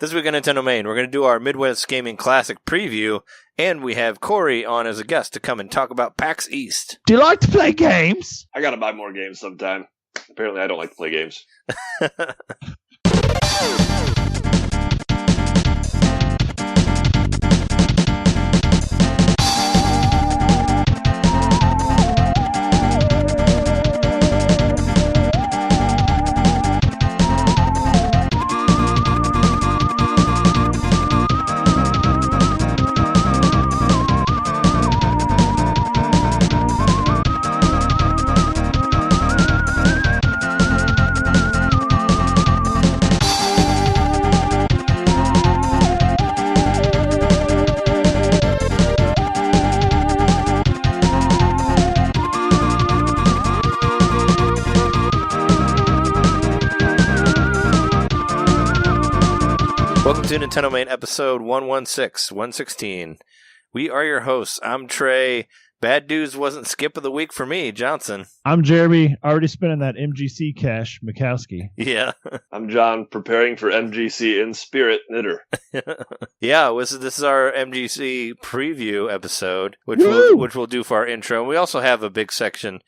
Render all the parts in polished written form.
This week on NintenDomain, we're going to do our Midwest Gaming Classic preview, and we have Corey on as a guest to come and talk about PAX EAST. Do you like to play games? I gotta buy more games sometime. Apparently I don't like to play games. Welcome to NintenDomain episode 116. We are your hosts. I'm Trey. Bad Dudes wasn't skip of the week for me, Johnson. I'm Jeremy, already spending that MGC cash, Mikowski. Yeah. I'm John, preparing for MGC in spirit, Knitter. Yeah, this is our MGC preview episode, which we'll do for our intro. And we also have a big section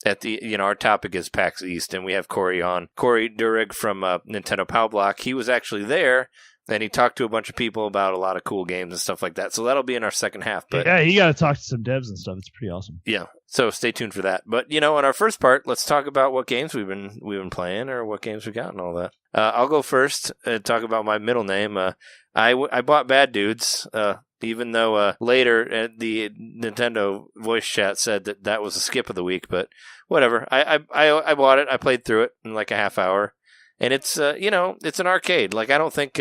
at the, our topic is PAX East, and we have Corey on. Corey Durig from Nintendo POW Block. He was actually there. And he talked to a bunch of people about a lot of cool games and stuff like that. So that'll be in our second half. But yeah, you got to talk to some devs and stuff. It's pretty awesome. Yeah. So stay tuned for that. But in our first part, let's talk about what games we've been playing or what games we got and all that. I'll go first and talk about my middle name. I bought Bad Dudes, even though later the Nintendo voice chat said that was a skip of the week. But whatever. I bought it. I played through it in like a half hour. And it's, it's an arcade. Like, I don't think,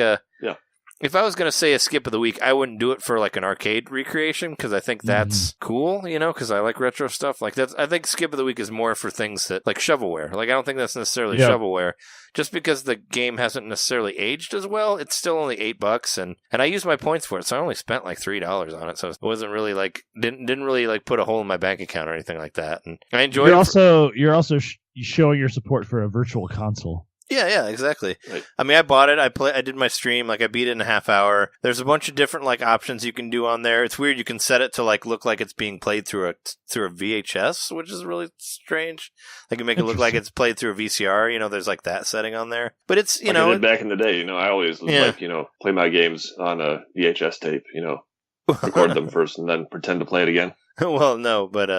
if I was going to say a skip of the week, I wouldn't do it for, like, an arcade recreation, because I think that's cool, because I like retro stuff. Like, I think skip of the week is more for things that, like, shovelware. Like, I don't think that's necessarily shovelware. Just because the game hasn't necessarily aged as well, it's still only $8, and I used my points for it, so I only spent, like, $3 on it, so it wasn't really, like, didn't really, like, put a hole in my bank account or anything like that. And I enjoyed it. You're also showing your support for a virtual console. Yeah, exactly. Right. I mean, I bought it. I did my stream. Like, I beat it in a half hour. There's a bunch of different like options you can do on there. It's weird. You can set it to like look like it's being played through a VHS, which is really strange. Like, you make it look like it's played through a VCR. There's like that setting on there. But it's I did back in the day. I always play my games on a VHS tape. Record them first and then pretend to play it again. Well, no, but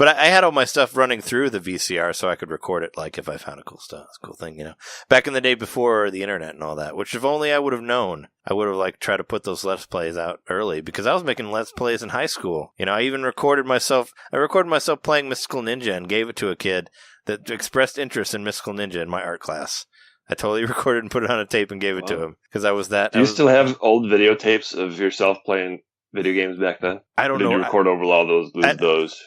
I had all my stuff running through the VCR so I could record it, like, if I found a cool thing, Back in the day before the internet and all that, which if only I would have known, I would have, like, tried to put those Let's Plays out early, because I was making Let's Plays in high school. I even recorded myself playing Mystical Ninja and gave it to a kid that expressed interest in Mystical Ninja in my art class. I totally recorded and put it on a tape and gave it to him, because I was that. Do you still have old videotapes of yourself playing video games back then? I don't know. Did you record over all those?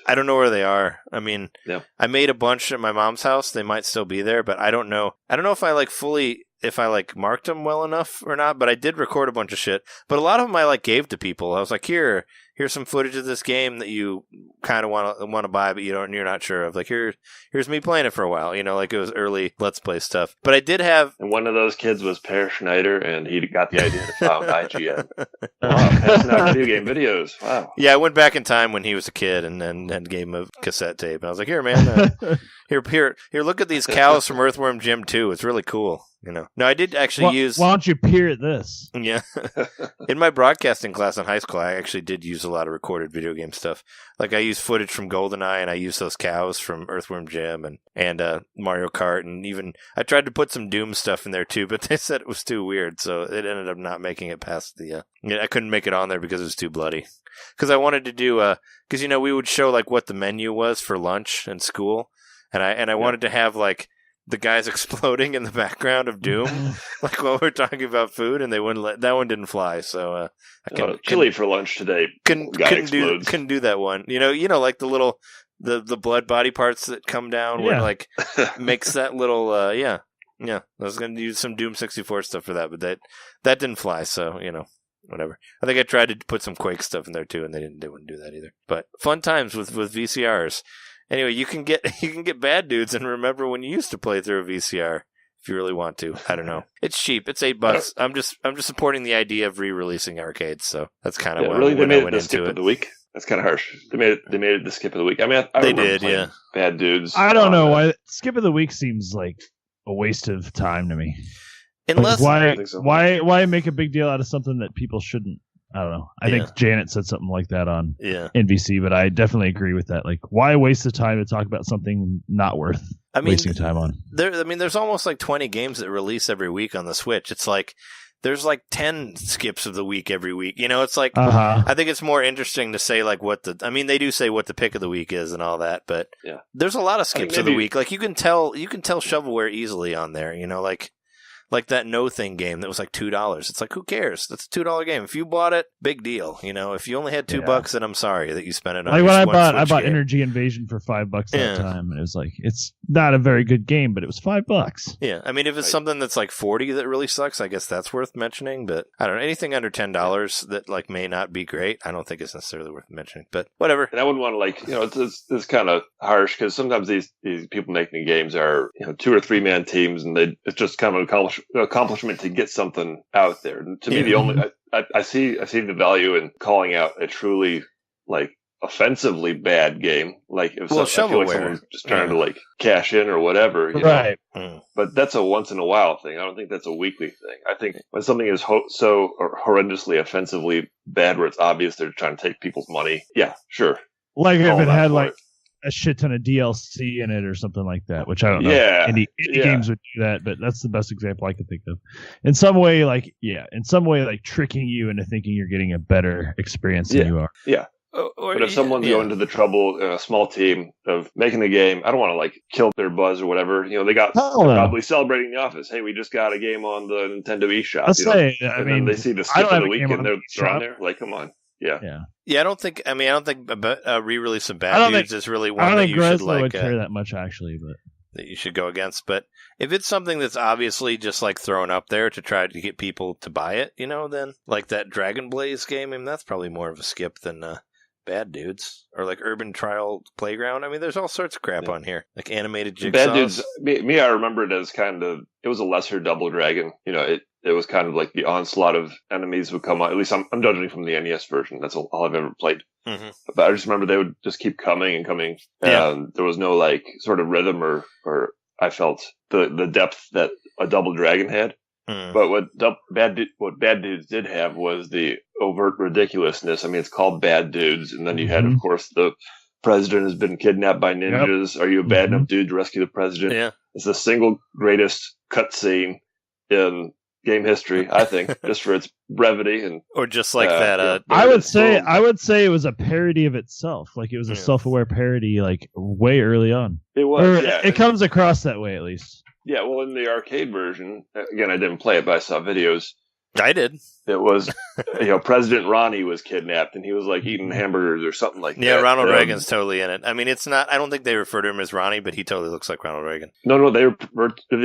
I don't know where they are. I mean, yeah. I made a bunch at my mom's house. They might still be there, but I don't know. I don't know if I marked them well enough or not, but I did record a bunch of shit. But a lot of them I gave to people. I was like, here's some footage of this game that you kind of want to buy, but you're not sure of. Like, here's me playing it for a while. Like it was early Let's Play stuff. But I did have. And one of those kids was Per Schneider, and he got the idea to found IGN. Wow, passing out video game videos. Wow. Yeah, I went back in time when he was a kid, and gave him a cassette tape. And I was like, here, man, here, look at these cows from Earthworm Jim 2. It's really cool. No, I did actually use. Why don't you peer at this? Yeah, in my broadcasting class in high school, I actually did use a lot of recorded video game stuff. Like, I used footage from GoldenEye, and I used those cows from Earthworm Jim and Mario Kart, and even I tried to put some Doom stuff in there too, but they said it was too weird, so it ended up not making it past the. I couldn't make it on there because it was too bloody. Because I wanted to do because we would show like what the menu was for lunch in school, and I wanted to have like the guys exploding in the background of Doom, like while we're talking about food, and they wouldn't that one didn't fly. So chili for lunch today. Couldn't do that one. Like the little the blood body parts that come down where like makes that little I was gonna use some Doom 64 stuff for that, but that didn't fly. So whatever. I think I tried to put some Quake stuff in there too, and they wouldn't do that either. But fun times with VCRs. Anyway, you can get Bad Dudes and remember when you used to play through a VCR. if you really want to. I don't know. It's cheap. It's $8. I'm just supporting the idea of re-releasing arcades. So that's kind of really they made it the skip of the week. That's kind of harsh. They made it the skip of the week. I mean, they did, yeah. Bad Dudes. I don't know why skip of the week seems like a waste of time to me. Unless why make a big deal out of something that people shouldn't? I don't know. I think Janet said something like that on NBC, but I definitely agree with that. Like, why waste the time to talk about something not worth wasting time on? There's almost like 20 games that release every week on the Switch. It's like there's like 10 skips of the week every week. You know, it's like I think it's more interesting to say like they do say what the pick of the week is and all that, but there's a lot of skips of the week. Like you can tell shovelware easily on there. You know, like that No Thing game that was like $2. It's like, who cares? That's a $2 game. If you bought it, big deal. You know, if you only had $2, then I'm sorry that you spent it on. Like when I bought Energy Invasion for $5 that time, and it was like, it's not a very good game, but it was $5. Yeah, I mean, if it's something that's like $40 that really sucks, I guess that's worth mentioning. But I don't know, anything under $10 that like may not be great, I don't think it's necessarily worth mentioning. But whatever. And I wouldn't want to it's kind of harsh because sometimes these people making games are 2 or 3 man teams, and it's just kind of an accomplishment to get something out there. And to me, the only I see the value in calling out a truly like offensively bad game. Like if I feel like someone's just trying to like cash in or whatever, right? But that's a once in a while thing. I don't think that's a weekly thing. I think when something is so horrendously offensively bad, where it's obvious they're trying to take people's money, yeah, sure. Like if it had like a shit ton of DLC in it or something like that, which I don't know. Yeah, indie games would do that, but that's the best example I could think of. In some way, like tricking you into thinking you're getting a better experience than you are. Yeah. But if someone's going to the trouble in a small team of making a game, I don't want to like kill their buzz or whatever. They got probably celebrating the office. Hey, we just got a game on the Nintendo eShop. I mean, they see the skip of the week and they're on there. Like, come on. Yeah. I don't think a re-release of Bad Dudes is really one that you should like. I would care that much actually, but that you should go against. But if it's something that's obviously just like thrown up there to try to get people to buy it, then like that Dragon Blaze game, I mean, that's probably more of a skip than Bad Dudes or like Urban Trial Playground. I mean, there's all sorts of crap on here, like animated jigsaws. Bad Dudes. Me, I remember it as it was a lesser Double Dragon. It was kind of like the onslaught of enemies would come on. At least I'm judging from the NES version. That's all I've ever played. Mm-hmm. But I just remember they would just keep coming and coming. And there was no like sort of rhythm or I felt the depth that a Double Dragon had. Mm. But what Bad Dudes did have was the overt ridiculousness. I mean, it's called Bad Dudes. And then you had, of course, the president has been kidnapped by ninjas. Yep. Are you a bad enough dude to rescue the president? Yeah. It's the single greatest cutscene in game history, I think, just for its brevity or just like that. I would say it was a parody of itself. Like it was a self-aware parody, like way early on. It was. It comes across that way, at least. Yeah. Well, in the arcade version, again, I didn't play it, but I saw videos. I did. It was, President Ronnie was kidnapped, and he was like eating hamburgers or something like that. Yeah, Ronald Reagan's totally in it. I mean, it's not. I don't think they refer to him as Ronnie, but he totally looks like Ronald Reagan. No, they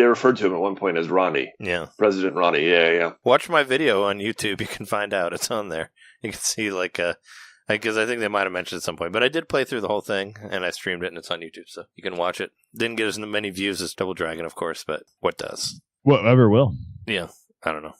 referred to him at one point as Ronnie. Yeah, President Ronnie. Yeah. Watch my video on YouTube. You can find out. It's on there. You can see because I think they might have mentioned it at some point. But I did play through the whole thing, and I streamed it, and it's on YouTube, so you can watch it. Didn't get as many views as Double Dragon, of course, but what does? Whatever will. Yeah, I don't know.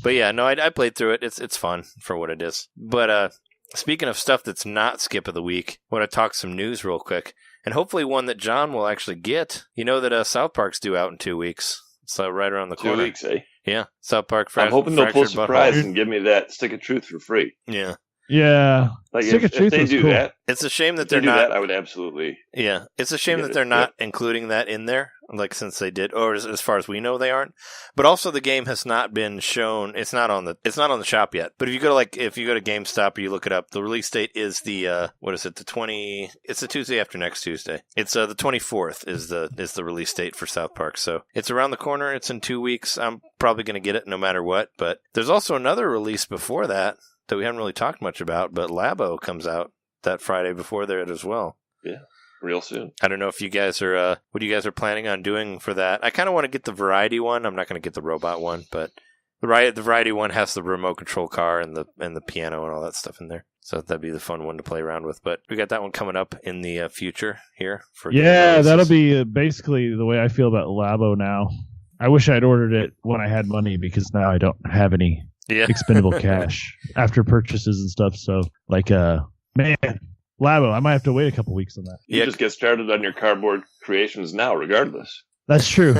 But yeah, no, I played through it. It's fun for what it is. But speaking of stuff that's not skip of the week, I want to talk some news real quick, and hopefully one that John will actually get. You know that South Park's due out in 2 weeks. It's right around the corner. 2 weeks, eh? Yeah, South Park. I'm hoping they'll pull surprise and give me that Stick of Truth for free. Yeah. Yeah, like if they do cool. That, it's a shame that they're not. That, I would absolutely. Yeah, it's a shame that they're not including that in there. Like since they did, or as far as we know, they aren't. But also, the game has not been shown. It's not on the shop yet. But if you go to GameStop or you look it up, the release date is the what is it? The 20. It's the Tuesday after next Tuesday. It's the 24th is the release date for South Park. So it's around the corner. It's in 2 weeks. I'm probably going to get it no matter what. But there's also another release before that we haven't really talked much about. But Labo comes out that Friday before that as well. Yeah. Real soon. I don't know if you guys are, what you guys are planning on doing for that. I kind of want to get the variety one. I'm not going to get the robot one, but The variety one has the remote control car and the piano and all that stuff in there. So that'd be the fun one to play around with. But we got that one coming up in the future here. That'll be basically the way I feel about Labo now. I wish I'd ordered it when I had money because now I don't have any expendable cash after purchases and stuff. So, man, Labo, I might have to wait a couple weeks on that. You just get started on your cardboard creations now, regardless. That's true.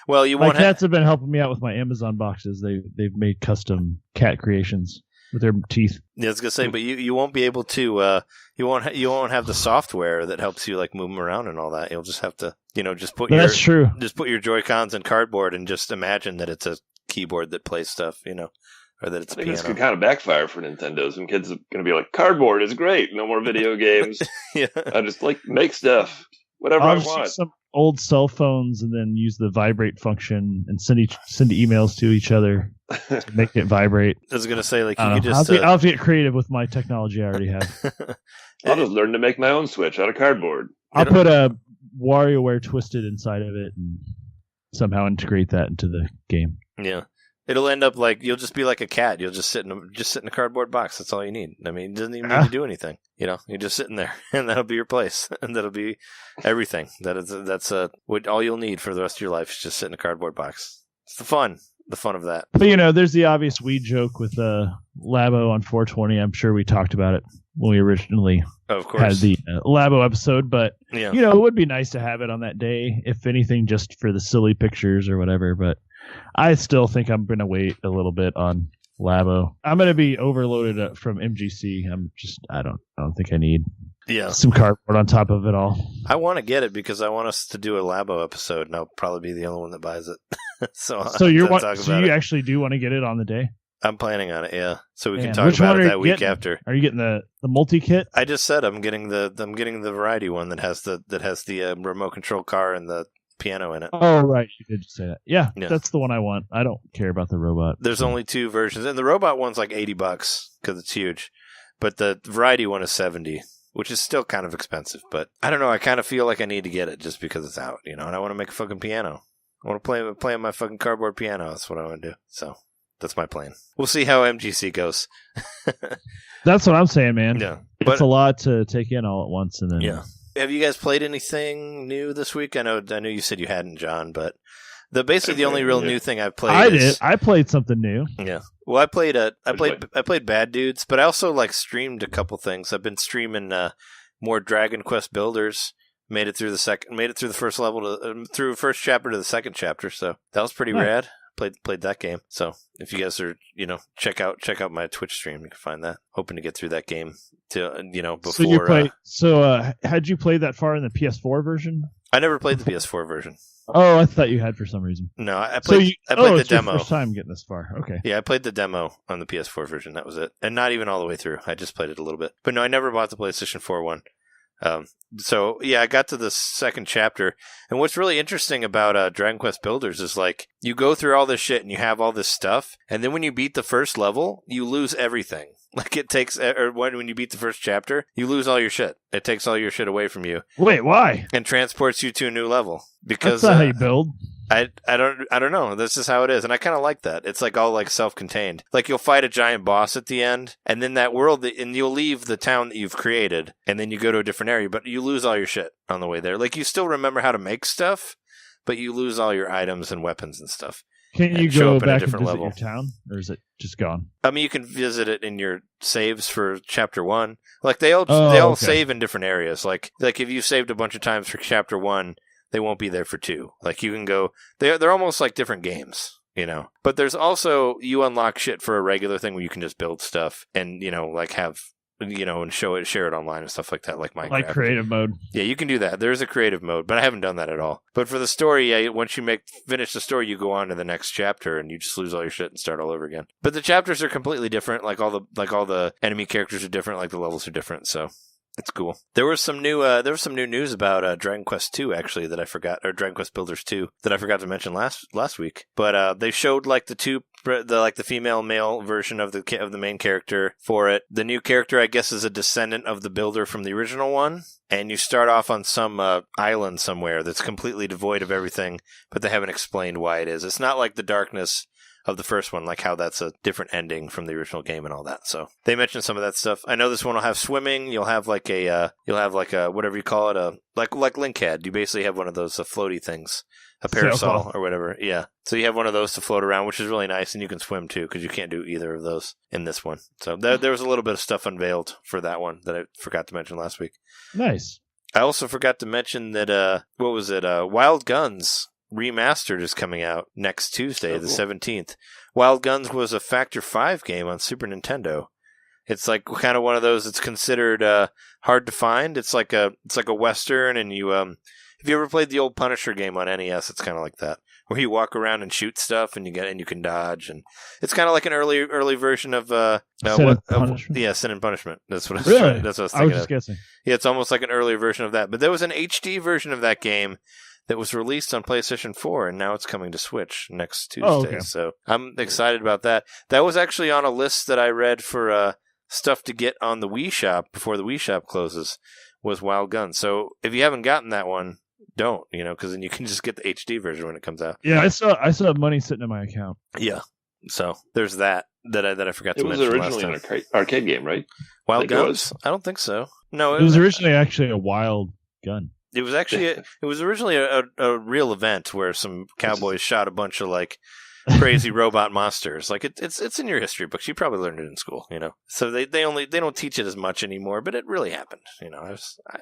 Well, you won't. My cats have been helping me out with my Amazon boxes. They've made custom cat creations with their teeth. Yeah, I was gonna say, but you won't be able to. You won't have the software that helps you move them around and all that. You'll just have to, just put That's true. Just put your Joy-Cons in cardboard and just imagine that it's a keyboard that plays stuff, or that it's a piano. This could kind of backfire for Nintendo. Some kids are going to be like, cardboard is great. No more video games. Yeah. I just make stuff. Whatever I want. Some old cell phones and then use the vibrate function and send emails to each other to make it vibrate. I was going to say, you could just... I'll have to get creative with my technology I already have. I'll just learn to make my own Switch out of cardboard. I'll put a WarioWare Twisted inside of it and somehow integrate that into the game. Yeah. It'll end up you'll just be like a cat. You'll just sit in a cardboard box. That's all you need. I mean, it doesn't even need to do anything. You're just sitting there, and that'll be your place, and that'll be everything. That's what all you'll need for the rest of your life is just sit in a cardboard box. It's the fun of that. But there's the obvious weed joke with Labo on 420. I'm sure we talked about it when we originally had the Labo episode, but it would be nice to have it on that day, if anything, just for the silly pictures or whatever. But I still think I'm going to wait a little bit on Labo. I'm going to be overloaded from MGC. I don't think I need some cardboard on top of it all. I want to get it because I want us to do a Labo episode, and I'll probably be the only one that buys it. So you actually do want to get it on the day? I'm planning on it, yeah. So we can talk about it that week after. Are you getting the multi kit? I just said I'm getting the variety one that has the remote control car and the piano in it. Oh, right. You did say that. Yeah, that's the one I want. I don't care about the robot. There's only 2 versions, and the robot one's $80 because it's huge, but the variety one is $70, which is still kind of expensive. But I don't know. I kind of feel like I need to get it just because it's out, and I want to make a fucking piano. I want to play on my fucking cardboard piano. That's what I want to do. So that's my plan. We'll see how MGC goes. That's what I'm saying, man. Yeah, it's a lot to take in all at once, and then Have you guys played anything new this week? I know you said you hadn't, John, but the only real new thing I've played. I played something new. Yeah. Well, I played Bad Dudes, but I also streamed a couple things. I've been streaming more Dragon Quest Builders. Made it through the first level through first chapter to the second chapter. So that was pretty rad. Played that game. So if you guys are check out my Twitch stream, you can find that. Hoping to get through that game to before. Had you played that far in the PS4 version? I never played the PS4 version. Oh, I thought you had for some reason. No, I played the demo. Your first time getting this far. Okay. Yeah, I played the demo on the PS4 version. That was it, and not even all the way through. I just played it a little bit. But no, I never bought the PlayStation 4 one. So yeah, I got to the second chapter, and what's really interesting about Dragon Quest Builders is you go through all this shit and you have all this stuff, and then when you beat the first level, you lose everything. It takes, or when you beat the first chapter, you lose all your shit. It takes all your shit away from you. Wait, why? And transports you to a new level. Because that's not how you build. I don't know. This is how it is, and I kind of like that. It's all self-contained. You'll fight a giant boss at the end, and then that world, and you'll leave the town that you've created, and then you go to a different area, but you lose all your shit on the way there. You still remember how to make stuff, but you lose all your items and weapons and stuff. Can you go back and visit your town, or is it just gone? I mean, you can visit it in your saves for chapter 1. They all save in different areas. Like if you saved a bunch of times for chapter 1, they won't be there for 2. You can go. They're almost like different games, But there's also you unlock shit for a regular thing where you can just build stuff and have. And share it online and stuff like that, like Minecraft. Like creative mode. Yeah, you can do that. There's a creative mode, but I haven't done that at all. But for the story, once you finish the story, you go on to the next chapter, and you just lose all your shit and start all over again. But the chapters are completely different. All the enemy characters are different. The levels are different. So it's cool. There was some new news about Dragon Quest 2 actually that I forgot, or Dragon Quest Builders 2 that I forgot to mention last week. But they showed the female male version of the main character for it. The new character, I guess, is a descendant of the builder from the original one. And you start off on some island somewhere that's completely devoid of everything, but they haven't explained why it is. It's not like the Darkness of the first one, like how that's a different ending from the original game and all that. So they mentioned some of that stuff. I know this one will have swimming. You'll have like a whatever you call it, like Link had. You basically have one of those floaty things, a parasol or whatever. Yeah. So you have one of those to float around, which is really nice, and you can swim too because you can't do either of those in this one. So there was a little bit of stuff unveiled for that one that I forgot to mention last week. Nice. I also forgot to mention that Wild Guns Remastered is coming out next Tuesday, the 17th. Wild Guns was a Factor 5 game on Super Nintendo. It's like kind of one of those. It's considered hard to find. It's like a Western, and you if you ever played the old Punisher game on NES, it's kind of like that, where you walk around and shoot stuff, and you can dodge, and it's kind of like an early version of Sin and Punishment. That's what I was That's what I was thinking. I was just guessing. Yeah, it's almost like an earlier version of that. But there was an HD version of that game that was released on PlayStation 4, and now it's coming to Switch next Tuesday. Oh, okay. So I'm excited about that. That was actually on a list that I read for stuff to get on the Wii Shop before the Wii Shop closes, was Wild Guns. So if you haven't gotten that one, don't, because then you can just get the HD version when it comes out. Yeah, I still have money sitting in my account. Yeah. So there's that I forgot to mention. It was originally an arcade game, right? Wild Guns? I don't think so. No, it was originally actually a wild gun. It was actually it was originally a real event where some cowboys shot a bunch of like crazy robot monsters. Like it's in your history books. You probably learned it in school, So they don't teach it as much anymore, but it really happened.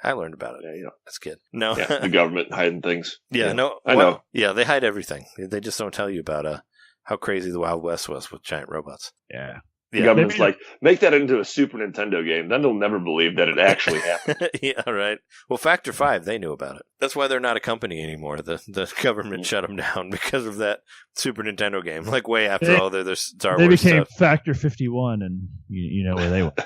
I learned about it. As a kid. No, yeah, the government hiding things. Yeah, no, I know. Yeah, they hide everything. They just don't tell you about how crazy the Wild West was with giant robots. Yeah. The government's like, make that into a Super Nintendo game. Then they'll never believe that it actually happened. Yeah, right. Well, Factor 5, they knew about it. That's why they're not a company anymore. The government shut them down because of that Super Nintendo game. Like way after all their Star Wars stuff. They became Factor 51, and you know where they went.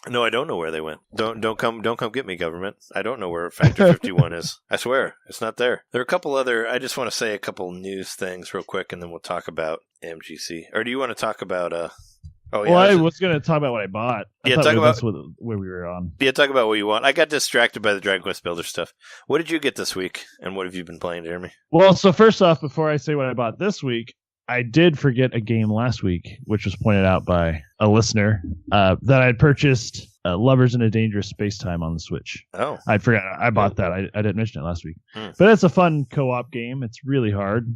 No, I don't know where they went. Don't come get me, government. I don't know where Factor 51 is. I swear, it's not there. There are a couple other. I just want to say a couple news things real quick, and then we'll talk about MGC. Or do you want to talk about? Oh, yeah, well, I was going to talk about what I bought. Talk about where we were on. Yeah, talk about what you want. I got distracted by the Dragon Quest Builder stuff. What did you get this week, and what have you been playing, Jeremy? Well, so first off, before I say what I bought this week, I did forget a game last week, which was pointed out by a listener, that I had purchased Lovers in a Dangerous Spacetime on the Switch. Oh. I forgot. I bought that. I didn't mention it last week. But it's a fun co-op game. It's really hard.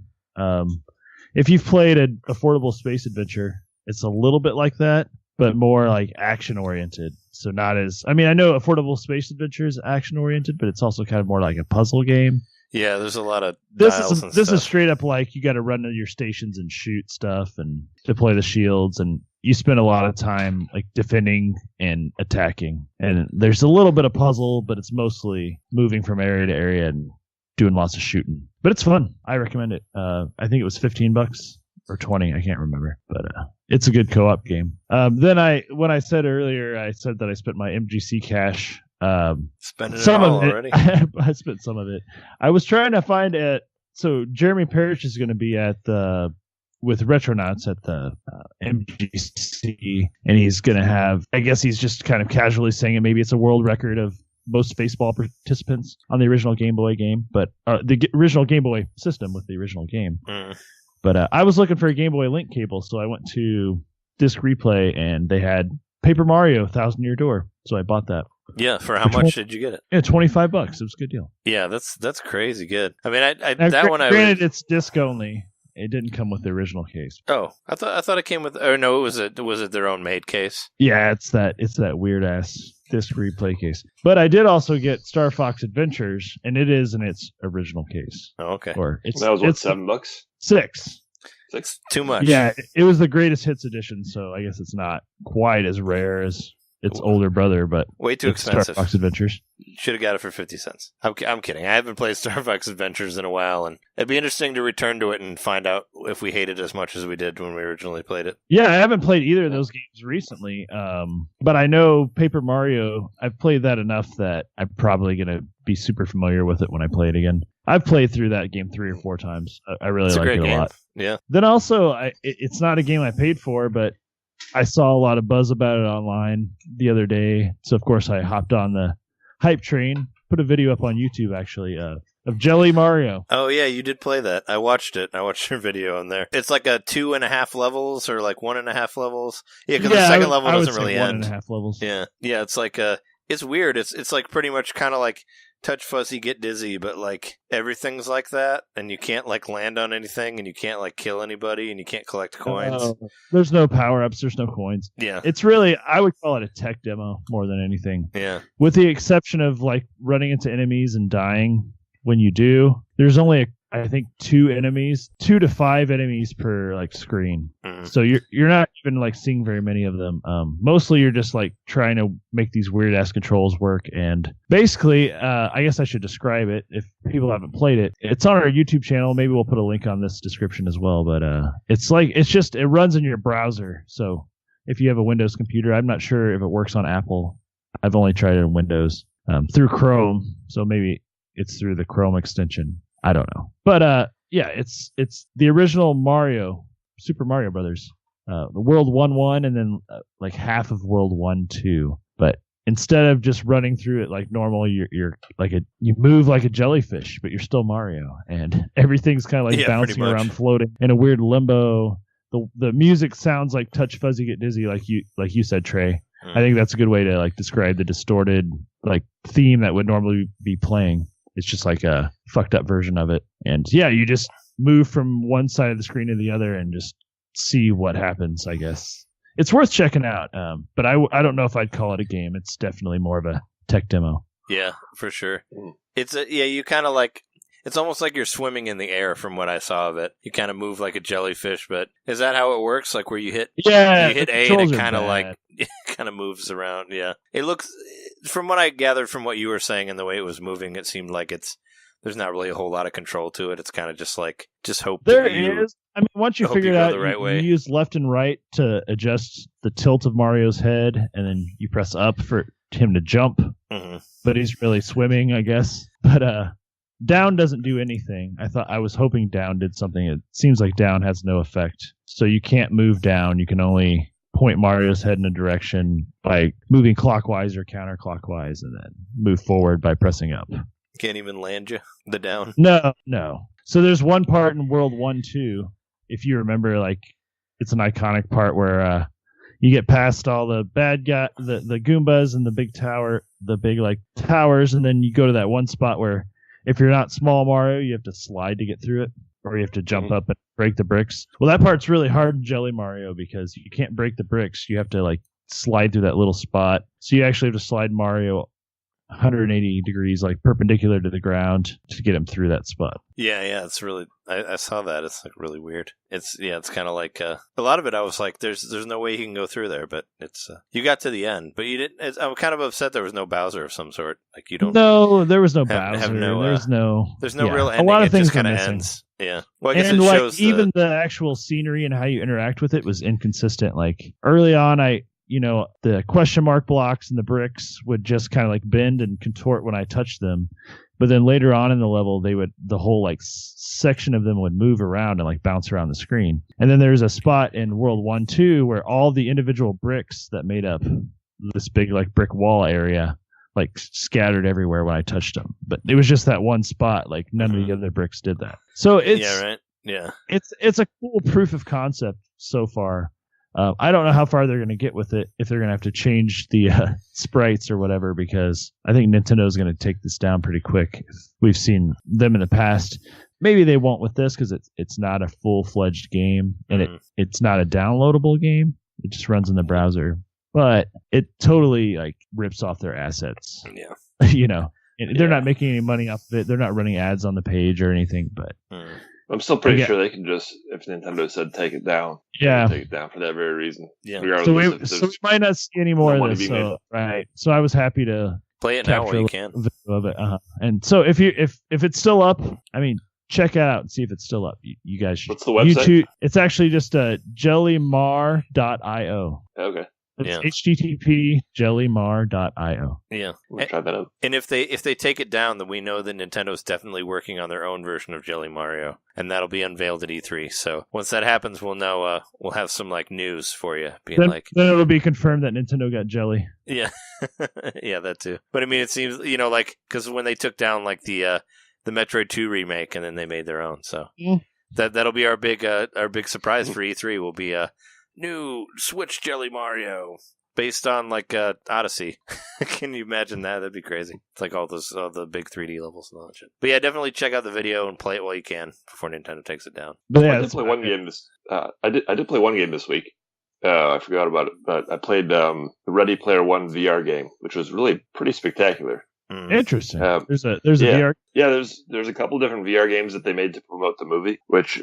If you've played an affordable space adventure, it's a little bit like that, but more like action-oriented. So not as... I mean, I know affordable space adventure is action-oriented, but it's also kind of more like a puzzle game. Yeah, there's a lot of This is straight up like you got to run to your stations and shoot stuff and deploy the shields, and you spend a lot of time like defending and attacking. And there's a little bit of puzzle, but it's mostly moving from area to area and doing lots of shooting. But it's fun. I recommend it. I think it was $15 or 20. I can't remember, but it's a good co-op game. Then when I said earlier, I said that I spent my MGC cash. Spending some of it already. I spent some of it. I was trying to find it. So Jeremy Parrish is going to be with Retronauts at the MGC, and he's going to have. I guess he's just kind of casually saying it. Maybe it's a world record of most baseball participants on the original Game Boy game, but the original Game Boy system with the original game. But I was looking for a Game Boy Link cable, so I went to Disc Replay, and they had Paper Mario: Thousand Year Door, so I bought that. Yeah, for how much did you get it? Yeah, $25. It was a good deal. Yeah, that's crazy good. I mean, granted, it's disc only. It didn't come with the original case. Oh, I thought it came with. Or no, was it their own made case? Yeah, it's that weird ass Disc Replay case. But I did also get Star Fox Adventures, and it is in its original case. Oh, okay. That was what, $7? $6. Too much. Yeah, it was the greatest hits edition, so I guess it's not quite as rare as its older brother, but way too expensive. Star Fox Adventures. Should have got it for 50 cents. I'm kidding. I haven't played Star Fox Adventures in a while, and it'd be interesting to return to it and find out if we hate it as much as we did when we originally played it. Yeah, I haven't played either of those games recently, but I know Paper Mario, I've played that enough that I'm probably going to be super familiar with it when I play it again. I've played through that game 3 or 4 times. I really like it a lot. Yeah. Then also, it's not a game I paid for, but I saw a lot of buzz about it online the other day. So, of course, I hopped on the hype train, put a video up on YouTube, actually. of Jelly Mario. Oh yeah, you did play that. I watched it. I watched your video on there. It's like a 2.5 levels or like 1.5 levels. Yeah, because the second level doesn't really end. 1.5 levels. Yeah. It's like it's weird. It's like pretty much kind of like touch fuzzy, get dizzy, but like everything's like that, and you can't like land on anything, and you can't like kill anybody, and you can't collect coins. There's no power ups. There's no coins. Yeah, it's really, I would call it a tech demo more than anything. Yeah, with the exception of like running into enemies and dying when you do. There's only I think 2 to 5 enemies per like screen. So you're not even like seeing very many of them. Mostly you're just like trying to make these weird ass controls work. And basically, I guess I should describe it if people haven't played it. It's on our YouTube channel. Maybe we'll put a link on this description as well. But it runs in your browser. So if you have a Windows computer, I'm not sure if it works on Apple. I've only tried it on Windows through Chrome. So maybe it's through the Chrome extension. I don't know. But it's the original Mario, Super Mario Brothers. The World 1-1 and then like half of World 1-2. But instead of just running through it like normal, you're like you move like a jellyfish, but you're still Mario, and everything's kind of like bouncing around, floating in a weird limbo. The music sounds like touch fuzzy, get dizzy, like you said, Trey. I think that's a good way to like describe the distorted like theme that would normally be playing. It's just like a fucked up version of it. And yeah, you just move from one side of the screen to the other and just see what happens, I guess. It's worth checking out. But I don't know if I'd call it a game. It's definitely more of a tech demo. Yeah, for sure. It's you kind of like, it's almost like you're swimming in the air from what I saw of it. You kind of move like a jellyfish, but is that how it works? Like where you hit A and it kind of like kind of moves around. Yeah. It looks, from what I gathered from what you were saying and the way it was moving, it seemed like there's not really a whole lot of control to it. It's kind of just like, just hope there is. I mean, once you figure it out, you use left and right to adjust the tilt of Mario's head, and then you press up for him to jump. Mm-hmm. But he's really swimming, I guess. But down doesn't do anything. I was hoping down did something. It seems like down has no effect. So you can't move down. You can only point Mario's head in a direction by moving clockwise or counterclockwise, and then move forward by pressing up. Can't even land you, the down? No. So there's one part in World 1-2, if you remember, like, it's an iconic part where you get past all the bad guy, the Goombas and the big tower, the big, like, towers, and then you go to that one spot where if you're not small Mario, you have to slide to get through it, or you have to jump up and break the bricks. Well, that part's really hard in Jelly Mario because you can't break the bricks. You have to, like, slide through that little spot. So you actually have to slide Mario 180 degrees, like perpendicular to the ground, to get him through that spot. Yeah, it's really, I saw that. It's like really weird. It's kind of like a lot of it. I was like, there's no way he can go through there, but it's you got to the end, but you didn't. I'm kind of upset there was no Bowser of some sort. Like you don't. No, there was no Bowser. There's no real ending. A lot of things kind of ends. Yeah. Well, I guess and it shows even the actual scenery and how you interact with it was inconsistent. Like early on, the question mark blocks and the bricks would just kind of like bend and contort when I touched them. But then later on in the level, the whole like section of them would move around and like bounce around the screen. And then there's a spot in World 1-2 where all the individual bricks that made up this big like brick wall area like scattered everywhere when I touched them. But it was just that one spot. Like none of the other bricks did that. So it's it's a cool proof of concept so far. I don't know how far they're going to get with it, if they're going to have to change the sprites or whatever, because I think Nintendo's going to take this down pretty quick. We've seen them in the past. Maybe they won't with this because it's not a full-fledged game, and it's not a downloadable game. It just runs in the browser. But it totally like rips off their assets. Yeah. They're not making any money off of it. They're not running ads on the page or anything, but... I'm still pretty sure they can just, if Nintendo said take it down, take it down for that very reason. Yeah. So we might not see any more of this. Right. So I was happy to play it now while you can. Of it. And so if it's still up, I mean, check it out and see if it's still up. You guys should. What's the website? YouTube, it's actually just jellymar.io. Okay. It's HTTP jellymar.io. Yeah, we'll try that out. And if they take it down, then we know that Nintendo's definitely working on their own version of Jelly Mario, and that'll be unveiled at E3. So once that happens, we'll know. We'll have some like news for you, then it'll be confirmed that Nintendo got Jelly. Yeah, yeah, that too. But I mean, it seems like because when they took down like the Metroid 2 remake, and then they made their own. So that'll be our big surprise for E3. Will be a new Switch Jelly Mario based on like Odyssey. Can you imagine that? That'd be crazy. It's like all the big 3D levels and all that shit. But yeah, definitely check out the video and play it while you can before Nintendo takes it down. But yeah, I did play one game this. I did play one game this week. I forgot about it, but I played the Ready Player One VR game, which was really pretty spectacular. Interesting. There's a VR. Yeah, there's a couple different VR games that they made to promote the movie. Which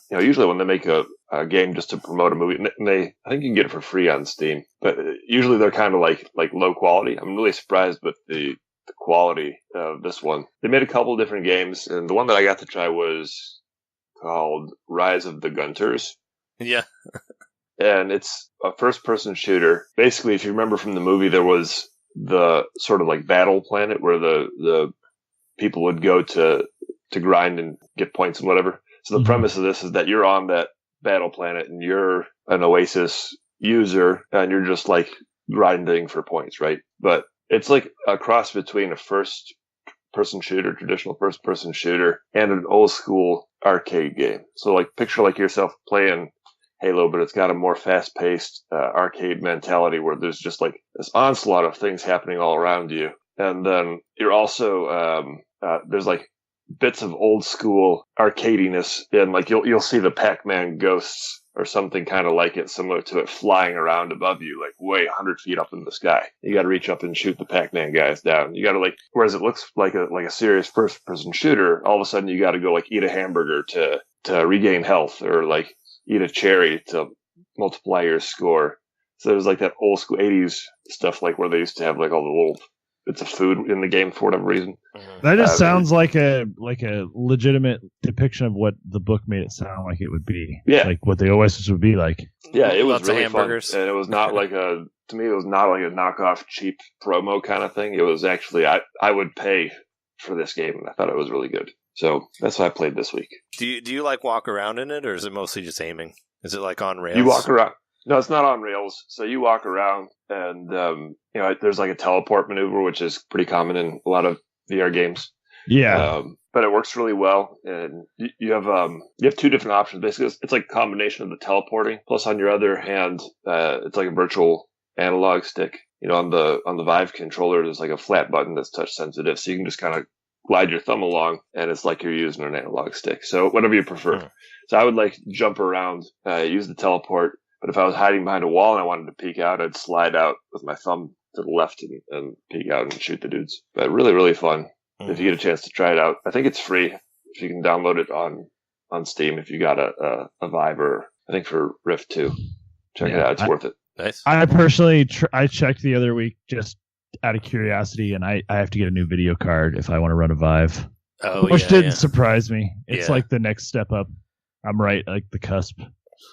usually when they make a game just to promote a movie, and I think you can get it for free on Steam, but usually they're kind of like low quality. I'm really surprised with the quality of this one. They made a couple different games, and the one that I got to try was called Rise of the Gunters. Yeah. And it's a first-person shooter. Basically, if you remember from the movie, there was the sort of like battle planet where the people would go to grind and get points and whatever. So the premise of this is that you're on that battle planet and you're an Oasis user and you're just like grinding for points, right? But it's like a cross between a first-person shooter, traditional first-person shooter, and an old-school arcade game. So like picture like yourself playing Halo, but it's got a more fast-paced arcade mentality where there's just like this onslaught of things happening all around you. And then you're also, there's like bits of old school arcadiness, and like you'll see the Pac-Man ghosts or something kind of like it, similar to it flying around above you, like way 100 feet up in the sky. You got to reach up and shoot the Pac-Man guys down. You got to like, whereas it looks like a serious first-person shooter, all of a sudden you got to go like eat a hamburger to regain health, or like eat a cherry to multiply your score. So there's like that old school 80s stuff, like where they used to have like all the little bits of food in the game for whatever reason. That just sounds like a legitimate depiction of what the book made it sound like it would be. Yeah. Like what the OSs would be like. Yeah, it was Lots really of hamburgers. fun. And it was not like to me, it was not like a knockoff cheap promo kind of thing. It was actually, I would pay for this game, and I thought it was really good. So that's what I played this week. Do you like walk around in it, or is it mostly just aiming? Is it like on rails? You walk around. No, it's not on rails. So you walk around, and there's like a teleport maneuver, which is pretty common in a lot of VR games. Yeah. But it works really well, and you have two different options. Basically, it's like a combination of the teleporting plus, on your other hand, it's like a virtual analog stick. On the Vive controller, there's like a flat button that's touch sensitive, so you can just kind of glide your thumb along, and it's like you're using an analog stick. So whatever you prefer. So I would like jump around, use the teleport. But if I was hiding behind a wall and I wanted to peek out, I'd slide out with my thumb to the left and peek out and shoot the dudes. But really, really fun. If you get a chance to try it out, I think it's free. If you can download it on Steam, if you got a Vive, or I think for Rift 2. Check it out. It's worth it. Nice. I personally, I checked the other week just out of curiosity, and I have to get a new video card if I want to run a Vive. Which didn't surprise me. It's like the next step up. I'm right, like the cusp.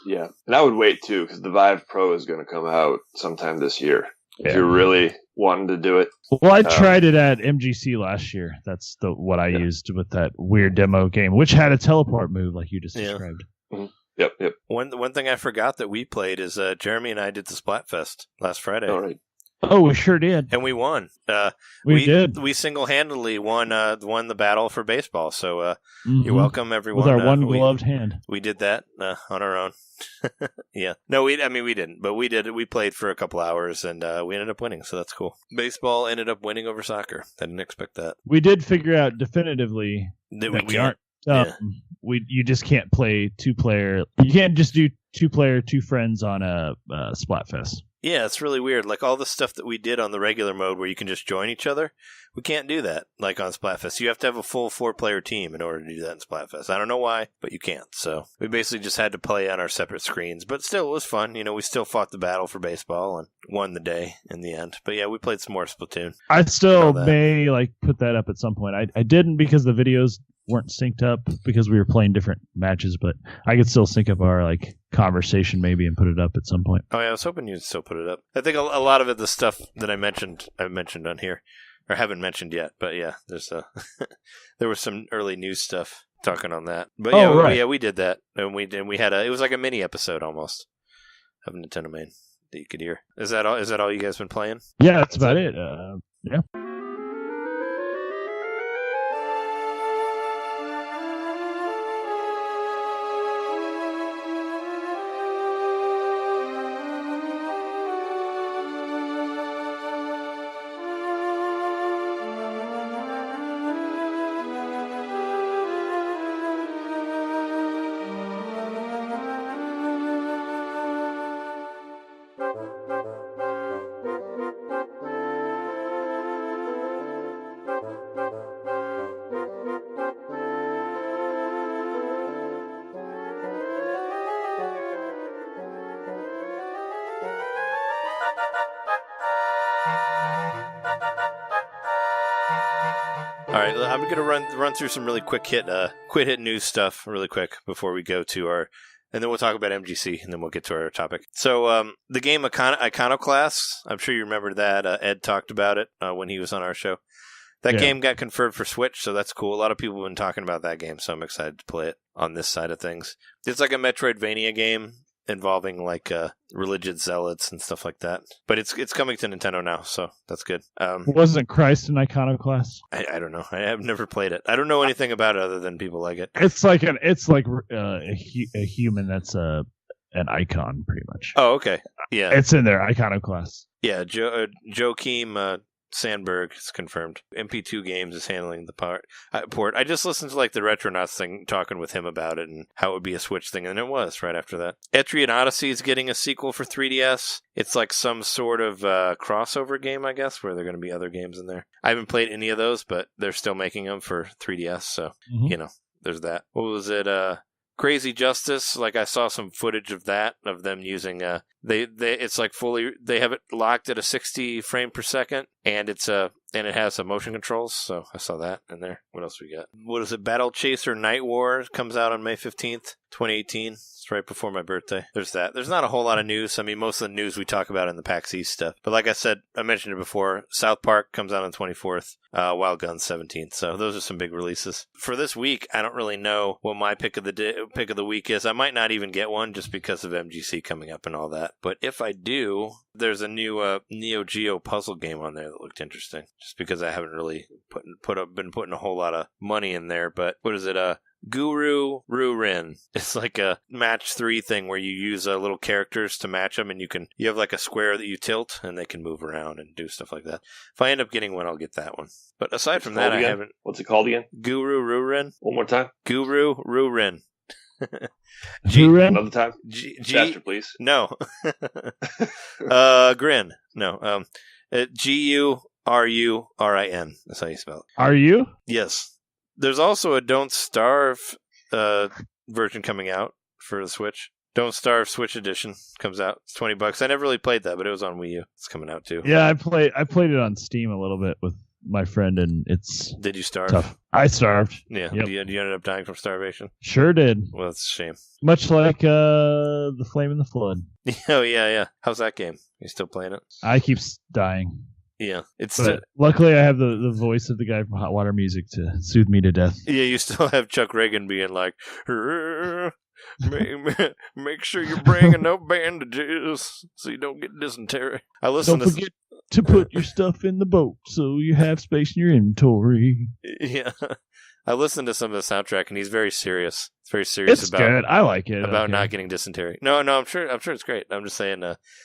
Yeah, and I would wait too, because the Vive Pro is going to come out sometime this year. If you're really wanting to do it. Well, I tried it at MGC last year. That's what I used with that weird demo game, which had a teleport move like you just described. Mm-hmm. Yep. One thing I forgot that we played is Jeremy and I did the Splatfest last Friday. All right. Oh, we sure did. And we won. We did. We single-handedly won the battle for baseball. So you're welcome, everyone. With our one-gloved hand. We did that on our own. Yeah. No, we didn't. But we did it. We played for a couple hours, and we ended up winning. So that's cool. Baseball ended up winning over soccer. I didn't expect that. We did figure out definitively that we aren't. You just can't play two-player. You can't just do two-player, two friends on a Splatfest. Yeah, it's really weird. Like all the stuff that we did on the regular mode where you can just join each other, we can't do that like on Splatfest. You have to have a full 4-player team in order to do that in Splatfest. I don't know why, but you can't. So we basically just had to play on our separate screens. But still, it was fun. We still fought the battle for baseball and won the day in the end. But yeah, we played some more Splatoon. I still may put that up at some point. I didn't because the videos weren't synced up because we were playing different matches, but I could still sync up our conversation maybe and put it up at some point. Oh yeah, I was hoping you'd still put it up. I think a lot of it, the stuff that I've mentioned on here, or haven't mentioned yet. But yeah, there's there was some early news stuff talking on that. But yeah, we did that, and we had it was like a mini episode almost of NintenDomain that you could hear. Is that all you guys been playing? Yeah, that's about it. Yeah. All right, I'm going to run through some really quick hit news stuff really quick before we go to our, and then we'll talk about MGC, and then we'll get to our topic. So the game Iconoclasts, I'm sure you remember that. Ed talked about it when he was on our show. That game got confirmed for Switch, so that's cool. A lot of people have been talking about that game, so I'm excited to play it on this side of things. It's like a Metroidvania game involving like religious zealots and stuff like that. But it's coming to Nintendo now, so that's good. Wasn't Christ an Iconoclast? I don't know. I have never played it. I don't know anything about it other than people like it. It's like a human that's an icon, pretty much. Oh, okay. Yeah, it's in there. Iconoclast. Yeah, Joachim Sandberg is confirmed. MP2 Games is handling the port. I just listened to like the Retronauts thing, talking with him about it and how it would be a Switch thing, and it was right after that. Etrian Odyssey is getting a sequel for 3DS. It's like some sort of crossover game, I guess, where there are going to be other games in there. I haven't played any of those, but they're still making them for 3DS, so you know, there's that. What was it? Crazy Justice, like I saw some footage of that, of them using it's like fully, they have it locked at a 60 frame per second, and it has some motion controls, so I saw that in there. What else we got? What is it? Battle Chaser Night War comes out on May 15th, 2018. It's right before my birthday. There's that. There's not a whole lot of news. I mean, most of the news we talk about in the PAX EAST stuff. But like I said, I mentioned it before, South Park comes out on 24th, Wild Guns 17th. So those are some big releases. For this week, I don't really know what my pick of the week is. I might not even get one just because of MGC coming up and all that. But if I do, there's a new Neo Geo puzzle game on there that looked interesting. Just because I haven't really been putting a whole lot of money in there. But what is it? Guru Rurin. It's like a match 3 thing where you use little characters to match them, and you have like a square that you tilt, and they can move around and do stuff like that. If I end up getting one, I'll get that one. But aside from that, I haven't. What's it called again? Guru Rurin. One more time. Guru Rurin. Another time. Faster, please. No. Grin. No. Gururin. That's how you spell it. Are you? Yes. There's also a Don't Starve version coming out for the Switch. Don't Starve Switch Edition comes out. It's $20. I never really played that, but it was on Wii U. It's coming out too. Yeah, I played it on Steam a little bit with my friend, and it's Did you starve? Tough. I starved. Yeah. Yep. You ended up dying from starvation? Sure did. Well, that's a shame. Much like The Flame and the Flood. Oh, yeah. How's that game? You still playing it? I keep dying. Yeah, luckily I have the voice of the guy from Hot Water Music to soothe me to death. Yeah, you still have Chuck Reagan being like, make sure you're bringing no bandages so you don't get dysentery. Don't forget to put your stuff in the boat so you have space in your inventory. Yeah. I listened to some of the soundtrack, and he's very serious. It's very serious about good. I like it. About not getting dysentery. No, I'm sure it's great. I'm just saying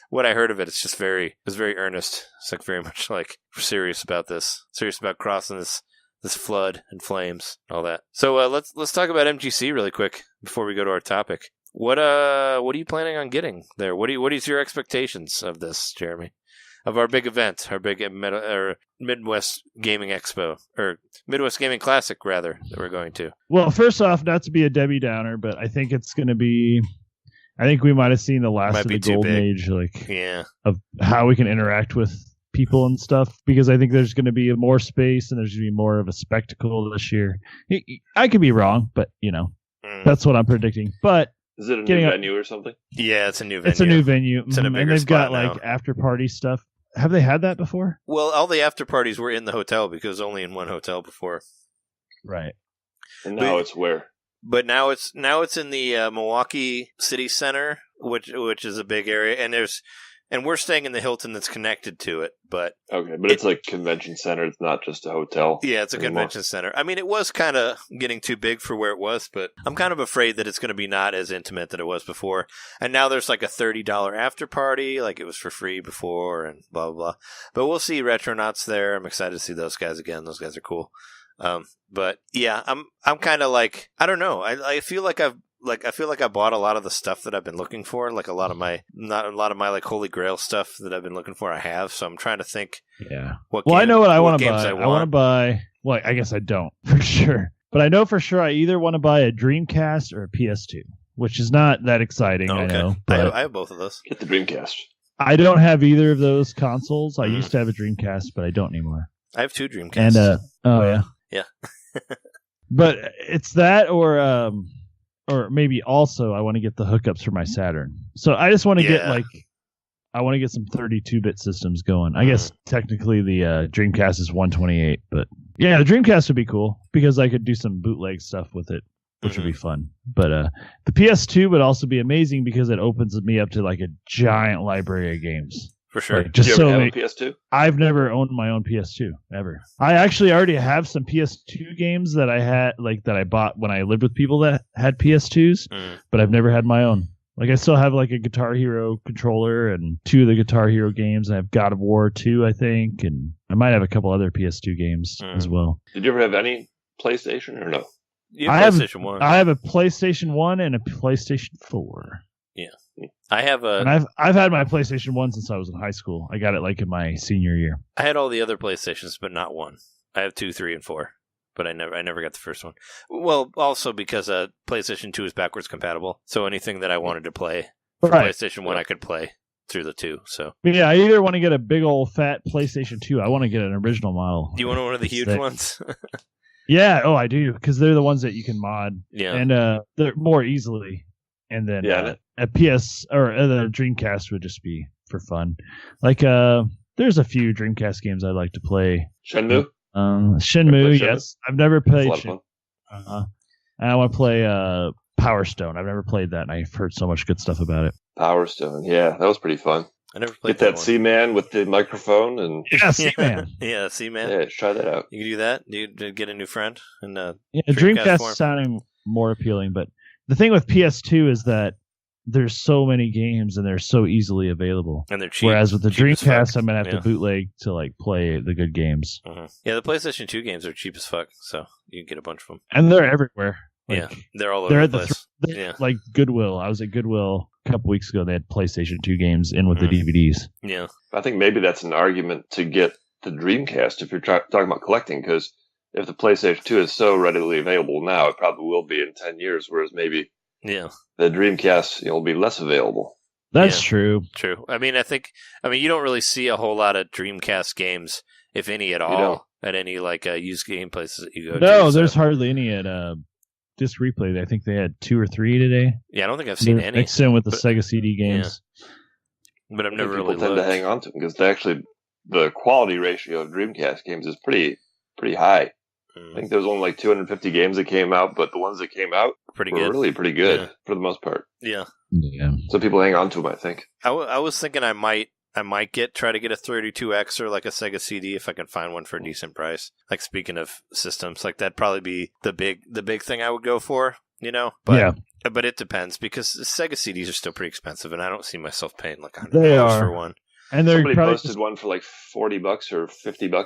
what I heard of it, it's very earnest. It's like very much like serious about this. Serious about crossing this flood and flames and all that. So let's talk about MGC really quick before we go to our topic. What are you planning on getting there? What is your expectations of this, Jeremy? Of our big event, our big Midwest Gaming Expo, or Midwest Gaming Classic, rather, that we're going to. Well, first off, not to be a Debbie Downer, but I think it's going to be. I think we might have seen the last of the golden age, of how we can interact with people and stuff. Because I think there's going to be more space and there's going to be more of a spectacle this year. I could be wrong, but that's what I'm predicting. But is it a new venue or something? Yeah, it's a new venue. It's a new venue, it's in a bigger and they've got now. like after party stuff. Have they had that before? Well, all the after parties were in the hotel because only in one hotel before. Right. And now it's where? But now it's in the Milwaukee City Center, which is a big area, and we're staying in the Hilton that's connected to it. But okay, but it's like convention center. It's not just a hotel. Yeah, it's a convention center. I mean, it was kind of getting too big for where it was, but I'm kind of afraid that it's going to be not as intimate that it was before. And now there's like a $30 after party, like it was for free before, and blah blah blah. But we'll see Retronauts there. I'm excited to see those guys again. Those guys are cool. But yeah, I'm kind of like, I don't know. I feel like I bought a lot of the stuff that I've been looking for, like not a lot of my like holy grail stuff that I've been looking for. I have, so I'm trying to think. Yeah. I know what I want to buy. I want to buy. Well, I guess I don't for sure, but I know for sure I either want to buy a Dreamcast or a PS2, which is not that exciting. Oh, okay. I know. But I have both of those. Get the Dreamcast. I don't have either of those consoles. I used to have a Dreamcast, but I don't anymore. I have two Dreamcasts. And oh yeah. Yeah. But it's that, or maybe also I want to get the hookups for my Saturn. So I just want to get I want to get some 32-bit systems going. I guess technically the Dreamcast is 128, but yeah, the Dreamcast would be cool because I could do some bootleg stuff with it, which would be fun. But the PS2 would also be amazing because it opens me up to like a giant library of games. For sure. Like, just you so ever many. have a PS2? I've never owned my own PS2 ever. I actually already have some PS2 games that I had, like that I bought when I lived with people that had PS2s, but I've never had my own. Like I still have like a Guitar Hero controller and 2 of the Guitar Hero games. I have God of War 2, I think, and I might have a couple other PS2 games as well. Did you ever have any PlayStation or no? I have PlayStation 1. I have a PlayStation 1 and a PlayStation 4. Yeah. I have a. And I've had my PlayStation 1 since I was in high school. I got it like in my senior year. I had all the other PlayStations, but not one. I have 2, 3, and 4. But I never got the first one. Well, also because PlayStation 2 is backwards compatible, so anything that I wanted to play for PlayStation 1, I could play through the 2. So yeah, I either want to get a big old fat PlayStation 2. I want to get an original model. Do you want one of the huge ones? Yeah, I do, because they're the ones that you can mod. Yeah, and they're more easily. And then a PS or the Dreamcast would just be for fun. Like there's a few Dreamcast games I like to play. Shenmue. Shenmue, yes. I've never played Shenmue. And I want to play Power Stone. I've never played that, and I've heard so much good stuff about it. Power Stone, yeah, that was pretty fun. I never played that Seaman with the microphone and Seaman. Yeah, Seaman. Yeah, try that out. You can do that. You get a new friend and Dreamcast is sounding more appealing, but the thing with PS2 is that there's so many games and they're so easily available, and they're cheap. Whereas with the Dreamcast, I'm gonna have to bootleg to like play the good games. Yeah, the PlayStation 2 games are cheap as fuck, so you can get a bunch of them, and they're everywhere. Like, they're all over the place. Like Goodwill. I was at Goodwill a couple weeks ago. They had PlayStation 2 games in with the DVDs. Yeah, I think maybe that's an argument to get the Dreamcast if you're talking about collecting, because if the PlayStation 2 is so readily available now, it probably will be in 10 years, whereas maybe the Dreamcast will be less available. That's true. True. I mean, you don't really see a whole lot of Dreamcast games, if any at all, at any like used game places that you go to. No, there's hardly any at Disc Replay. I think they had 2 or 3 today. Yeah, I don't think I've seen any. Mixed in with the Sega CD games. Yeah. But I've never really tend to hang on to them because the quality ratio of Dreamcast games is pretty high. I think there was only like 250 games that came out, but the ones that came out were really pretty good for the most part. Yeah. So people hang on to them, I think. I was thinking I might try to get a 32X or like a Sega CD if I can find one for a decent price. Like, speaking of systems, like that'd probably be the big thing I would go for, But but it depends, because Sega CDs are still pretty expensive, and I don't see myself paying like $100 for one. And somebody posted one for like $40 or $50.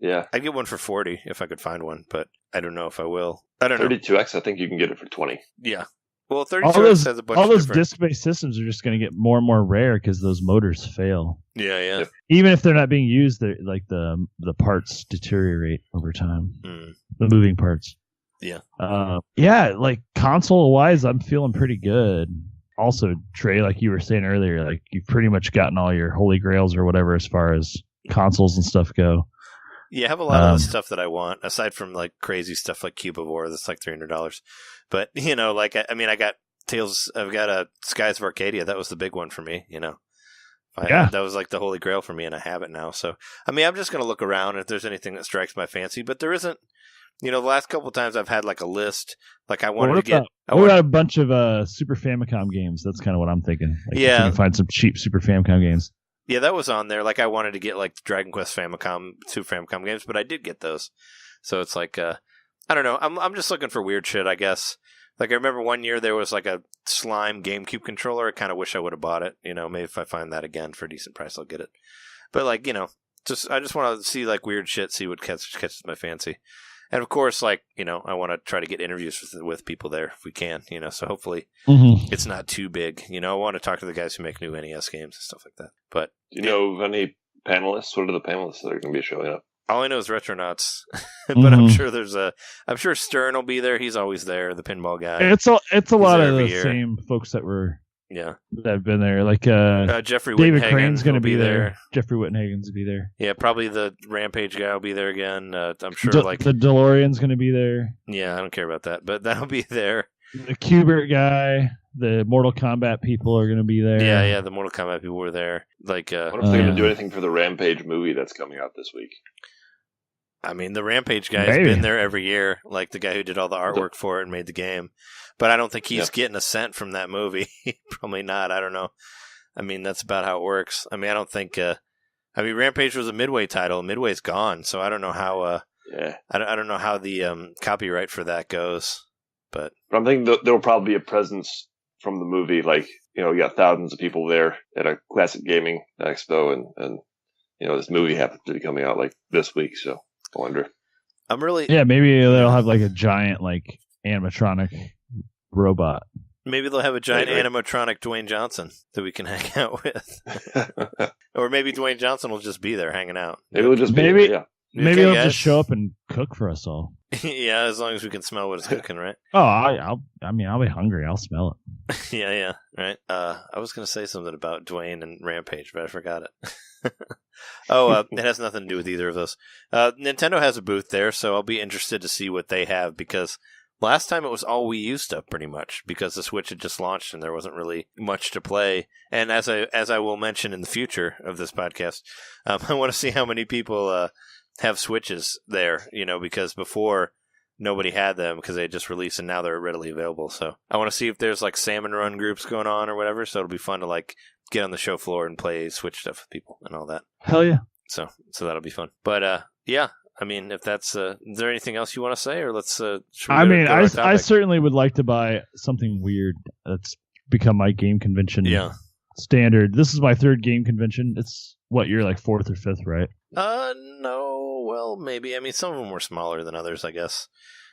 Yeah, I'd get one for $40 if I could find one, but I don't know if I will. I don't know. 32X, I think you can get it for $20. Yeah. Well, 32X has a bunch of all those disc-based systems are just going to get more and more rare because those motors fail. Yeah. Yep. Even if they're not being used, like the parts deteriorate over time. The moving parts. Yeah. Like console-wise, I'm feeling pretty good. Also, Trey, like you were saying earlier, like you've pretty much gotten all your holy grails or whatever as far as consoles and stuff go. Yeah, I have a lot of the stuff that I want, aside from like crazy stuff like Cube of War that's like $300. But, like, I got I've got a Skies of Arcadia. That was the big one for me, That was like the holy grail for me, and I have it now. So, I'm just going to look around if there's anything that strikes my fancy, but there isn't. The last couple of times I've had like a list, like I wanted to get. We got a bunch of Super Famicom games. That's kind of what I'm thinking. Like, if you can find some cheap Super Famicom games. Yeah, that was on there. Like, I wanted to get like Dragon Quest Super Famicom games, but I did get those. So it's like, I don't know. I'm just looking for weird shit, I guess. Like, I remember one year there was like a slime GameCube controller. I kind of wish I would have bought it. Maybe if I find that again for a decent price, I'll get it. But like, I just want to see like weird shit, see what catches my fancy. And of course, like, I want to try to get interviews with people there if we can, so hopefully it's not too big. I want to talk to the guys who make new NES games and stuff like that. But do you know of any panelists? What are the panelists that are going to be showing up? All I know is Retronauts, but I'm sure I'm sure Stern will be there. He's always there, the pinball guy. It's a lot of the same folks that were Yeah. That have been there. Like Jeffrey David Wittenhagen Crane's going to will be there. Jeffrey Wittenhagen's going to be there. Yeah, probably the Rampage guy will be there again. I'm sure the DeLorean's going to be there. Yeah, I don't care about that, but that'll be there. The Qbert guy, the Mortal Kombat people are going to be there. Yeah, the Mortal Kombat people were there. Like, I wonder if they're going to do anything for the Rampage movie that's coming out this week. I mean, the Rampage guy has been there every year, like the guy who did all the artwork for it and made the game. But I don't think he's getting a cent from that movie. Probably not. I don't know. I mean, that's about how it works. I mean, I don't think... Rampage was a Midway title. Midway's gone, so I don't know how... I don't know how the copyright for that goes. But I'm thinking there'll probably be a presence from the movie. Like, you got thousands of people there at a classic gaming expo, and this movie happens to be coming out like this week. So I wonder. Maybe they'll have like a giant like animatronic robot. Maybe they'll have a giant animatronic Dwayne Johnson that we can hang out with, or maybe Dwayne Johnson will just be there hanging out. Maybe it'll just maybe. Yeah. Maybe they'll just show up and cook for us all. Yeah, as long as we can smell what it's cooking, right? Oh, I'll be hungry. I'll smell it. Yeah, right. I was going to say something about Dwayne and Rampage, but I forgot it. It has nothing to do with either of those. Nintendo has a booth there, so I'll be interested to see what they have, because last time it was all Wii U stuff, pretty much, because the Switch had just launched and there wasn't really much to play. And as I will mention in the future of this podcast, I want to see how many people have Switches there, because before nobody had them because they just released and now they're readily available. So I want to see if there's like salmon run groups going on or whatever. So it'll be fun to like get on the show floor and play Switch stuff with people and all that. Hell yeah. So that'll be fun. But yeah, I mean, if that's is there anything else you want to say, or let's? I certainly would like to buy something weird that's become my game convention standard. This is my third game convention. It's what, you're like fourth or fifth, right? No. Well, maybe. I mean, some of them were smaller than others, I guess.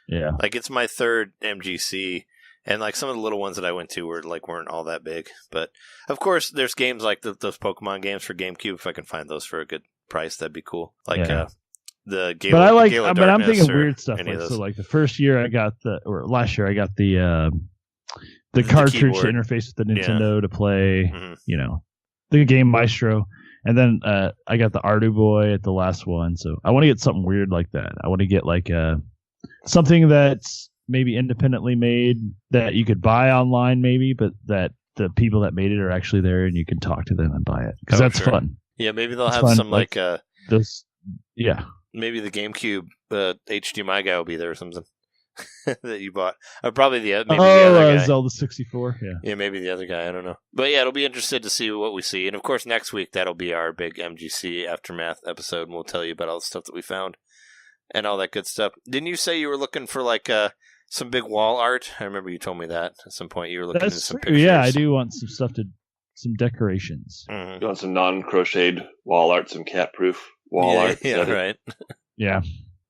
Yeah. Like, it's my third MGC, and like some of the little ones that I went to weren't all that big. But of course, there's games like those Pokemon games for GameCube. If I can find those for a good price, that'd be cool. Like the Gale. But I like. Gale of but I'm thinking Darkness weird stuff. Like, so, like the first year I got last year I got the cartridge interface with the Nintendo to play. Mm-hmm. The game Maestro. And then I got the Ardu Boy at the last one, so I want to get something weird like that. I want to get like something that's maybe independently made that you could buy online, maybe, but that the people that made it are actually there and you can talk to them and buy it, because that's fun. Yeah, maybe they'll have some like this. Yeah, maybe the GameCube HDMI guy will be there or something. That you bought. Probably the other guy. Zelda 64. Yeah, maybe the other guy. I don't know. But yeah, it'll be interested to see what we see. And of course, next week, that'll be our big MGC Aftermath episode, and we'll tell you about all the stuff that we found and all that good stuff. Didn't you say you were looking for like some big wall art? I remember you told me that at some point. You were looking at some pictures. Yeah, I do want some stuff some decorations. Mm-hmm. You want some non-crocheted wall art, some cat-proof wall art? Yeah, right. Yeah.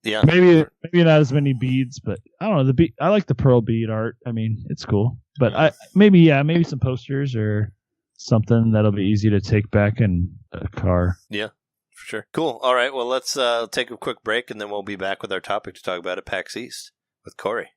Yeah, maybe not as many beads, but I don't know. I like the pearl bead art. I mean, it's cool. But maybe some posters or something that'll be easy to take back in a car. Yeah, for sure. Cool. All right. Well, let's take a quick break, and then we'll be back with our topic to talk about at PAX East with Corey.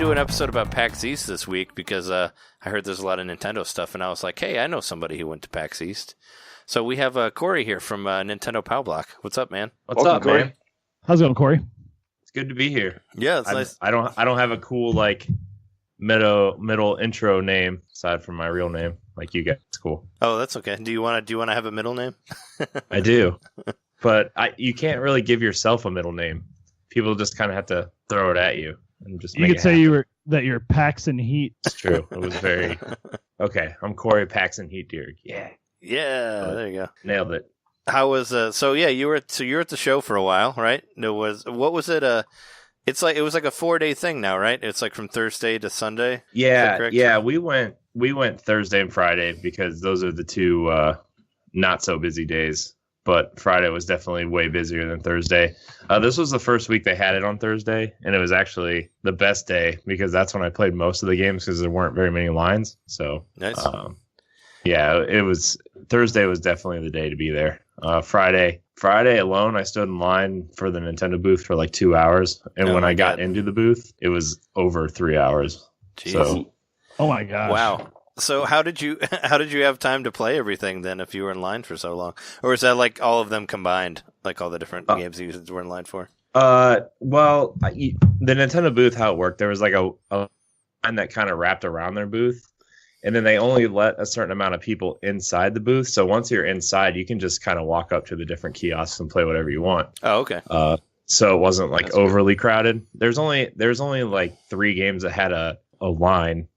An episode about PAX East this week because I heard there's a lot of Nintendo stuff, and I was like, hey, I know somebody who went to PAX East. So we have Corey here from Nintendo POW Block. What's up, man? What's up, Corey? man? How's it going, Corey? It's good to be here. Yeah, it's nice. I don't have a cool like middle intro name aside from my real name like you guys. It's cool. Oh, that's okay. Do you want to have a middle name? I do, but you can't really give yourself a middle name. People just kind of have to throw it at you. and just you could say you're PAX and Heat. It's true. It was very okay. I'm Corey PAX and Heat Deer. Yeah. There you go. Nailed it. How was you were at the show for a while, right? What was it? It was like a 4-day thing now, right? It's like from Thursday to Sunday. Yeah. We went Thursday and Friday because those are the two not so busy days. But Friday was definitely way busier than Thursday. This was the first week they had it on Thursday, and it was actually the best day because that's when I played most of the games because there weren't very many lines. So nice. It was Thursday was definitely the day to be there. Friday alone, I stood in line for the Nintendo booth for like 2 hours, and when I got into the booth, it was over 3 hours. Jeez. So, oh my gosh! Wow. So how did you have time to play everything then if you were in line for so long? Or is that like all of them combined, like all the different games you were in line for? Well, the Nintendo booth, how it worked, there was like a line that kind of wrapped around their booth, and then they only let a certain amount of people inside the booth. So once you're inside, you can just kind of walk up to the different kiosks and play whatever you want. Oh, okay. So it wasn't like overly crowded. There's only like 3 games that had a line.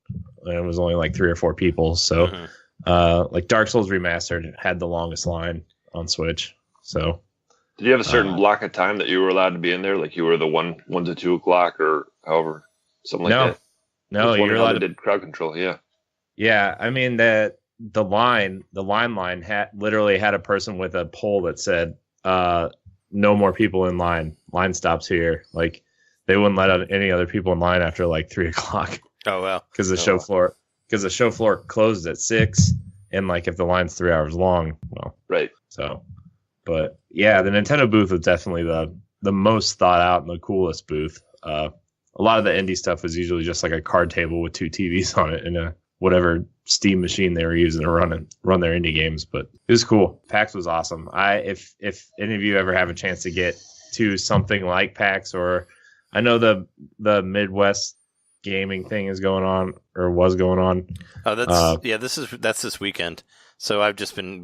And it was only like 3 or 4 people. So, like Dark Souls Remastered had the longest line on Switch. So, did you have a certain block of time that you were allowed to be in there? Like you were the 1 to 2 o'clock or however, something like that? No, you're allowed to. Did crowd control? Yeah. Yeah, I mean the line literally had a person with a pole that said, "No more people in line. Line stops here." Like they wouldn't let any other people in line after like 3 o'clock. Oh wow! Because the show floor closed at 6, and like if the line's 3 hours long, well, right. So, but yeah, the Nintendo booth was definitely the most thought out and the coolest booth. A lot of the indie stuff was usually just like a card table with 2 TVs on it and a whatever Steam machine they were using to run their indie games. But it was cool. PAX was awesome. If any of you ever have a chance to get to something like PAX, or I know the Midwest gaming thing is going on or was going on. Oh, that's this weekend. So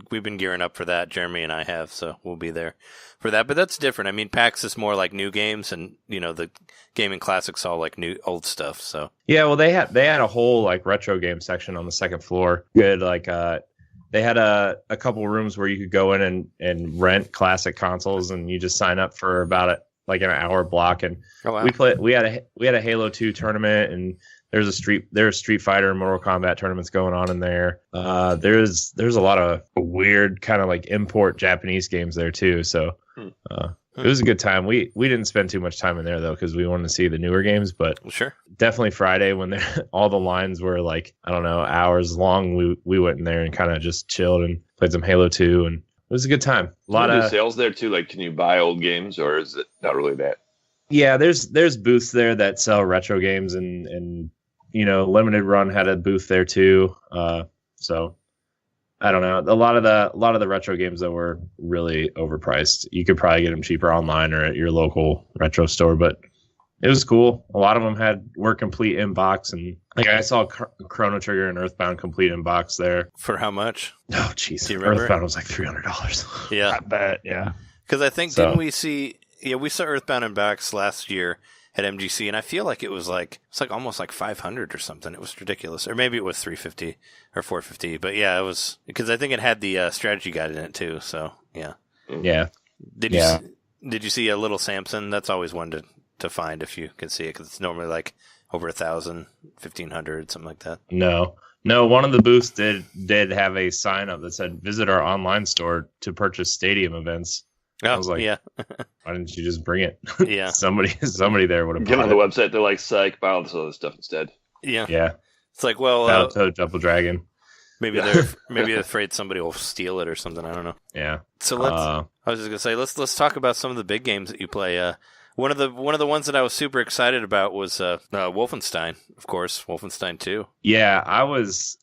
we've been gearing up for that. Jeremy and I have, so we'll be there for that. But that's different. I mean, PAX is more like new games, and the gaming classics all like old stuff. So yeah, well they had a whole like retro game section on the second floor. Good, like they had a couple rooms where you could go in and rent classic consoles, and you just sign up for about like an hour block, and we had a Halo 2 tournament, and there's Street Fighter and Mortal Kombat tournaments going on in there. There's a lot of weird kind of like import Japanese games there too. So it was a good time. We didn't spend too much time in there though because we wanted to see the newer games. But sure, definitely Friday when all the lines were like hours long. We went in there and kind of just chilled and played some Halo 2 and. It was a good time. A lot of sales there too. Like, can you buy old games, or is it not really that? Yeah, there's booths there that sell retro games, and Limited Run had a booth there too. So I don't know. A lot of the retro games that were really overpriced. You could probably get them cheaper online or at your local retro store, but it was cool. A lot of them were complete in box, and like I saw Chrono Trigger and Earthbound complete in box there. For how much? Oh, jeez. Earthbound was like $300. Yeah, I bet. Yeah, because I think didn't we see? Yeah, we saw Earthbound in box last year at MGC, and I feel like it was like almost like 500 or something. It was ridiculous, or maybe it was 350 or 450. But yeah, it was because I think it had the strategy guide in it too. So yeah, yeah. Did you see a Little Samson? That's always one to find if you can see it, because it's normally like over 1,000, 1,500, something like that. No, one of the booths did have a sign up that said visit our online store to purchase stadium events. I was like, yeah. Why didn't you just bring it? Yeah. somebody there would have get on the website. They're like, psych, buy all this other stuff instead. Yeah. It's like, well, Battletoad, Double Dragon. Maybe they're afraid somebody will steal it or something. I don't know. Yeah. So I was just gonna say, let's talk about some of the big games that you play. One of the ones that I was super excited about was Wolfenstein, of course, Wolfenstein 2. Yeah, I was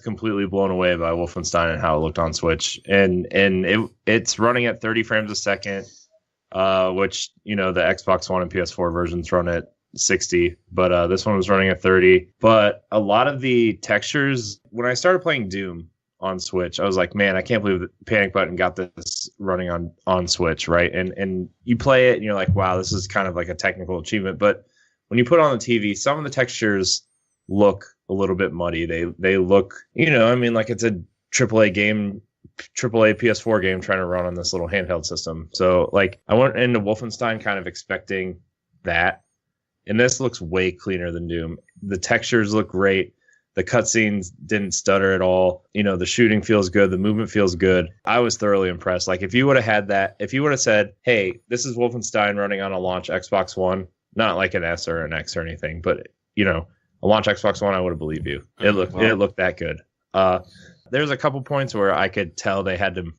completely blown away by Wolfenstein and how it looked on Switch, and it's running at 30 frames a second, which the Xbox One and PS4 versions run at 60, but this one was running at 30. But a lot of the textures, when I started playing Doom on Switch, I was like, man, I can't believe that Panic Button got this running on Switch, right? And you play it and you're like, wow, this is kind of like a technical achievement. But when you put it on the TV, some of the textures look a little bit muddy. They look, I mean, like it's a AAA PS4 game trying to run on this little handheld system. So like I went into Wolfenstein kind of expecting that, and this looks way cleaner than Doom. The textures look great. The cutscenes didn't stutter at all. The shooting feels good. The movement feels good. I was thoroughly impressed. Like if you would have had that, if you would have said, hey, this is Wolfenstein running on a launch Xbox One, not like an S or an X or anything, but a launch Xbox One, I would have believed you. It looked that good. There's a couple points where I could tell they had to,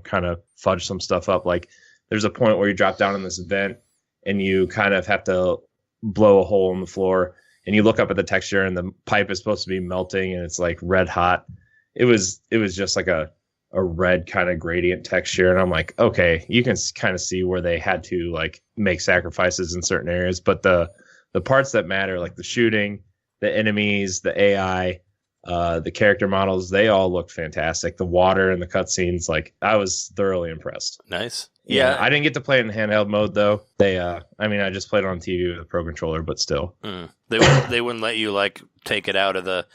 kind of fudge some stuff up. Like there's a point where you drop down in this vent and you kind of have to blow a hole in the floor, and you look up at the texture and the pipe is supposed to be melting and it's like red hot. It was just like a red kind of gradient texture. And I'm like, okay, you can kind of see where they had to like make sacrifices in certain areas. But the parts that matter, like the shooting, the enemies, the AI, the character models, they all looked fantastic. The water and the cutscenes, like I was thoroughly impressed. Nice. Yeah, I didn't get to play it in handheld mode though. I just played it on TV with a Pro Controller, but still. They wouldn't let you like take it out of the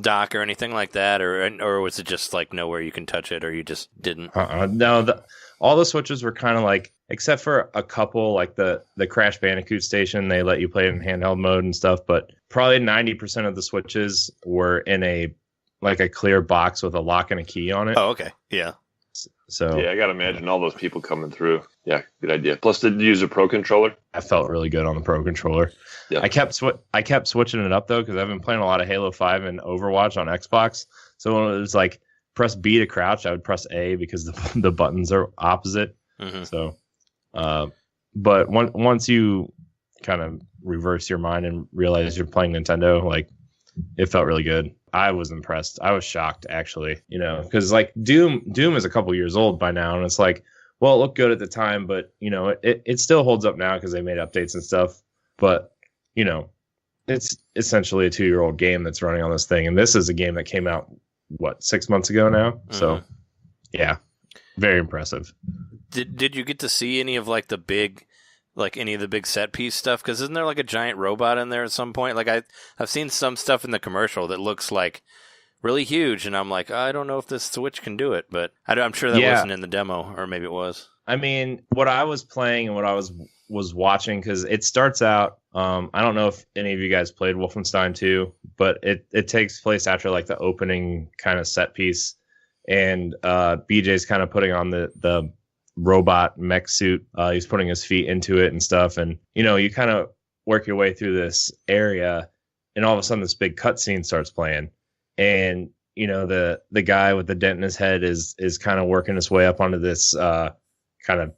dock or anything like that, or was it just like nowhere you can touch it, or you just didn't? No, all the Switches were kind of like, except for a couple, like the Crash Bandicoot station, they let you play it in handheld mode and stuff. But probably 90% of the Switches were in a clear box with a lock and a key on it. Oh, okay, yeah. So yeah, I gotta imagine all those people coming through. Yeah, good idea. Plus, did you use a Pro Controller? I felt really good on the Pro Controller. Yeah. I kept switching it up though, because I've been playing a lot of Halo 5 and Overwatch on Xbox. So when it was like press B to crouch, I would press A because the buttons are opposite. Mm-hmm. So, but once you kind of reverse your mind and realize you're playing Nintendo, like it felt really good. I was impressed. I was shocked, actually, because like Doom is a couple years old by now, and it's like, well, it looked good at the time, but it still holds up now because they made updates and stuff. But it's essentially a 2-year-old game that's running on this thing, and this is a game that came out 6 months ago now. Mm-hmm. So yeah, very impressive. Did you get to see any of like the big? Like any of the big set piece stuff? Because isn't there like a giant robot in there at some point? Like I've seen some stuff in the commercial that looks like really huge, and I'm like, I don't know if this Switch can do it, but I'm sure that wasn't in the demo, or maybe it was. I mean, what I was playing and what I was watching, because it starts out, I don't know if any of you guys played Wolfenstein 2, but it takes place after like the opening kind of set piece, and BJ's kind of putting on the robot mech suit. He's putting his feet into it and stuff, and you kind of work your way through this area, and all of a sudden this big cutscene starts playing, and the guy with the dent in his head is kind of working his way up onto this kind of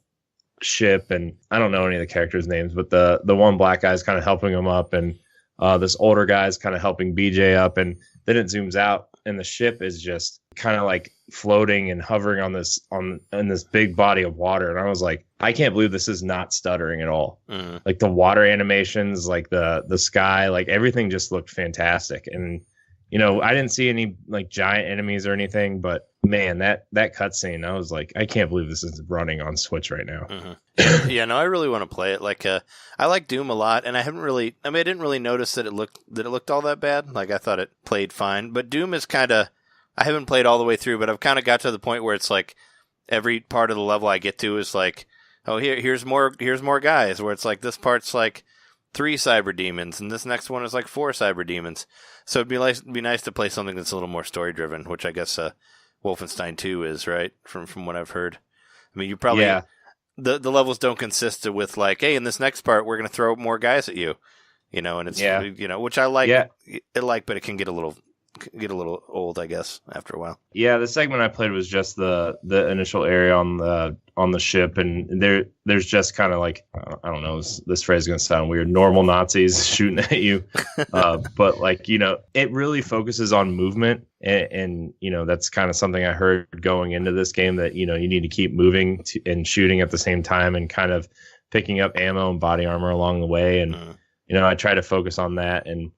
ship, and I don't know any of the characters' names, but the one black guy is kind of helping him up, and this older guy is kind of helping BJ up, and then it zooms out, and the ship is just kind of like floating and hovering on this big body of water, and I was like, I can't believe this is not stuttering at all. Mm-hmm. Like the water animations, like the sky, like everything just looked fantastic. And I didn't see any like giant enemies or anything, but man, that cutscene, I was like, I can't believe this is running on Switch right now. Mm-hmm. Yeah, no, I really want to play it. Like, I like Doom a lot, and I didn't really notice that it looked all that bad. Like, I thought it played fine, but Doom is kind of, I haven't played all the way through, but I've kind of got to the point where it's like every part of the level I get to is like, oh, here's more guys, where it's like this part's like 3 cyber demons, and this next one is like 4 cyber demons. So it'd be nice to play something that's a little more story driven, which I guess Wolfenstein 2 is, right? From what I've heard. I mean, you probably the levels don't consist with like, hey, in this next part we're going to throw more guys at you, and it's which I like. Yeah. But it can get a little old, I guess, after a while. Yeah, the segment I played was just the initial area on the ship, and there's just kind of like, I don't know, this phrase is going to sound weird, normal Nazis shooting at you, but like, it really focuses on movement, and that's kind of something I heard going into this game, that you need to keep moving and shooting at the same time, and kind of picking up ammo and body armor along the way, and I try to focus on that, and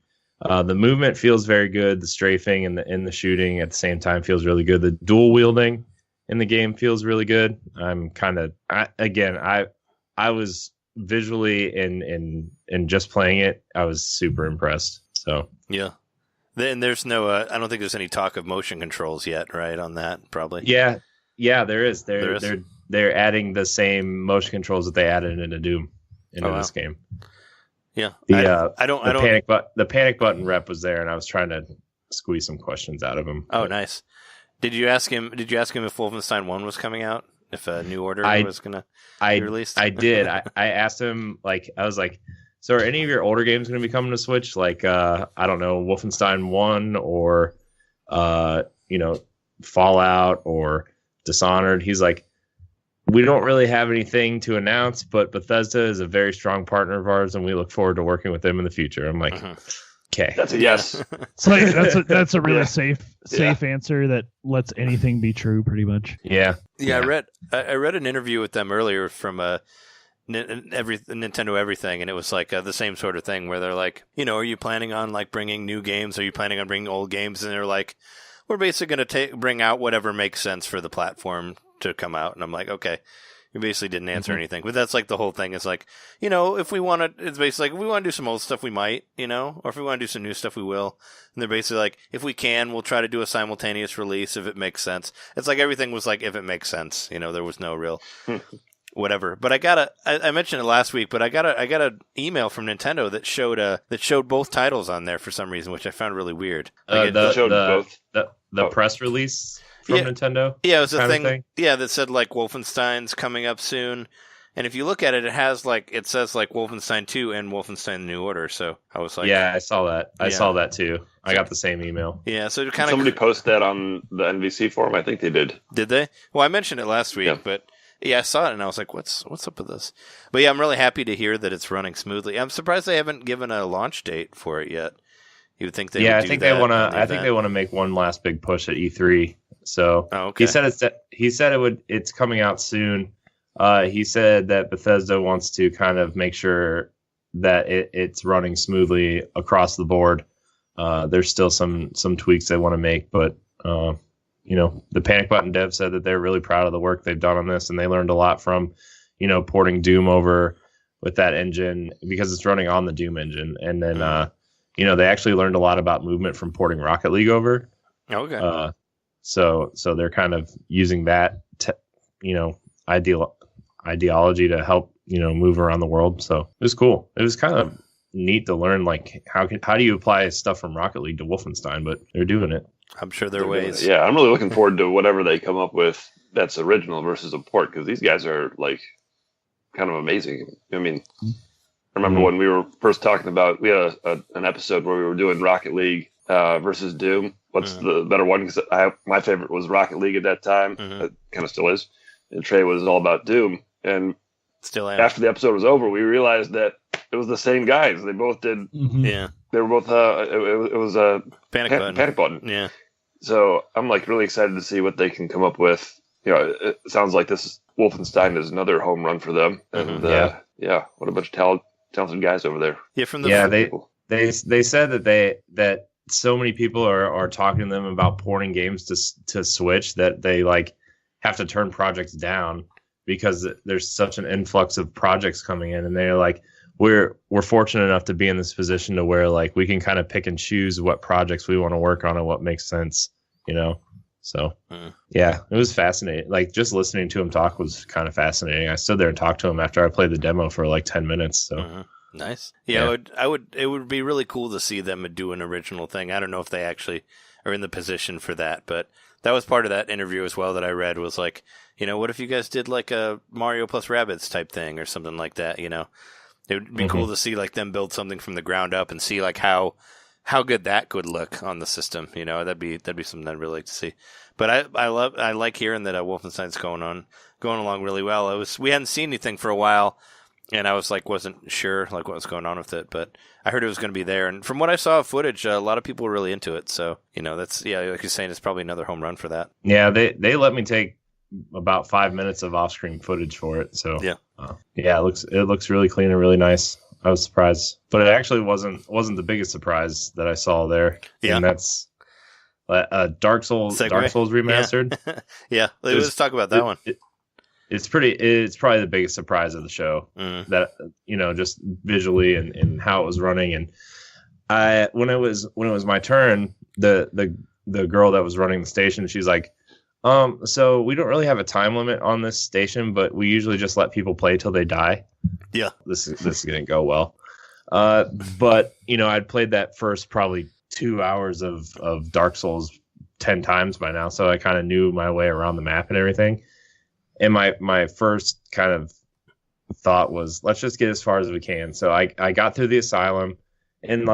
the movement feels very good. The strafing and the shooting at the same time feels really good. The dual wielding in the game feels really good. I was visually and and just playing it, I was super impressed. So yeah. Then there's no, I don't think there's any talk of motion controls yet, right? On that, probably. Yeah, there is. They're adding the same motion controls that they added into Doom into this game. Yeah, the panic button rep was there, and I was trying to squeeze some questions out of him. Oh, nice. Did you ask him if Wolfenstein 1 was coming out? If a New Order was gonna be released? I did. I asked him, I was like, so are any of your older games going to be coming to Switch? Like, I don't know, Wolfenstein 1 or, Fallout or Dishonored. He's like, we don't really have anything to announce, but Bethesda is a very strong partner of ours, and we look forward to working with them in the future. I'm like, okay. That's a yes. So that's a really safe answer that lets anything be true, pretty much. Yeah. I read an interview with them earlier from Nintendo Everything, and it was like the same sort of thing where they're like, are you planning on like bringing new games? Are you planning on bringing old games? And they're like, we're basically going to bring out whatever makes sense for the platform to come out. And I'm like, okay. You basically didn't answer anything, but that's like the whole thing. It's like, if we want to, it's basically like, if we want to do some old stuff, we might, or if we want to do some new stuff, we will. And they're basically like, if we can, we'll try to do a simultaneous release if it makes sense. It's like everything was like, if it makes sense, there was no real whatever. But I mentioned it last week, but I got a email from Nintendo that showed both titles on there for some reason, which I found really weird. Like the press release from Nintendo? Yeah, it was a thing. Yeah, that said like Wolfenstein's coming up soon. And if you look at it, it says like Wolfenstein 2 and Wolfenstein New Order. So I was like, yeah, I saw that. I saw that too. I got the same email. Yeah, so it kind of somebody posted that on the NVC forum. I think they did. Did they? Well, I mentioned it last week, but yeah, I saw it and I was like, what's up with this? But yeah, I'm really happy to hear that it's running smoothly. I'm surprised they haven't given a launch date for it yet. You would think they would do that. I think they want to make one last big push at E3. So he said it's coming out soon. He said that Bethesda wants to kind of make sure that it's running smoothly across the board. There's still some tweaks they want to make, but the Panic Button dev said that they're really proud of the work they've done on this, and they learned a lot from porting Doom over with that engine because it's running on the Doom engine, and then they actually learned a lot about movement from porting Rocket League over. Okay. So they're kind of using that, ideology to help, move around the world. So it was cool. It was kind of neat to learn, like, how do you apply stuff from Rocket League to Wolfenstein, but they're doing it. I'm sure there are ways. Yeah, I'm really looking forward to whatever they come up with that's original versus a port, because these guys are, like, kind of amazing. I mean, I remember when we were first talking about, we had an episode where we were doing Rocket League versus Doom. What's the better one? Because my favorite was Rocket League at that time. It kind of still is. And Trey was all about Doom. And still am. After the episode was over, we realized that it was the same guys. They both did. Yeah. They were both. It was a Panic Button. Yeah. So I'm like really excited to see what they can come up with. It sounds like this Wolfenstein is another home run for them. And what a bunch of talented guys over there. Yeah. They said that so many people are talking to them about porting games to Switch that they like have to turn projects down because there's such an influx of projects coming in, and they're like, we're fortunate enough to be in this position to where like we can kind of pick and choose what projects we want to work on and what makes sense, So yeah, it was fascinating. Like just listening to him talk was kind of fascinating. I stood there and talked to him after I played the demo for like 10 minutes. So. Nice. Yeah, it would be really cool to see them do an original thing. I don't know if they actually are in the position for that, but that was part of that interview as well that I read was like, what if you guys did like a Mario plus Rabbids type thing or something like that, It would be cool to see like them build something from the ground up and see like how good that could look on the system, That'd be something I'd really like to see. But I like hearing that Wolfenstein's going along really well. We hadn't seen anything for a while. And I was like, wasn't sure like what was going on with it, but I heard it was going to be there. And from what I saw of footage, a lot of people were really into it. So, that's, like you're saying, it's probably another home run for that. Yeah, they let me take about 5 minutes of off-screen footage for it. So yeah, it looks really clean and really nice. I was surprised, but it actually wasn't the biggest surprise that I saw there. Yeah, and that's Dark Souls remastered. Yeah, let's talk about that one. it's probably the biggest surprise of the show that, just visually and how it was running. And when it was my turn, the girl that was running the station, she's like, so we don't really have a time limit on this station, but we usually just let people play till they die. Yeah. This is going to go well. But I'd played that first probably 2 hours of Dark Souls 10 times by now. So I kind of knew my way around the map and everything. And my first kind of thought was, let's just get as far as we can. So I got through the asylum, and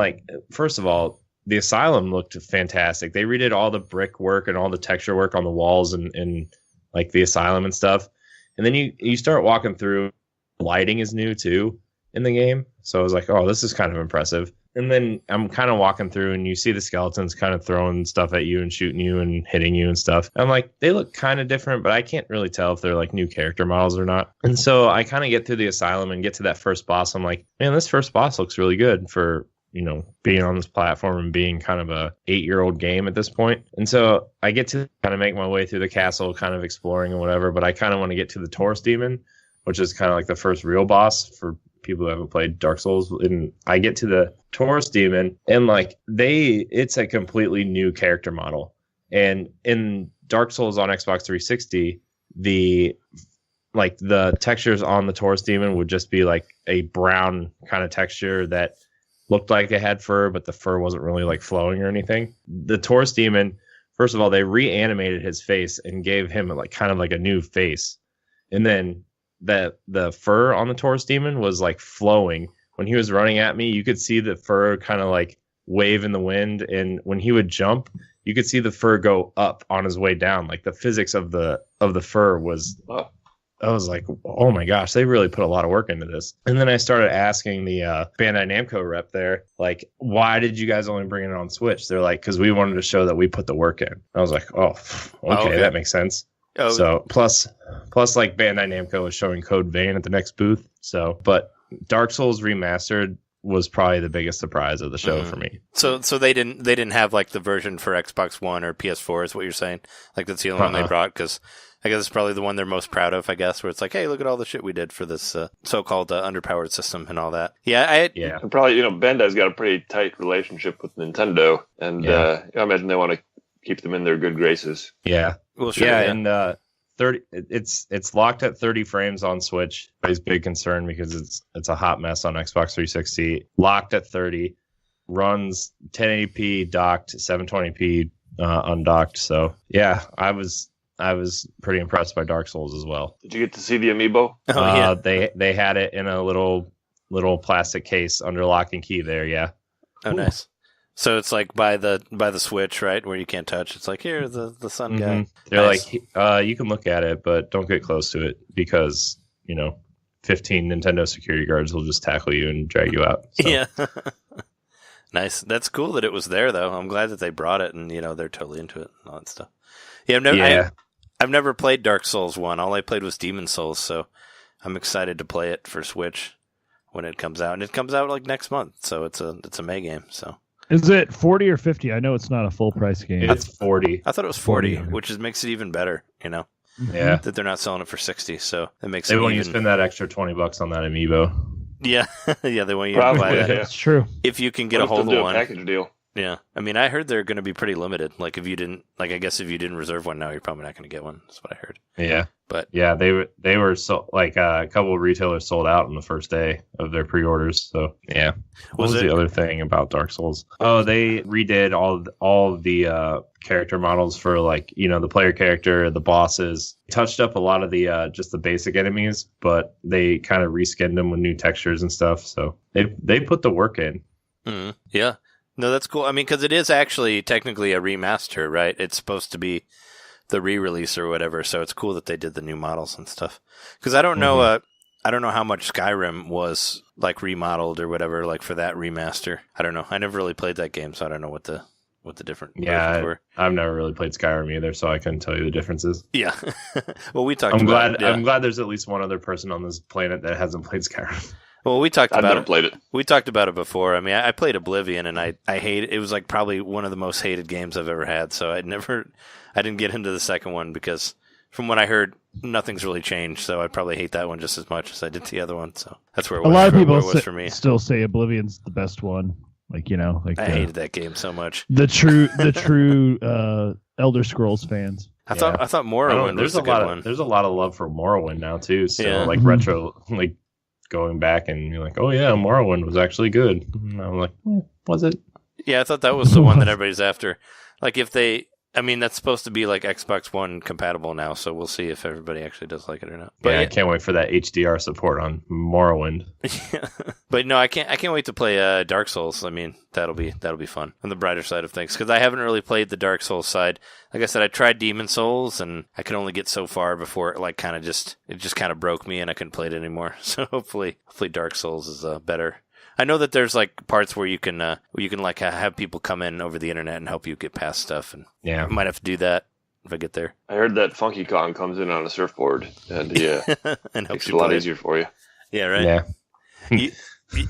first of all, the asylum looked fantastic. They redid all the brick work and all the texture work on the walls and like the asylum and stuff. And then you start walking through, lighting is new too in the game. So I was like, oh, this is kind of impressive. And then I'm kind of walking through, and you see the skeletons kind of throwing stuff at you and shooting you and hitting you and stuff. I'm like, they look kind of different, but I can't really tell if they're like new character models or not. And so I kind of get through the asylum and get to that first boss. I'm like, man, this first boss looks really good for, being on this platform and being kind of a 8-year-old game at this point. And so I get to kind of make my way through the castle, kind of exploring and whatever, but I kind of want to get to the Taurus Demon, which is kind of like the first real boss for people who haven't played Dark Souls. And I get to the Taurus Demon, and it's a completely new character model. And in Dark Souls on Xbox 360, the textures on the Taurus Demon would just be like a brown kind of texture that looked like it had fur, but the fur wasn't really like flowing or anything. The Taurus Demon, first of all, they reanimated his face and gave him kind of like a new face. And then the fur on the Taurus Demon was like flowing. When he was running at me, you could see the fur kind of like wave in the wind. And when he would jump, you could see the fur go up on his way down. Like the physics of the fur was, I was like, oh my gosh, they really put a lot of work into this. And then I started asking the Bandai Namco rep there, like, why did you guys only bring it on Switch? They're like, because we wanted to show that we put the work in. I was like, okay, that makes sense. Oh. So plus like Bandai Namco was showing Code Vein at the next booth. So, but Dark Souls Remastered was probably the biggest surprise of the show for me. So they didn't have like the version for Xbox One or PS4 is what you're saying? Like that's the only one they brought, because I guess it's probably the one they're most proud of, I guess, where it's like, hey, look at all the shit we did for this so-called underpowered system and all that. Yeah. And probably, Bandai's got a pretty tight relationship with Nintendo, and I imagine they want to keep them in their good graces. Yeah. Well, sure. Yeah, and 30. It's locked at 30 frames on Switch. It's a big concern because it's a hot mess on Xbox 360. Locked at 30, runs 1080p docked, 720p undocked. So yeah, I was pretty impressed by Dark Souls as well. Did you get to see the amiibo? They had it in a little plastic case under lock and key there. Yeah. Oh, nice. So it's like by the Switch, right, where you can't touch. It's like, here, the sun guy. They're like, you can look at it, but don't get close to it because 15 Nintendo security guards will just tackle you and drag you out. So. Yeah. Nice. That's cool that it was there, though. I'm glad that they brought it, and they're totally into it and all that stuff. Yeah, I've never played Dark Souls 1. All I played was Demon Souls, so I'm excited to play it for Switch when it comes out, and it comes out like next month, so it's a May game. So. Is it 40 or 50? I know it's not a full price game. It's 40. I thought it was 40, which makes it even better, Yeah. That they're not selling it for 60, so it makes they want you to spend that extra $20 on that amiibo. Yeah. Yeah, they want you to buy that. That's true. If you can get a hold of one. Package deal. Yeah. I mean, I heard they're going to be pretty limited. Like if you didn't reserve one now, you're probably not going to get one. That's what I heard. Yeah. But yeah, they were so like a couple of retailers sold out on the first day of their pre-orders. So yeah. What was the other thing about Dark Souls? Oh, they redid all of the character models for the player character, the bosses. Touched up a lot of the just the basic enemies, but they kind of reskinned them with new textures and stuff. So they put the work in. Mm-hmm. Yeah. No, that's cool. I mean, because it is actually technically a remaster, right? It's supposed to be the re-release or whatever, so it's cool that they did the new models and stuff. Because I don't know, I don't know how much Skyrim was like remodeled or whatever, like for that remaster. I don't know. I never really played that game, so I don't know what the different versions were. I've never really played Skyrim either, so I couldn't tell you the differences. Yeah. Well, we talked. I'm glad there's at least one other person on this planet that hasn't played Skyrim. Well, we talked about I've never played it. We talked about it before. I mean, I played Oblivion, and I hate it. It was like probably one of the most hated games I've ever had. So I didn't get into the second one because from what I heard, nothing's really changed. So I probably hate that one just as much as I did the other one. So that's where a lot of people for me. Still say Oblivion's the best one. Like, you know, like I hated that game so much. The true Elder Scrolls fans. I thought Morrowind was a good one. There's a lot of love for Morrowind now too. So like retro, like going back and you're like, oh yeah, Morrowind was actually good. And I'm like, was it? Yeah, I thought that was the one that everybody's after. Like if they, I mean, that's supposed to be like Xbox One compatible now, so we'll see if everybody actually does like it or not. But I can't wait for that HDR support on Morrowind. But no, I can't wait to play Dark Souls. I mean, that'll be fun on the brighter side of things because I haven't really played the Dark Souls side. Like I said, I tried Demon Souls and I could only get so far before it like it just kind of broke me and I couldn't play it anymore. So hopefully Dark Souls is better. I know that there's like parts where you can like have people come in over the internet and help you get past stuff, and I might have to do that if I get there. I heard that Funky Kong comes in on a surfboard and and makes it a lot easier for you. Yeah, right. Yeah,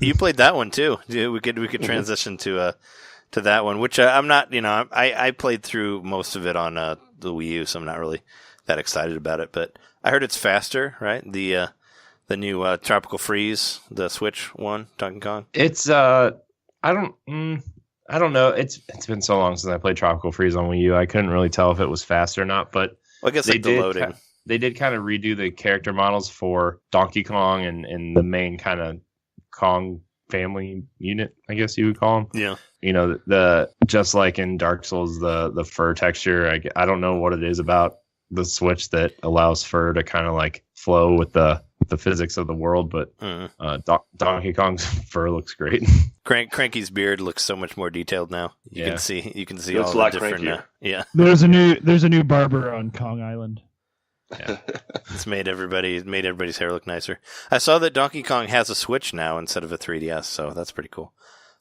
you played that one too. We could transition to that one, which I'm not. You know, I played through most of it on the Wii U, so I'm not really that excited about it. But I heard it's faster, right? The new Tropical Freeze, the Switch one, Donkey Kong. It's I don't know. It's been so long since I played Tropical Freeze on Wii U. I couldn't really tell if it was fast or not. But I guess like the loading. They did kind of redo the character models for Donkey Kong and the main kind of Kong family unit, I guess you would call them. Yeah. You know, the just like in Dark Souls, the fur texture. I don't know what it is about the Switch that allows fur to kind of like flow with the physics of the world, but Donkey Kong's fur looks great. Cranky's beard looks so much more detailed now. You can see all the different. Yeah, there's a new barber on Kong Island. Yeah, it's made everybody's hair look nicer. I saw that Donkey Kong has a Switch now instead of a 3DS, so that's pretty cool.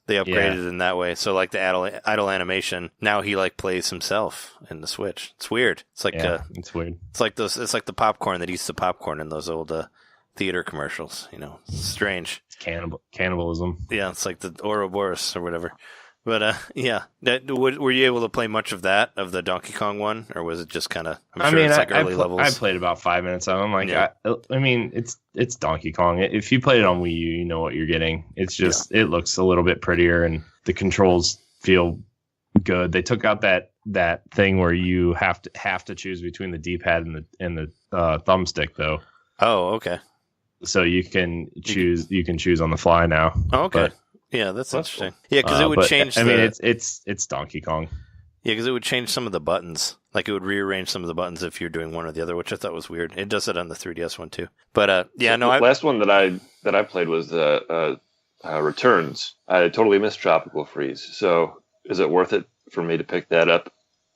They upgraded in that way. So like the idle animation, now he like plays himself in the Switch. It's weird. It's like it's weird. It's like the popcorn that eats the popcorn in those old theater commercials. You know, it's strange. It's cannibalism. Yeah, it's like the Ouroboros or whatever. But were you able to play much of that, of the Donkey Kong one, or was it just kind of? It's like early levels. I played about 5 minutes of them. Like, I mean, it's Donkey Kong. If you played it on Wii U, you know what you're getting. It's just it looks a little bit prettier, and the controls feel good. They took out that thing where you have to choose between the D-pad and the thumbstick, though. Oh, okay. So you can choose on the fly now. Oh, okay. Yeah, that's interesting. Yeah, because it would change. I mean, it's Donkey Kong. Yeah, because it would change some of the buttons. Like it would rearrange some of the buttons if you're doing one or the other, which I thought was weird. It does it on the 3DS one too. But the last one that I played was Returns. I totally missed Tropical Freeze. So is it worth it for me to pick that up?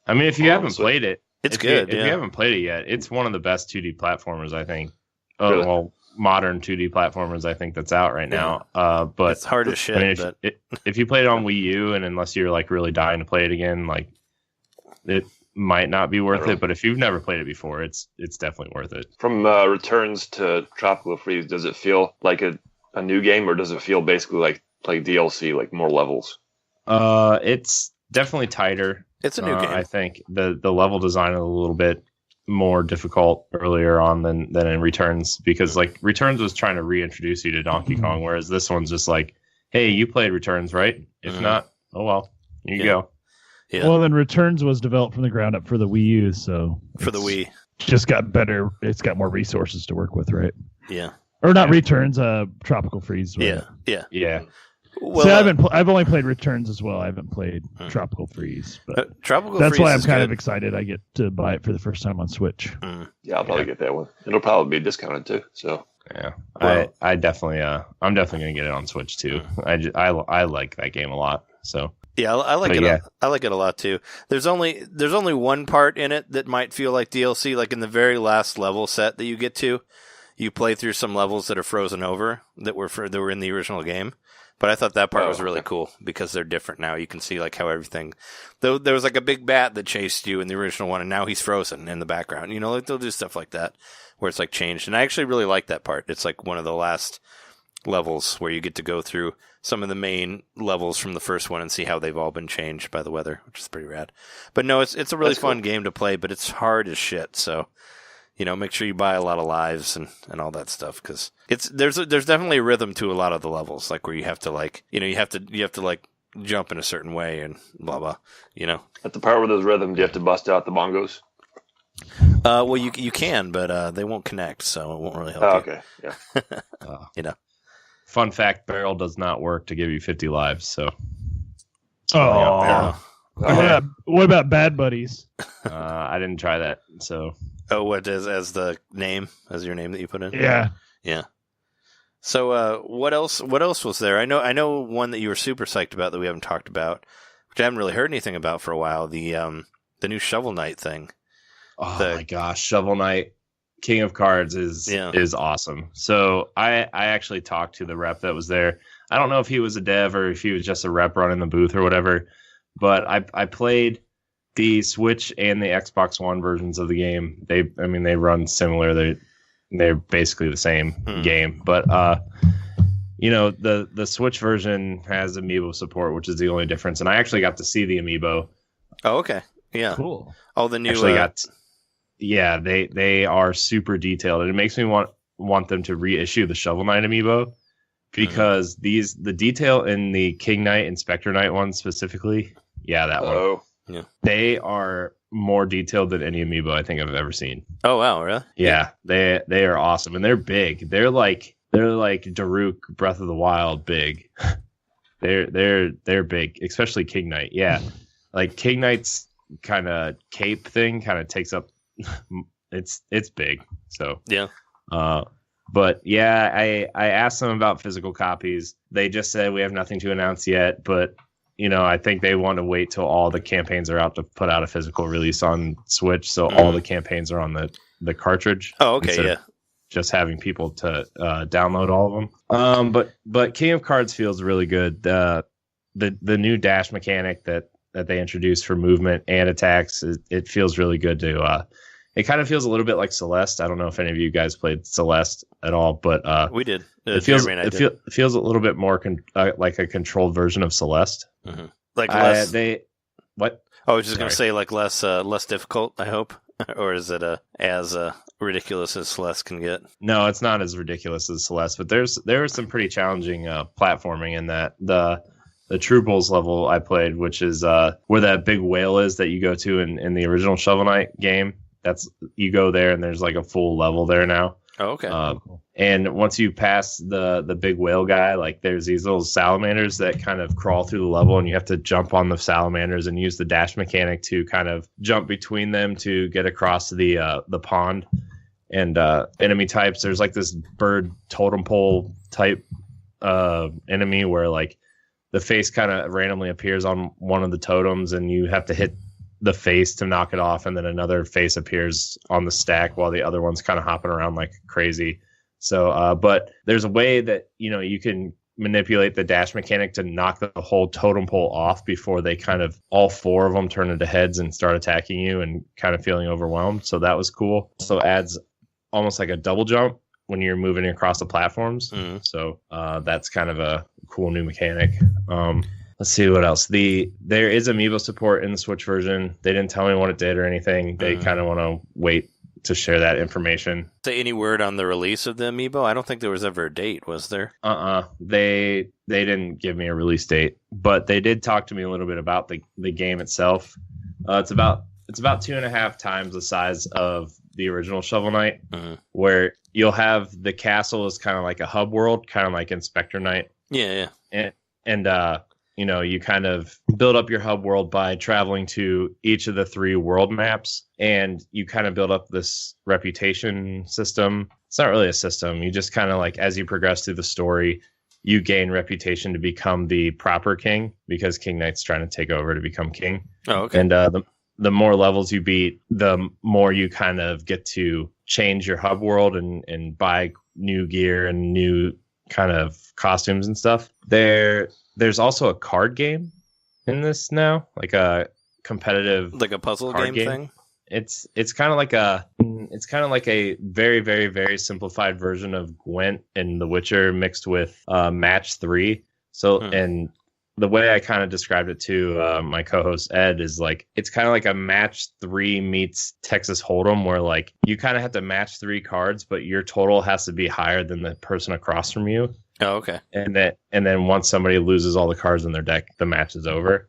I mean, if you haven't played it, it's good. If you haven't played it yet, it's one of the best 2D platformers, I think. Really? Well, modern 2D platformers, I think, that's out right now. But it's hard as shit. I mean, if you played it on Wii U, and unless you're like really dying to play it again, like it might not be worth it. But if you've never played it before, it's definitely worth it. From Returns to Tropical Freeze, does it feel like a new game, or does it feel basically like DLC, like more levels? It's definitely tighter. It's a new game. I think the level design is a little bit more difficult earlier on than in Returns, because like Returns was trying to reintroduce you to Donkey Kong, whereas this one's just like, hey, you played Returns, right? If not, oh well, here you go. Yeah. Well, then Returns was developed from the ground up for the Wii U, so for the Wii, just got better. It's got more resources to work with, right? Yeah. Or not Returns, Tropical Freeze. Right? Yeah. Well, so I've only played Returns as well. I haven't played Tropical Freeze, but that's why I'm kind of excited. I get to buy it for the first time on Switch. Yeah, I'll probably get that one. It'll probably be discounted too. So yeah, well, I definitely, I'm definitely gonna get it on Switch too. I like that game a lot. So yeah, I like it. I like it a lot too. There's only one part in it that might feel like DLC. Like in the very last level set that you get to, you play through some levels that are frozen over that were in the original game. But I thought that part was really cool because they're different now. You can see like how everything. There was like a big bat that chased you in the original one, and now he's frozen in the background. You know, like they'll do stuff like that where it's like changed. And I actually really like that part. It's like one of the last levels where you get to go through some of the main levels from the first one and see how they've all been changed by the weather, which is pretty rad. But no, it's a really fun game to play, but it's hard as shit. So make sure you buy a lot of lives and all that stuff, because there's definitely a rhythm to a lot of the levels, like where you have to you have to like jump in a certain way and blah blah. At the part where there's rhythm, do you have to bust out the bongos? Well, you can, but they won't connect, so it won't really help. Okay, yeah. Fun fact: barrel does not work to give you 50 lives. So. What about Bad Buddies? I didn't try that. So. Oh, what is as your name that you put in? Yeah. So, what else was there? I know one that you were super psyched about that we haven't talked about, which I haven't really heard anything about for a while. The new Shovel Knight thing. Oh my gosh, Shovel Knight, King of Cards is awesome. So I actually talked to the rep that was there. I don't know if he was a dev or if he was just a rep running the booth or whatever, but I played the Switch and the Xbox One versions of the game. They run similar. They're basically the same game, but the Switch version has amiibo support, which is the only difference. And I actually got to see the amiibo. Oh, okay, yeah, cool. Oh, the new they are super detailed, and it makes me want them to reissue the Shovel Knight amiibo, because the detail in the King Knight and Spectre Knight one specifically, that one. Yeah. They are more detailed than any amiibo I think I've ever seen. Oh wow, really? Yeah. They are awesome, and they're big. They're like Daruk Breath of the Wild big. they're big, especially King Knight. Yeah. Like King Knight's kind of cape thing kind of takes up it's big. So yeah. But yeah, I asked them about physical copies. They just said we have nothing to announce yet, but I think they want to wait till all the campaigns are out to put out a physical release on Switch, so all the campaigns are on the cartridge. Oh, okay, yeah. Just having people to download all of them. But King of Cards feels really good. The new dash mechanic that they introduced for movement and attacks, it feels really good to. It kind of feels a little bit like Celeste. I don't know if any of you guys played Celeste at all, but we did. It feels a little bit more like a controlled version of Celeste. Mm-hmm. Like less. What? I was just going to say like less difficult. I hope, or is it as ridiculous as Celeste can get? No, it's not as ridiculous as Celeste, but there was some pretty challenging platforming in that. The True Bulls level I played, which is where that big whale is that you go to in the original Shovel Knight game. You go there and there's like a full level there now. Oh, okay. And once you pass the big whale guy, like there's these little salamanders that kind of crawl through the level, and you have to jump on the salamanders and use the dash mechanic to kind of jump between them to get across the pond. And enemy types, there's like this bird totem pole type enemy where like the face kind of randomly appears on one of the totems, and you have to hit the face to knock it off, and then another face appears on the stack while the other one's kind of hopping around like crazy. So, but there's a way that, you can manipulate the dash mechanic to knock the whole totem pole off before they kind of, all four of them turn into heads and start attacking you and kind of feeling overwhelmed. So that was cool. So adds almost like a double jump when you're moving across the platforms. Mm-hmm. So that's kind of a cool new mechanic. Let's see what else. There is amiibo support in the Switch version. They didn't tell me what it did or anything. They kind of want to wait to share that information. Say any word on the release of the amiibo? I don't think there was ever a date, was there? They didn't give me a release date, but they did talk to me a little bit about the game itself. It's about 2.5 times the size of the original Shovel Knight, where you'll have the castle is kind of like a hub world, kind of like in Spectre Knight. Yeah. And you kind of build up your hub world by traveling to each of the 3 world maps, and you kind of build up this reputation system. It's not really a system. You just kind of like, as you progress through the story, you gain reputation to become the proper king, because King Knight's trying to take over to become king. Oh, okay. And the more levels you beat, the more you kind of get to change your hub world and buy new gear and new kind of costumes and stuff. There's also a card game in this now, like a competitive, like a puzzle game thing. It's kind of like a very, very, very simplified version of Gwent and The Witcher mixed with Match 3. So and the way I kind of described it to my co-host Ed is like it's kind of like a match 3 meets Texas Hold'em, where like you kind of have to match 3 cards, but your total has to be higher than the person across from you. Oh, okay. And then once somebody loses all the cards in their deck, the match is over.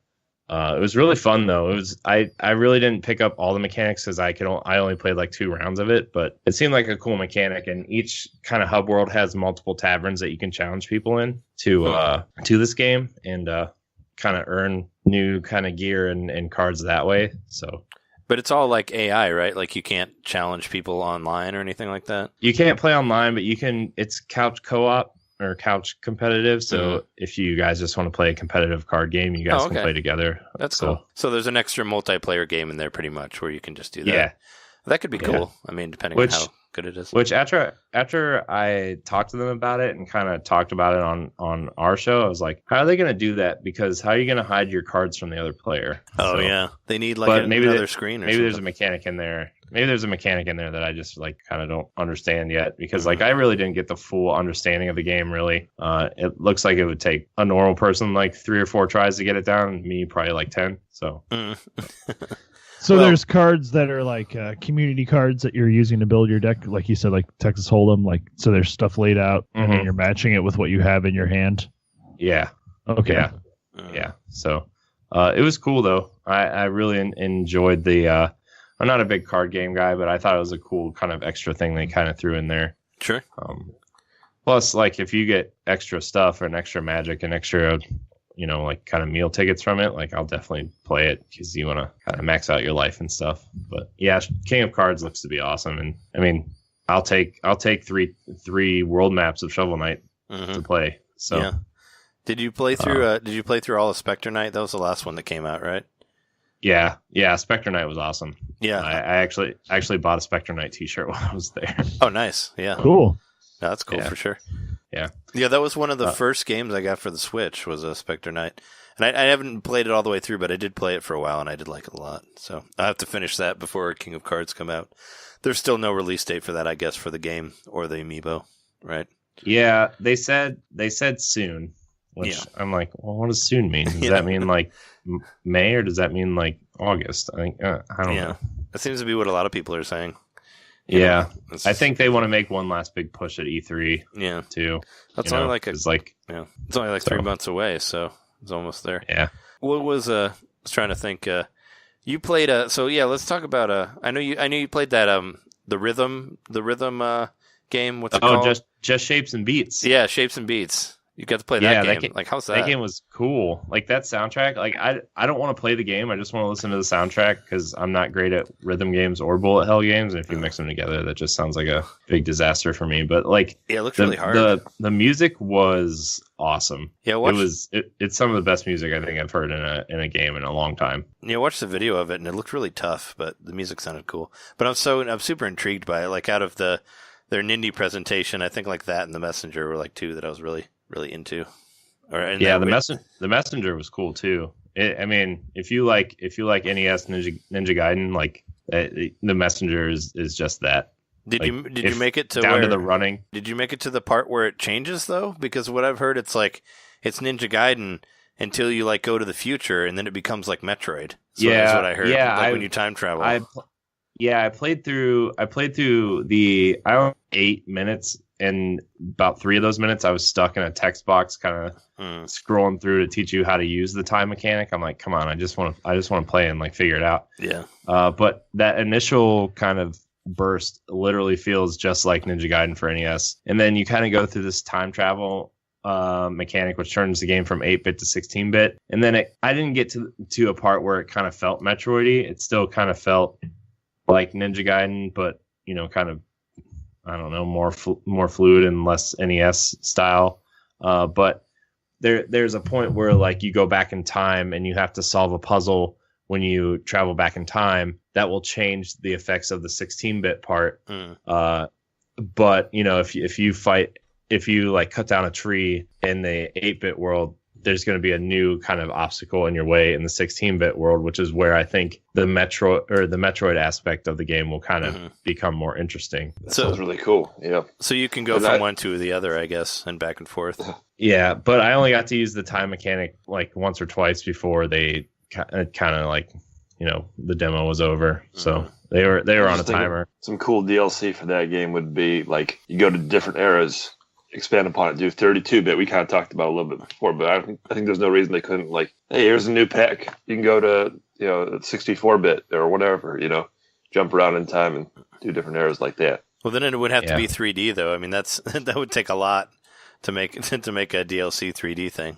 It was really fun though. I really didn't pick up all the mechanics because I only played like 2 rounds of it, but it seemed like a cool mechanic. And each kind of hub world has multiple taverns that you can challenge people in to this game and kind of earn new kind of gear and cards that way. So. But it's all like AI, right? Like you can't challenge people online or anything like that. You can't play online, but you can. It's couch co-op. Or couch competitive, so if you guys just want to play a competitive card game, you guys can play together. That's cool. So there's an extra multiplayer game in there pretty much where you can just do that. Yeah. That could be cool. I mean, depending on how good it is. Which after I talked to them about it and kind of talked about it on our show, I was like, how are they going to do that? Because how are you going to hide your cards from the other player? Oh, yeah. They need like another screen or maybe something. There's a mechanic in there. Maybe there's a mechanic in there that I just like kind of don't understand yet because like I really didn't get the full understanding of the game really. It looks like it would take a normal person like 3 or 4 tries to get it down, and me probably like 10. So So there's cards that are like community cards that you're using to build your deck, like you said, like Texas Hold'em. Like so, there's stuff laid out, and then you're matching it with what you have in your hand. Yeah. Okay. Yeah. So it was cool though. I really enjoyed the. I'm not a big card game guy, but I thought it was a cool kind of extra thing they kind of threw in there. Sure. Plus, like if you get extra stuff and extra magic and extra, like kind of meal tickets from it, like I'll definitely play it because you want to kind of max out your life and stuff. But yeah, King of Cards looks to be awesome, and I mean, I'll take 3 world maps of Shovel Knight to play. So yeah. Did you play through? Did you play through all of Spectre Knight? That was the last one that came out, right? Yeah, Spectre Knight was awesome. Yeah, I actually bought a Spectre Knight T-shirt while I was there. Oh, nice. Yeah, cool. No, that's cool for sure. Yeah, that was one of the first games I got for the Switch was a Spectre Knight, and I haven't played it all the way through, but I did play it for a while, and I did like it a lot. So I have to finish that before King of Cards come out. There's still no release date for that, I guess, for the game or the amiibo, right? Yeah, they said soon. Which I'm like, well, what does soon mean? Does that mean like May or does that mean like August? I think I don't know. That seems to be what a lot of people are saying. I think they want to make one last big push at E3. Yeah, too. That's only it's only like 3 months away, so it's almost there. Yeah. What was I was trying to think. You played let's talk about I know you played that the rhythm game. What's it called? Just Shapes and Beats. Yeah, Shapes and Beats. You got to play that game. Like, how's that? That game was cool. Like, that soundtrack, like, I don't want to play the game. I just want to listen to the soundtrack because I'm not great at rhythm games or bullet hell games. And if you mix them together, that just sounds like a big disaster for me. But, like, it looks really hard. The music was awesome. Yeah, it's some of the best music I think I've heard in a game in a long time. Yeah, I watched the video of it, and it looked really tough, but the music sounded cool. But I'm super intrigued by it. Like, out of their Nindy presentation, I think, like, that and The Messenger were, like, 2 that I was really, really into. The Messenger was cool too. I mean, if you like NES Ninja Gaiden, like the Messenger is just that. Did you make it to to the running? Did you make it to the part where it changes though? Because what I've heard, it's like it's Ninja Gaiden until you like go to the future, and then it becomes like Metroid. So that's what I heard. Yeah, like when you time travel. I played through the 8 minutes. And about 3 of those minutes, I was stuck in a text box, kind of scrolling through to teach you how to use the time mechanic. I'm like, come on, I just want to play and like figure it out. Yeah. But that initial kind of burst literally feels just like Ninja Gaiden for NES, and then you kind of go through this time travel mechanic, which turns the game from 8-bit to 16-bit, and then I didn't get to a part where it kind of felt Metroidy. It still kind of felt like Ninja Gaiden, but kind of. I don't know, more fluid and less NES style. But there's a point where like you go back in time and you have to solve a puzzle when you travel back in time that will change the effects of the 16-bit part. But if you like cut down a tree in the 8-bit world, there's going to be a new kind of obstacle in your way in the 16-bit world, which is where I think the Metroid aspect of the game will kind of become more interesting. That sounds really cool. Yeah. So you can go from one to the other, I guess, and back and forth. Yeah, but I only got to use the time mechanic like once or twice before they kind of like, the demo was over. So they were on a timer. Some cool DLC for that game would be like you go to different eras, expand upon it, do 32-bit. We kind of talked about it a little bit before, but I think there's no reason they couldn't, like, hey, here's a new pack. You can go to 64-bit or whatever, jump around in time and do different eras like that. Well, then it would have to be 3D though. I mean, that would take a lot to make a DLC 3D thing.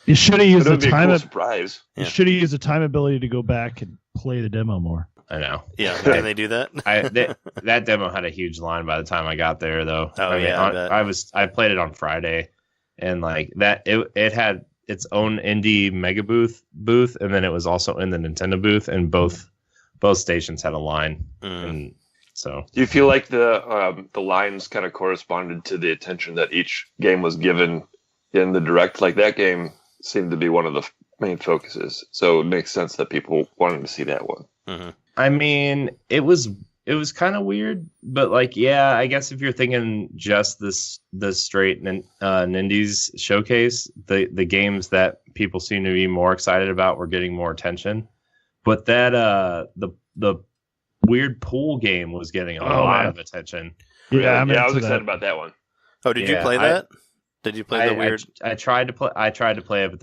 You should have used the time. Surprise. You should have used the time ability to go back and play the demo more. I know. Yeah, can they do that? That demo had a huge line by the time I got there, though. Oh, I played it on Friday, and like that, it had its own indie mega booth, and then it was also in the Nintendo booth, and both stations had a line. And so, do you feel like the lines kind of corresponded to the attention that each game was given in the direct? Like that game seemed to be one of the main focuses, so it makes sense that people wanted to see that one. Mm-hmm. I mean, it was kind of weird, but like, yeah, I guess if you're thinking just the straight Nindies showcase, the games that people seem to be more excited about were getting more attention. But that the weird pool game was getting a lot of attention. Yeah, I was excited about that one. Oh, did you play that? Did you play the weird? I tried to play it, but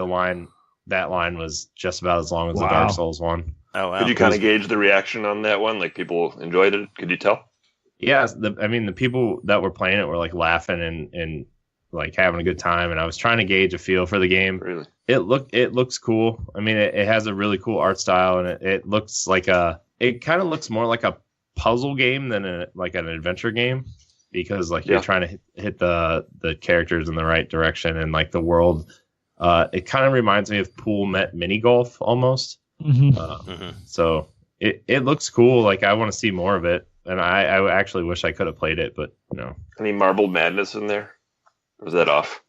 that line was just about as long as the Dark Souls one. Oh, wow. Could you kind of gauge the reaction on that one? Like people enjoyed it? Could you tell? Yeah, the people that were playing it were like laughing and like having a good time, and I was trying to gauge a feel for the game. Really? It looks cool. I mean, it has a really cool art style, and it looks like it kind of looks more like a puzzle game than an adventure game, because like you're trying to hit the characters in the right direction, and like the world. It kind of reminds me of pool met mini golf almost. So it looks cool. Like I want to see more of it, and I actually wish I could have played it, but no. Any Marble Madness in there? Or was that off?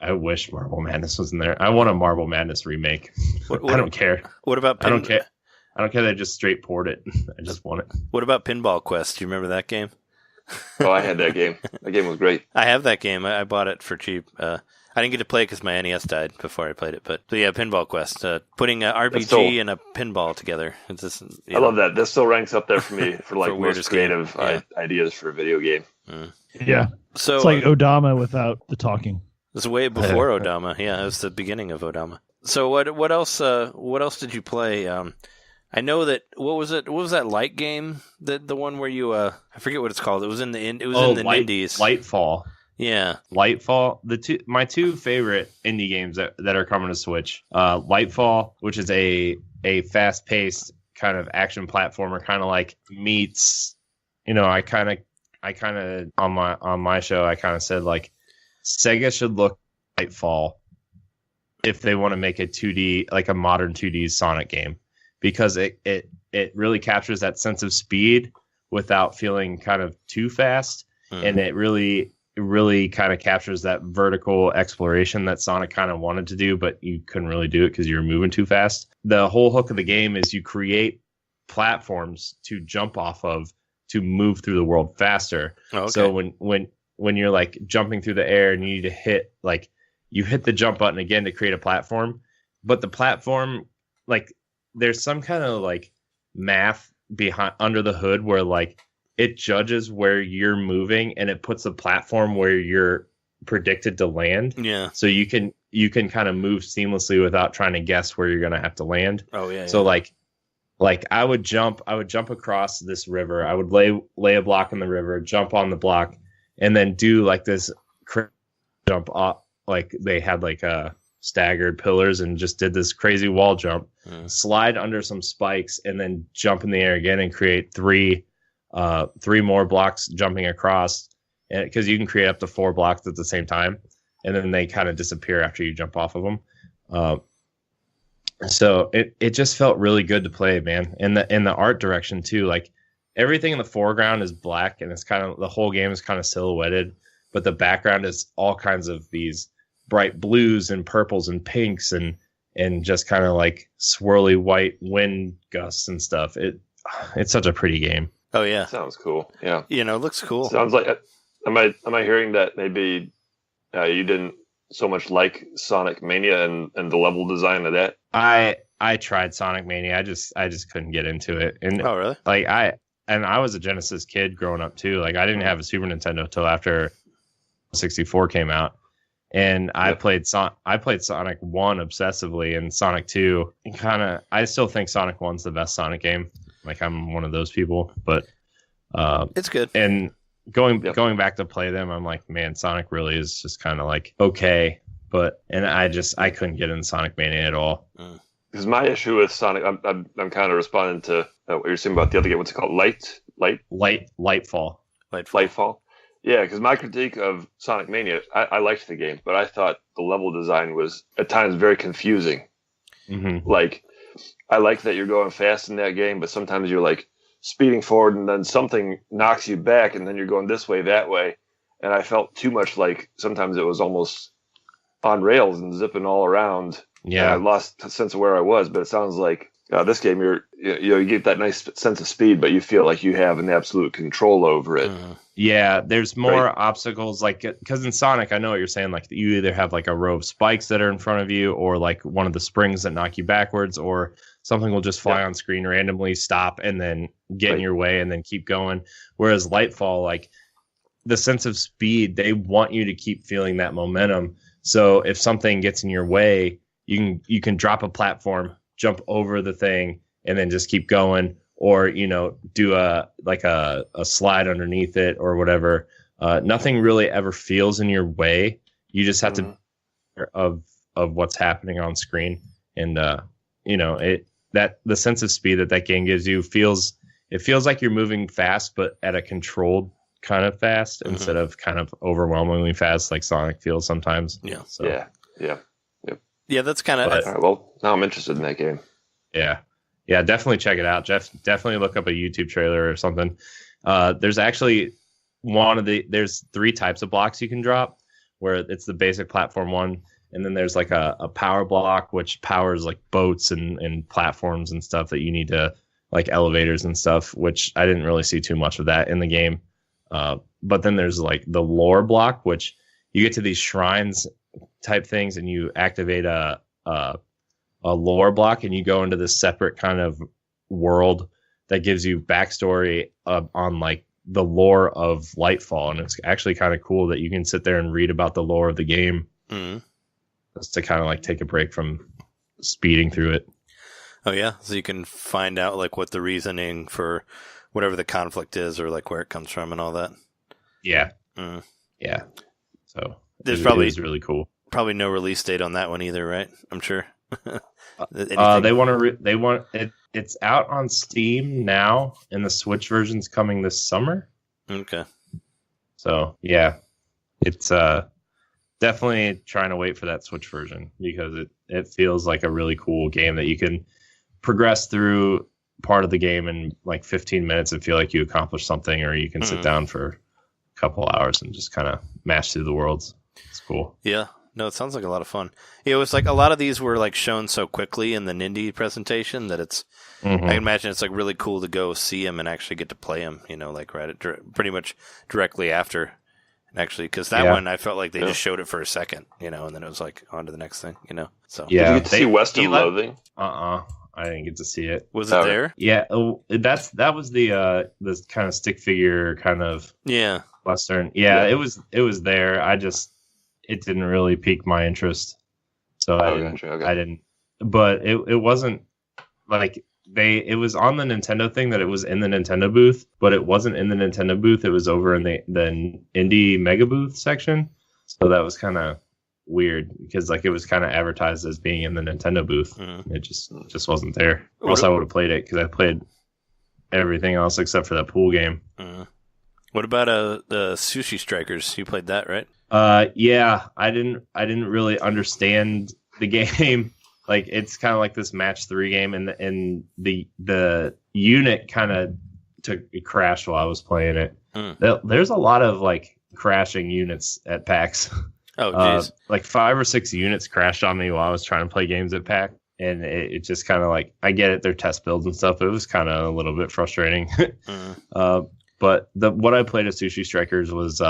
I wish Marble Madness was in there. I want a Marble Madness remake. I don't care. What about? I don't care. I don't care. They just straight poured it. I just want it. What about Pinball Quest? Do you remember that game? Oh, I had that game. That game was great. I have that game. I bought it for cheap. I didn't get to play it because my NES died before I played it. But yeah, Pinball Quest. Putting an RPG and a pinball together. It's just, I love that. That still ranks up there for me for like most creative ideas for a video game. Yeah. So it's like Odama without the talking. It was way before Odama. Yeah, it was the beginning of Odama. So what else? What else did you play? I know that what was it? What was that light game? The one where you I forget what it's called. It was in the in the Indies. Lightfall. Yeah, Lightfall. My two favorite indie games that are coming to Switch. Lightfall, which is a fast paced kind of action platformer, kind of like meets. I kind of on my show I kind of said like Sega should look at Lightfall if they want to make a 2D like a modern 2D Sonic game, because it really captures that sense of speed without feeling kind of too fast, and it really kind of captures that vertical exploration that Sonic kind of wanted to do, but you couldn't really do it because you were moving too fast. The whole hook of the game is you create platforms to jump off of to move through the world faster. Oh, okay. So when you're like jumping through the air and you need to hit you hit the jump button again to create a platform, but the platform, like there's some kind of like math behind under the hood where like it judges where you're moving and it puts the platform where you're predicted to land. Yeah. So you can kind of move seamlessly without trying to guess where you're going to have to land. Oh yeah. So like I would jump across this river. I would lay a block in the river, jump on the block, and then do like this jump off. Like they had like staggered pillars and just did this crazy wall jump, slide under some spikes, and then jump in the air again and create three more blocks jumping across, because you can create up to 4 blocks at the same time, and then they kind of disappear after you jump off of them. So it just felt really good to play, man. In the art direction too, like everything in the foreground is black and it's kind of the whole game is kind of silhouetted, but the background is all kinds of these bright blues and purples and pinks and just kind of like swirly white wind gusts and stuff. It's such a pretty game. Oh yeah, sounds cool. Yeah, it looks cool. Sounds like. Am I hearing that maybe you didn't so much like Sonic Mania and the level design of that? I tried Sonic Mania. I just couldn't get into it. And oh really? Like I was a Genesis kid growing up too. Like I didn't have a Super Nintendo till after 64 came out. And I played Sonic 1 obsessively, and Sonic 2 I still think Sonic 1's the best Sonic game. Like I'm one of those people, but it's good. And going back to play them, I'm like, man, Sonic really is just kind of like okay, and I couldn't get in Sonic Mania at all. Because my issue with Sonic, I'm kind of responding to what you're saying about the other game. What's it called? Lightfall. Yeah, because my critique of Sonic Mania, I liked the game, but I thought the level design was at times very confusing. Mm-hmm. Like, I like that you're going fast in that game, but sometimes you're like speeding forward and then something knocks you back and then you're going this way, that way. And I felt too much like sometimes it was almost on rails and zipping all around. Yeah. And I lost a sense of where I was, but it sounds like this game, you get that nice sense of speed, but you feel like you have an absolute control over it. Yeah, there's more obstacles, like, because in Sonic, I know what you're saying, like, you either have, like, a row of spikes that are in front of you, or, like, one of the springs that knock you backwards, or something will just fly on screen randomly, stop, and then get in your way, and then keep going. Whereas Lightfall, like, the sense of speed, they want you to keep feeling that momentum. So if something gets in your way, you can drop a platform, jump over the thing, and then just keep going, or do a slide underneath it or whatever. Nothing really ever feels in your way. You just have to be aware of what's happening on screen, and the sense of speed that game gives you feels like you're moving fast, but at a controlled kind of fast instead of kind of overwhelmingly fast like Sonic feels sometimes. Yeah. So. Yeah, that's kind of. All right, well, now I'm interested in that game. Yeah, definitely check it out. Definitely look up a YouTube trailer or something. There's actually there's 3 types of blocks you can drop, where it's the basic platform one, and then there's like a power block which powers like boats and platforms and stuff that you need to, like elevators and stuff, which I didn't really see too much of that in the game. But then there's like the lore block, which you get to these shrines type things and you activate a lore block and you go into this separate kind of world that gives you backstory on like the lore of Lightfall. And it's actually kind of cool that you can sit there and read about the lore of the game just to kind of like take a break from speeding through it. Oh yeah. So you can find out like what the reasoning for whatever the conflict is or like where it comes from and all that. Yeah. Yeah. So there's it was really cool. Probably no release date on that one either, right? I'm sure. They want it. It's out on Steam now, and the Switch version's coming this summer. Okay. So yeah, it's definitely trying to wait for that Switch version because it feels like a really cool game that you can progress through part of the game in like 15 minutes and feel like you accomplished something, or you can sit down for a couple hours and just kind of mash through the worlds. It's cool. Yeah. No, it sounds like a lot of fun. It was like a lot of these were like shown so quickly in the Nindy presentation that it's. I can imagine it's like really cool to go see them and actually get to play them. Like pretty much directly after. Actually, because that one I felt like they just showed it for a second, and then it was like on to the next thing, So did you get to see Western Loathing? I didn't get to see it. Was it there? Yeah, that was the kind of stick figure kind of Western. Yeah, it was there. It didn't really pique my interest, so I didn't. But it wasn't like it was on the Nintendo thing that it was in the Nintendo booth, but it wasn't in the Nintendo booth. It was over in the Indie Mega Booth section. So that was kind of weird because like it was kind of advertised as being in the Nintendo booth. It just wasn't there. Or else I would have played it because I played everything else except for that pool game. What about the Sushi Strikers? You played that, right? Yeah, I didn't really understand the game. Like it's kind of like this match 3 game, and the unit kind of crashed while I was playing it. There's a lot of like crashing units at PAX. Oh, jeez. Like 5 or 6 units crashed on me while I was trying to play games at PAX. And it just kind of like, I get it, they're test builds and stuff. It was kind of a little bit frustrating. But what I played at Sushi Strikers was,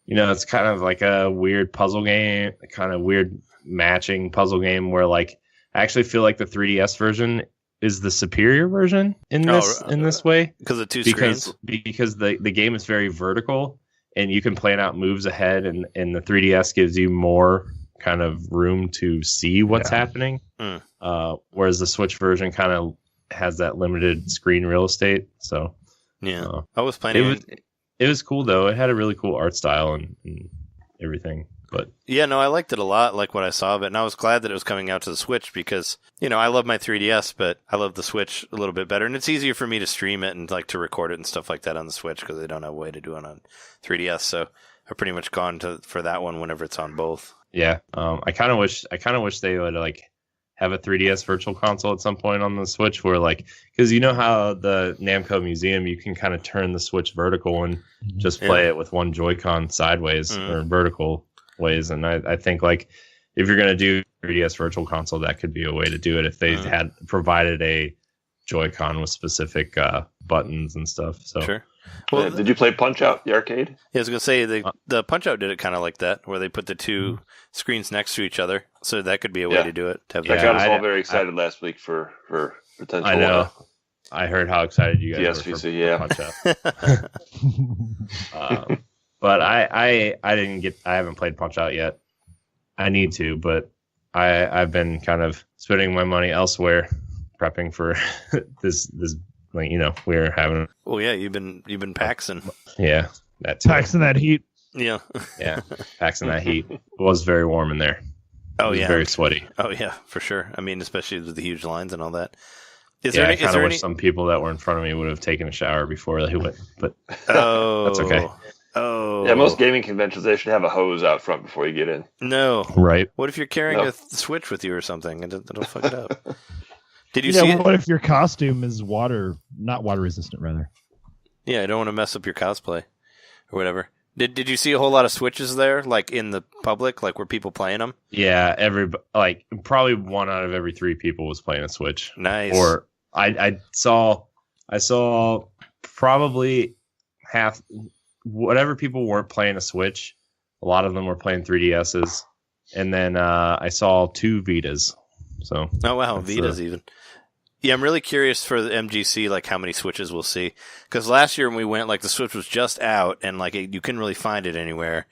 it's kind of like a weird puzzle game, kind of weird matching puzzle game where like, I actually feel like the 3DS version is the superior version in this way. Because of two screens? Because the game is very vertical and you can plan out moves ahead and the 3DS gives you more kind of room to see what's happening. Whereas the Switch version kind of has that limited screen real estate. So I was playing it was cool though. It had a really cool art style and everything. But I liked it a lot, like what I saw of it, and I was glad that it was coming out to the Switch because, I love my 3DS, but I love the Switch a little bit better, and it's easier for me to stream it and like to record it and stuff like that on the Switch because they don't have a way to do it on 3DS. So I've pretty much gone for that one whenever it's on both. Yeah, I kind of wish they would like have a 3DS virtual console at some point on the Switch where like, because you know how the Namco Museum, you can kind of turn the Switch vertical and just play it with one Joy-Con sideways or vertical ways. And I think like if you're going to do 3DS virtual console, that could be a way to do it if they had provided a Joy-Con with specific buttons and stuff. So sure. Well, did you play Punch-Out, the arcade? Yeah, I was going to say the Punch-Out did it kind of like that, where they put the two screens next to each other. So that could be a way to do it. To have that got us all very excited last week for potential. I know. I heard how excited you guys were for Punch-Out. But I haven't played Punch-Out yet. I need to, but I've been kind of spending my money elsewhere, prepping for this. Like, we're having. Well, yeah, you've been paxing. Yeah, that paxing that heat. Yeah, yeah, paxing that heat. It was very warm in there. Oh, it was very sweaty. Oh yeah, for sure. I mean, especially with the huge lines and all that. I kind of wish some people that were in front of me would have taken a shower before they went, but that's okay. Oh, yeah. Most gaming conventions, they should have a hose out front before you get in. No, right? What if you're carrying a Switch with you or something and it'll fuck it up? Did you see it? What if your costume is not water resistant, rather? Yeah, I don't want to mess up your cosplay or whatever. Did you see a whole lot of Switches there, like in the public, like were people playing them? Yeah, probably 1 out of every 3 people was playing a Switch. Nice. Or I saw probably half, whatever people weren't playing a Switch, a lot of them were playing 3DSs, and then I saw 2 Vitas. So oh wow, Vitas even. Yeah, I'm really curious for the MGC, like how many Switches we'll see. Because last year when we went, like the Switch was just out, and like you couldn't really find it anywhere.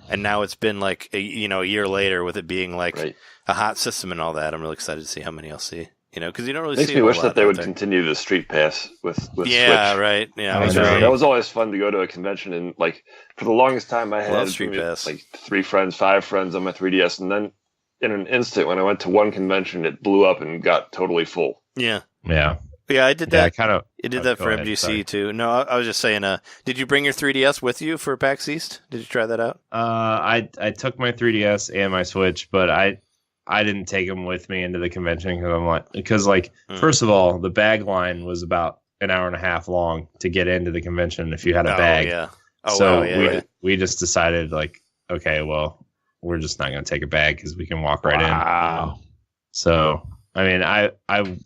And now it's been like a year later with it being like a hot system and all that. I'm really excited to see how many I'll see. Because you don't really see. Makes me wish that they would continue the Street Pass with Switch. Right. Yeah, that was always fun to go to a convention and like for the longest time I had Street Pass. Like 3 friends, 5 friends on my 3DS, and then in an instant when I went to one convention, it blew up and got totally full. Yeah. Yeah. Yeah, I did that. Yeah, it did that for MGC too. No, I was just saying. Did you bring your 3DS with you for PAX East? Did you try that out? I took my 3DS and my Switch, but I didn't take them with me into the convention because first of all, the bag line was about an hour and a half long to get into the convention if you had a bag. Yeah. We just decided okay, well, we're just not going to take a bag because we can walk right in. So. I mean, I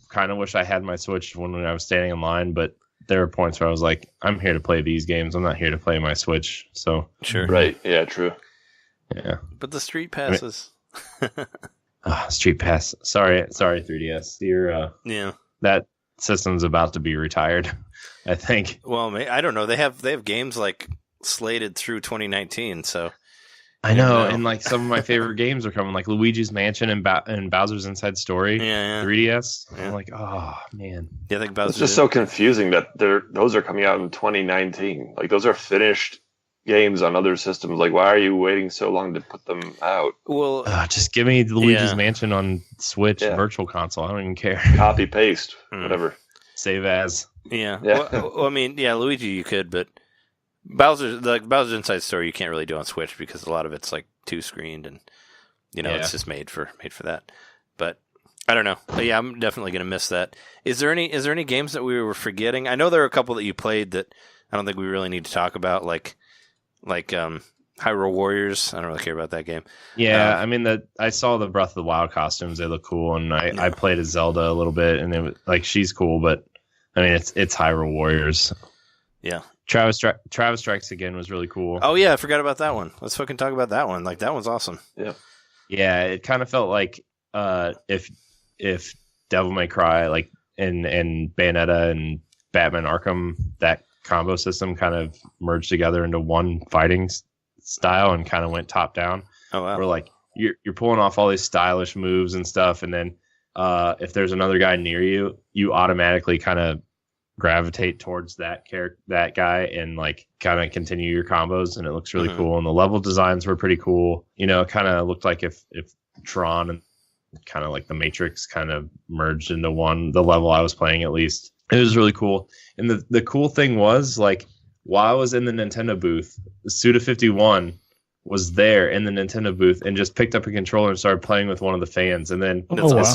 kind of wish I had my Switch when I was standing in line, but there were points where I was like, I'm here to play these games. I'm not here to play my Switch. So sure, right? Yeah, true. Yeah, but the Street Passes. Street Pass. Sorry, 3DS. That system's about to be retired. I think. Well, I don't know. They have games like slated through 2019. So. I know, and like some of my favorite games are coming, like Luigi's Mansion and Bowser's Inside Story. 3DS. Yeah. I'm like, oh man. Yeah, I think Bowser's it's just so confusing that those are coming out in 2019. Like those are finished games on other systems. Like, why are you waiting so long to put them out? Well, just give me Luigi's Mansion on Switch Virtual Console. I don't even care. Copy paste, whatever. Save as. Yeah. Well, I mean, Luigi you could, but. Bowser's Inside Story you can't really do on Switch because a lot of it's like 2-screened and it's just made for that. But I don't know. But yeah, I'm definitely gonna miss that. Is there any games that we were forgetting? I know there are a couple that you played that I don't think we really need to talk about, like Hyrule Warriors. I don't really care about that game. Yeah, I mean, I saw the Breath of the Wild costumes. They look cool, and I played as Zelda a little bit, and it was, like, she's cool, but I mean, it's Hyrule Warriors. Yeah. Travis Strikes Again was really cool. Oh yeah, I forgot about that one. Let's fucking talk about that one. Like, that one's awesome. Yeah. Yeah, it kind of felt like if Devil May Cry, like, and Bayonetta and Batman Arkham, that combo system kind of merged together into one fighting style and kind of went top down. Oh wow. Where, like, you're pulling off all these stylish moves and stuff, and then if there's another guy near you, you automatically kind of gravitate towards that guy and, like, kind of continue your combos, and it looks really cool. And the level designs were pretty cool. You know, it kind of looked like if Tron and kind of like the Matrix kind of merged into one, the level I was playing at least. It was really cool. And the cool thing was, like, while I was in the Nintendo booth, Suda51 was there in the Nintendo booth and just picked up a controller and started playing with one of the fans. And then as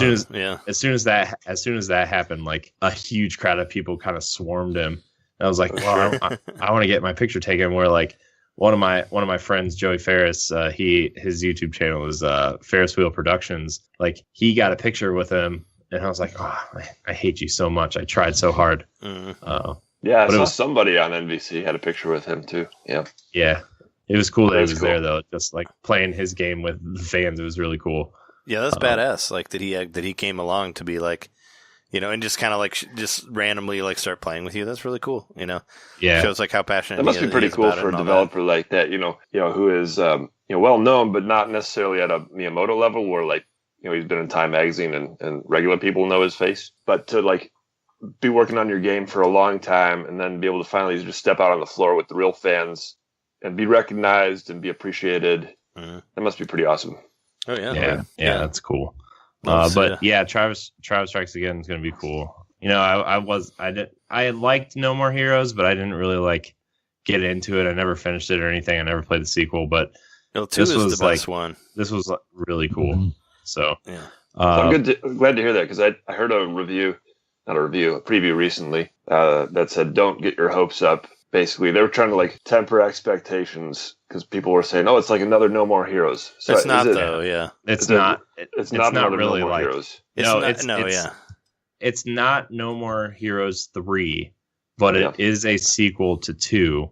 soon as that happened, like, a huge crowd of people kind of swarmed him. And I was like, well, I want to get my picture taken. Where, like, one of my friends, Joey Ferris, his YouTube channel is Ferris Wheel Productions. Like, he got a picture with him, and I was like, oh, I hate you so much. I tried so hard. Yeah, I saw somebody on NBC had a picture with him too. Yeah. Yeah. It was cool that he was there, though, just, like, playing his game with the fans. It was really cool. Yeah, that's badass. Like, that he came along to be, like, you know, and just kind of, like, just randomly, like, start playing with you. That's really cool. You know, yeah, shows, like, how passionate. That must be pretty cool for a developer like that. You know, who is well known, but not necessarily at a Miyamoto level, where, like, you know, he's been in Time Magazine and regular people know his face, but to, like, be working on your game for a long time and then be able to finally just step out on the floor with the real fans and be recognized and be appreciated. That must be pretty awesome. Oh yeah, that's cool. But yeah, Travis Strikes Again is going to be cool. You know, I liked No More Heroes, but I didn't really, like, get into it. I never finished it or anything. I never played the sequel, but 2 is the best one. This was, like, really cool. So yeah, I'm glad to hear that, because I heard a preview recently that said, "Don't get your hopes up." Basically, they were trying to, like, temper expectations because people were saying, "Oh, it's like another No More Heroes." So it's not, though. Yeah, it's not. It's not really No More Heroes. It's not No More Heroes 3, but it is a sequel to 2.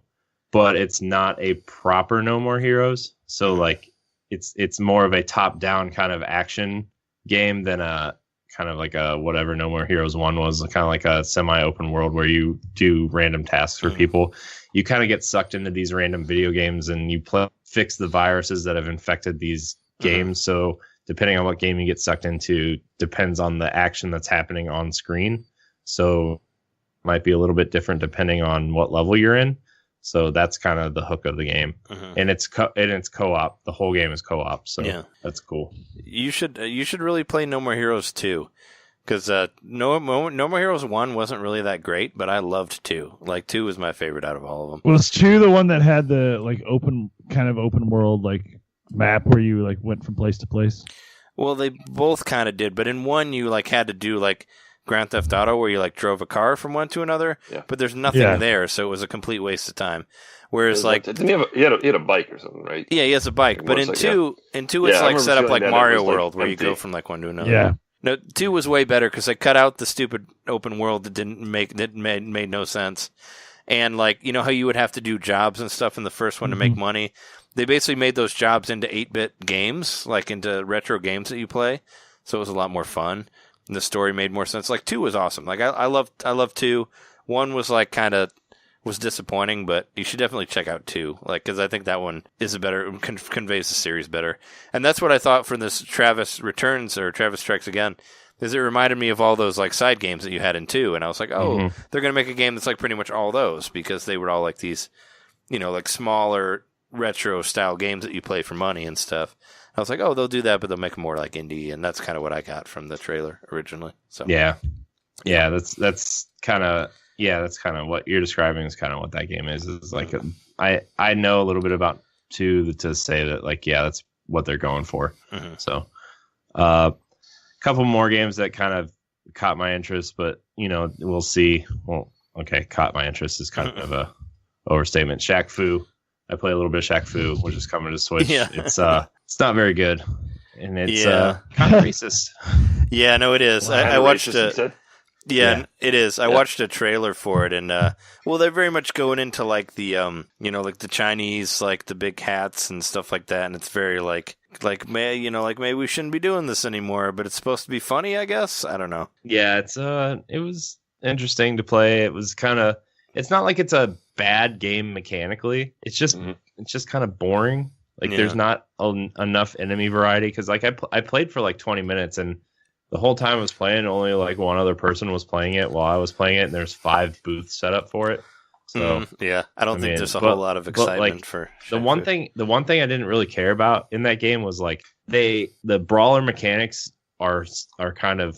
But it's not a proper No More Heroes. So, like, it's more of a top-down kind of action game than a kind of like a whatever No More Heroes 1 was, kind of like a semi-open world where you do random tasks for people. You kind of get sucked into these random video games and you fix the viruses that have infected these games. So depending on what game you get sucked into depends on the action that's happening on screen. So it might be a little bit different depending on what level you're in. So that's kind of the hook of the game, and it's co-op. The whole game is co-op, so that's cool. You should really play No More Heroes 2, because No More Heroes 1 wasn't really that great, but I loved 2. Like, 2 was my favorite out of all of them. Was 2 the one that had the, like, open world, like, map where you, like, went from place to place? Well, they both kind of did, but in 1 you, like, had to do, like, Grand Theft Auto, where you, like, drove a car from one to another, but there's nothing there, so it was a complete waste of time. Whereas, like, didn't he had a bike or something, right? Yeah, he has a bike, but in 2, it's like set up like Mario World, where you go from, like, one to another. Yeah. No, 2 was way better because they cut out the stupid open world that made no sense, and, like, you know how you would have to do jobs and stuff in the first one to make money. They basically made those jobs into 8-bit games, like into retro games that you play, so it was a lot more fun. And the story made more sense. Like, 2 was awesome. Like, I loved 2. 1 was, like, was disappointing, but you should definitely check out 2. Like, because I think that one is conveys the series better. And that's what I thought for this Travis Returns or Travis Strikes Again, is it reminded me of all those, like, side games that you had in 2. And I was like, oh, they're going to make a game that's like pretty much all those, because they were all like these, you know, like smaller retro style games that you play for money and stuff. I was like, oh, they'll do that, but they'll make them more like indie, and that's kind of what I got from the trailer originally. So yeah, that's kind of what you're describing is kind of what that game is. Is like I know a little bit about 2 to say that, like, yeah, that's what they're going for. So a couple more games that kind of caught my interest, but, you know, we'll see. Well, okay, caught my interest is kind of a overstatement. Shaq-Fu I play a little bit of Shaq-Fu, which is coming to Switch. Yeah. It's not very good, and it's kind of racist. Yeah, no, it is. Well, I watched it. Yeah, it is. I watched a trailer for it, and they're very much going into like the like the Chinese, like the big hats and stuff like that, and it's very like maybe we shouldn't be doing this anymore, but it's supposed to be funny, I guess. I don't know. Yeah, it was interesting to play. It was it's not like it's a bad game mechanically. It's just kind of boring. Like there's not enough enemy variety because like I played for like 20 minutes and. The whole time I was playing, only like one other person was playing it while I was playing it, and there's 5 booths set up for it. So I don't think there's a whole lot of excitement for the one thing. The one thing I didn't really care about in that game was like the brawler mechanics are kind of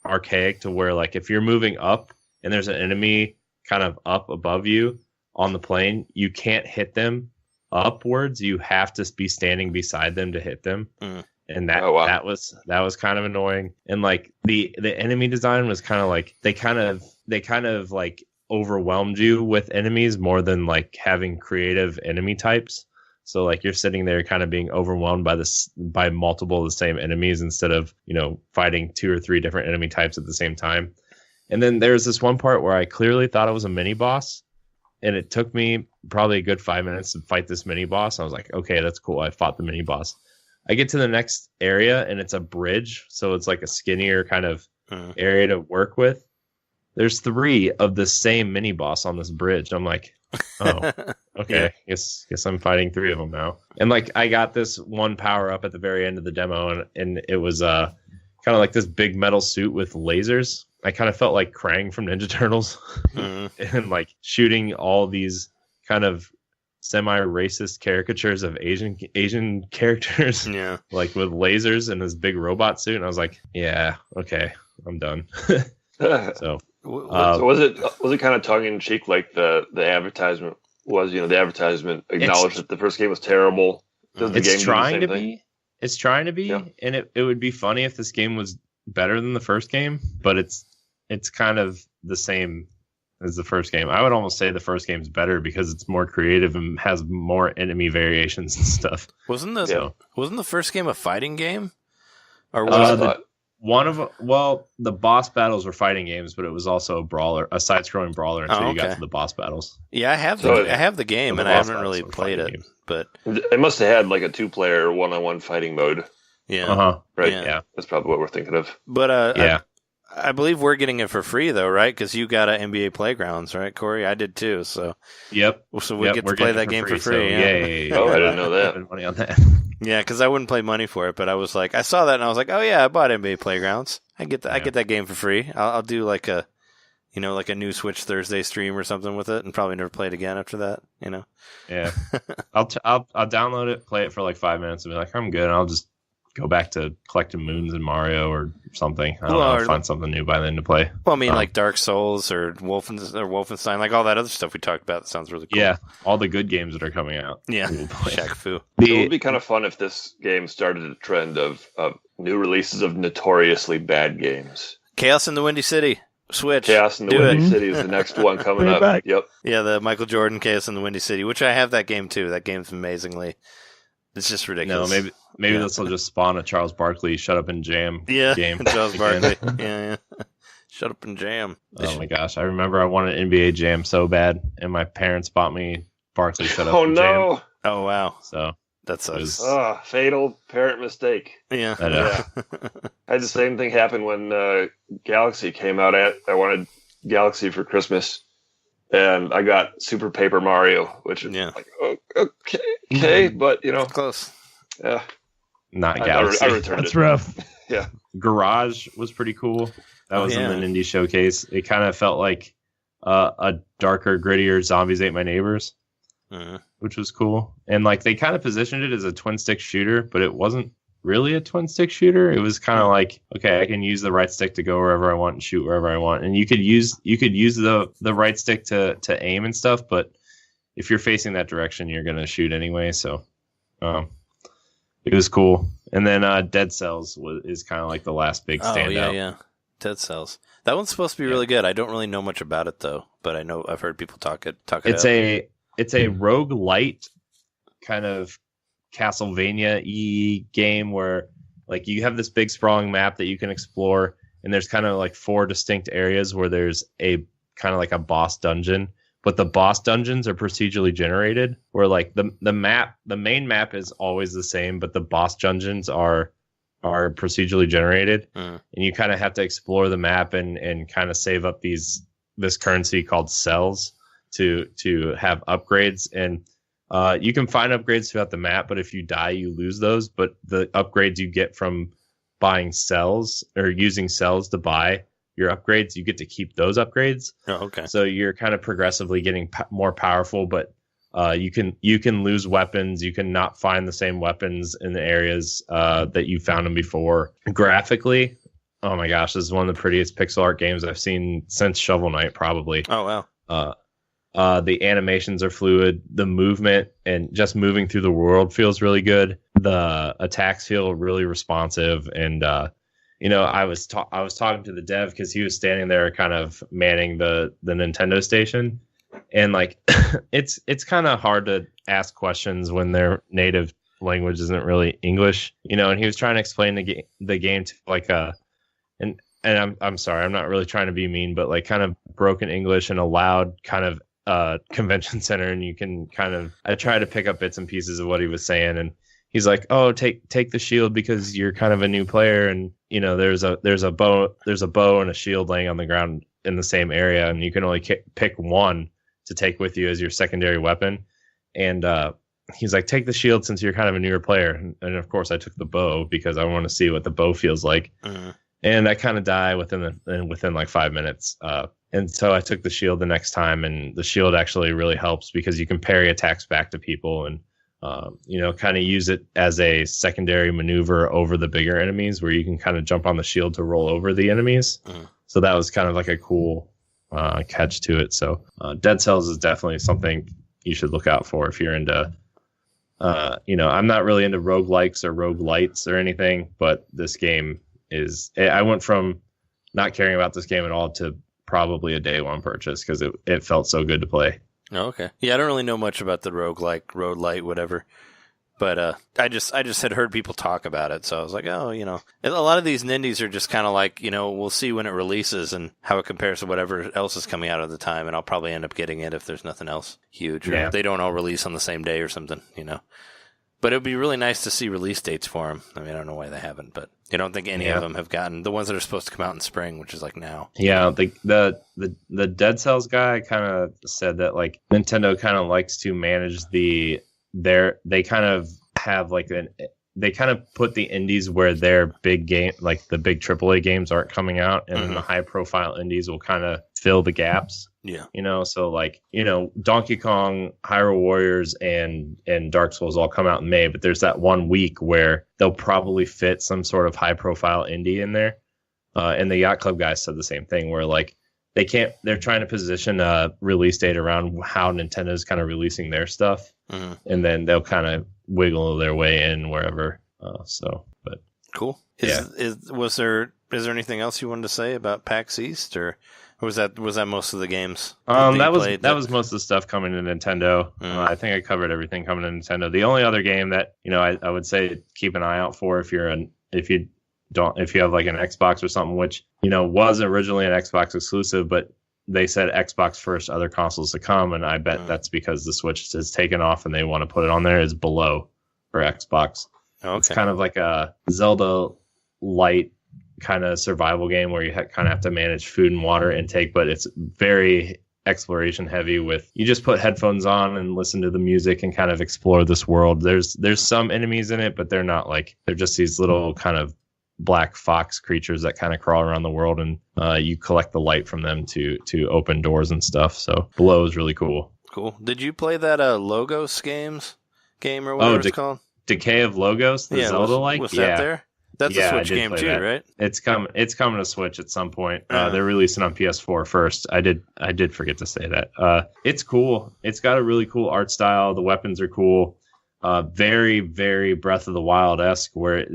archaic to where like if you're moving up and there's an enemy kind of up above you on the plane, you can't hit them upwards. You have to be standing beside them to hit them. And that was kind of annoying. And like the enemy design was kind of like they kind of like overwhelmed you with enemies more than like having creative enemy types. So like you're sitting there kind of being overwhelmed by multiple of the same enemies instead of, fighting 2 or 3 different enemy types at the same time. And then there's this one part where I clearly thought it was a mini boss. And it took me probably a good 5 minutes to fight this mini boss. I was like, okay, that's cool. I fought the mini boss. I get to the next area and it's a bridge, so it's like a skinnier kind of area to work with. There's 3 of the same mini boss on this bridge. I'm like, oh, okay, guess I'm fighting 3 of them now. And like I got this one power up at the very end of the demo, and it was kind of like this big metal suit with lasers. I kind of felt like Krang from Ninja Turtles, and like shooting all these kind of semi-racist caricatures of Asian characters, like with lasers and this big robot suit, and I was like, yeah, okay, I'm done. So was it kind of tongue in cheek, like the advertisement was? The advertisement acknowledged that the first game was terrible. It's trying to be, and it would be funny if this game was better than the first game, but it's kind of the same as the first game. I would almost say the first game's better because it's more creative and has more enemy variations and stuff. Wasn't the first game a fighting game? Or was the boss battles were fighting games, but it was also a side-scrolling brawler until you got to the boss battles. Yeah, I have the game, and I haven't really played it. But it must have had like a 2-player one-on-one fighting mode. Yeah. Right. Yeah. That's probably what we're thinking of. But I believe we're getting it for free though, right? Because you got an NBA Playgrounds, right, Corey? I did too. So yep. So we get to play that game for free. So yay! Oh, I didn't know that. Money on that. Yeah, because I wouldn't play money for it, but I was like, I saw that and I was like, oh yeah, I bought NBA Playgrounds. I get that game for free. I'll do like a, like a new Switch Thursday stream or something with it, and probably never play it again after that. Yeah. I'll download it, play it for like 5 minutes, and be like, I'm good. And I'll just go back to collecting moons in Mario or something. I don't know. I'll find something new by then to play. Well, I mean, like Dark Souls or Wolfenstein, like all that other stuff we talked about. That sounds really cool. Yeah, all the good games that are coming out. Yeah, Shaq-Fu. It would be kind of fun if this game started a trend of new releases of notoriously bad games. Chaos in the Windy City. Switch. Chaos in the Windy City is the next one coming up. Back. Yep. Yeah, the Michael Jordan Chaos in the Windy City, which I have that game too. That game's amazingly. It's just ridiculous. No, maybe this will just spawn a Charles Barkley Shut Up and Jam game. Charles Barkley. Yeah. Shut Up and Jam. Oh my gosh. I remember I wanted NBA Jam so bad, and my parents bought me Barkley Shut Up and Jam. Oh no. Oh wow. So that sucks. Fatal parent mistake. Yeah. I had the same thing happen when Galaxy came out. I wanted Galaxy for Christmas. And I got Super Paper Mario, which is like, okay, but close. Yeah, not Galaxy. I returned That's rough. Yeah, Garage was pretty cool. That was in the indie showcase. It kind of felt like a darker, grittier Zombies Ate My Neighbors, which was cool. And like they kind of positioned it as a twin stick shooter, but it wasn't really a twin stick shooter. It was kind of like, okay, I can use the right stick to go wherever I want and shoot wherever I want, and you could use the right stick to aim and stuff, but if you're facing that direction, you're gonna shoot anyway. So it was cool. And then Dead Cells is kind of like the last big standout. Yeah, Dead Cells. That one's supposed to be really good. I don't really know much about it though, but I know I've heard people talk it. It's a roguelite kind of Castlevania-y game where like you have this big sprawling map that you can explore, and there's kind of like 4 distinct areas where there's a kind of like a boss dungeon, but the boss dungeons are procedurally generated, where like the main map is always the same, but the boss dungeons are procedurally generated, and you kind of have to explore the map and kind of save up this currency called cells to have upgrades. And you can find upgrades throughout the map, but if you die, you lose those. But the upgrades you get from buying cells or using cells to buy your upgrades, you get to keep those upgrades. Oh, okay. So you're kind of progressively getting more powerful, but you can lose weapons. You can not find the same weapons in the areas that you found them before. Graphically, oh my gosh, this is one of the prettiest pixel art games I've seen since Shovel Knight, probably. Oh wow. The animations are fluid. The movement and just moving through the world feels really good. The attacks feel really responsive. And, I was talking to the dev because he was standing there kind of manning the Nintendo station. And like, it's kind of hard to ask questions when their native language isn't really English, and he was trying to explain the game to like and I'm sorry, I'm not really trying to be mean, but like kind of broken English and a loud kind of convention center, and you can I try to pick up bits and pieces of what he was saying, and he's like, oh, take the shield because you're kind of a new player, and there's a bow and a shield laying on the ground in the same area, and you can only pick one to take with you as your secondary weapon. And he's like, take the shield since you're kind of a newer player, and of course I took the bow because I want to see what the bow feels like. And I kind of die within like 5 minutes. And so I took the shield the next time, and the shield actually really helps because you can parry attacks back to people and, kind of use it as a secondary maneuver over the bigger enemies where you can kind of jump on the shield to roll over the enemies. So that was kind of like a cool catch to it. So Dead Cells is definitely something you should look out for if you're into, I'm not really into roguelikes or roguelites or anything, but this game I went from not caring about this game at all to probably a day one purchase because it felt so good to play. Oh, okay. Yeah, I don't really know much about the roguelite, whatever. But I just had heard people talk about it, so I was like, oh, a lot of these Nindies are just kind of like, we'll see when it releases and how it compares to whatever else is coming out at the time, and I'll probably end up getting it if there's nothing else huge, or if they don't all release on the same day or something, But it would be really nice to see release dates for them. I mean, I don't know why they haven't, but I don't think any of them have gotten the ones that are supposed to come out in spring, which is like now. Yeah, the Dead Cells guy kind of said that like Nintendo kind of likes to manage they kind of have like they kind of put the indies where their big game, like the big AAA games aren't coming out, and then the high profile indies will kind of fill the gaps. Yeah. So like, Donkey Kong, Hyrule Warriors, and Dark Souls all come out in May, but there's that 1 week where they'll probably fit some sort of high profile indie in there. And the Yacht Club guys said the same thing, where like they're trying to position a release date around how Nintendo's kind of releasing their stuff. And then they'll kind of wiggle their way in wherever. But cool. Was there anything else you wanted to say about PAX East, or was that most of the games? That was most of the stuff coming to Nintendo. I think I covered everything coming to Nintendo. The only other game that I would say keep an eye out for if you have like an Xbox or something, which was originally an Xbox exclusive, but they said Xbox first, other consoles to come, and I bet that's because the Switch has taken off and they want to put it on there, is Below for Xbox. Okay. It's kind of like a Zelda light kind of survival game where you kind of have to manage food and water intake, but it's very exploration heavy. With you just put headphones on and listen to the music and kind of explore this world. There's some enemies in it, but they're just these little kind of black fox creatures that kind of crawl around the world, and you collect the light from them to open doors and stuff. So Below is really cool. Cool. Did you play that Logos game or whatever it's called? Decay of Logos, the Zelda like? Was that there? That's a Switch game too, right? It's coming to Switch at some point. They're releasing on PS4 first. I did forget to say that. It's cool. It's got a really cool art style. The weapons are cool. very, very Breath of the Wild-esque, where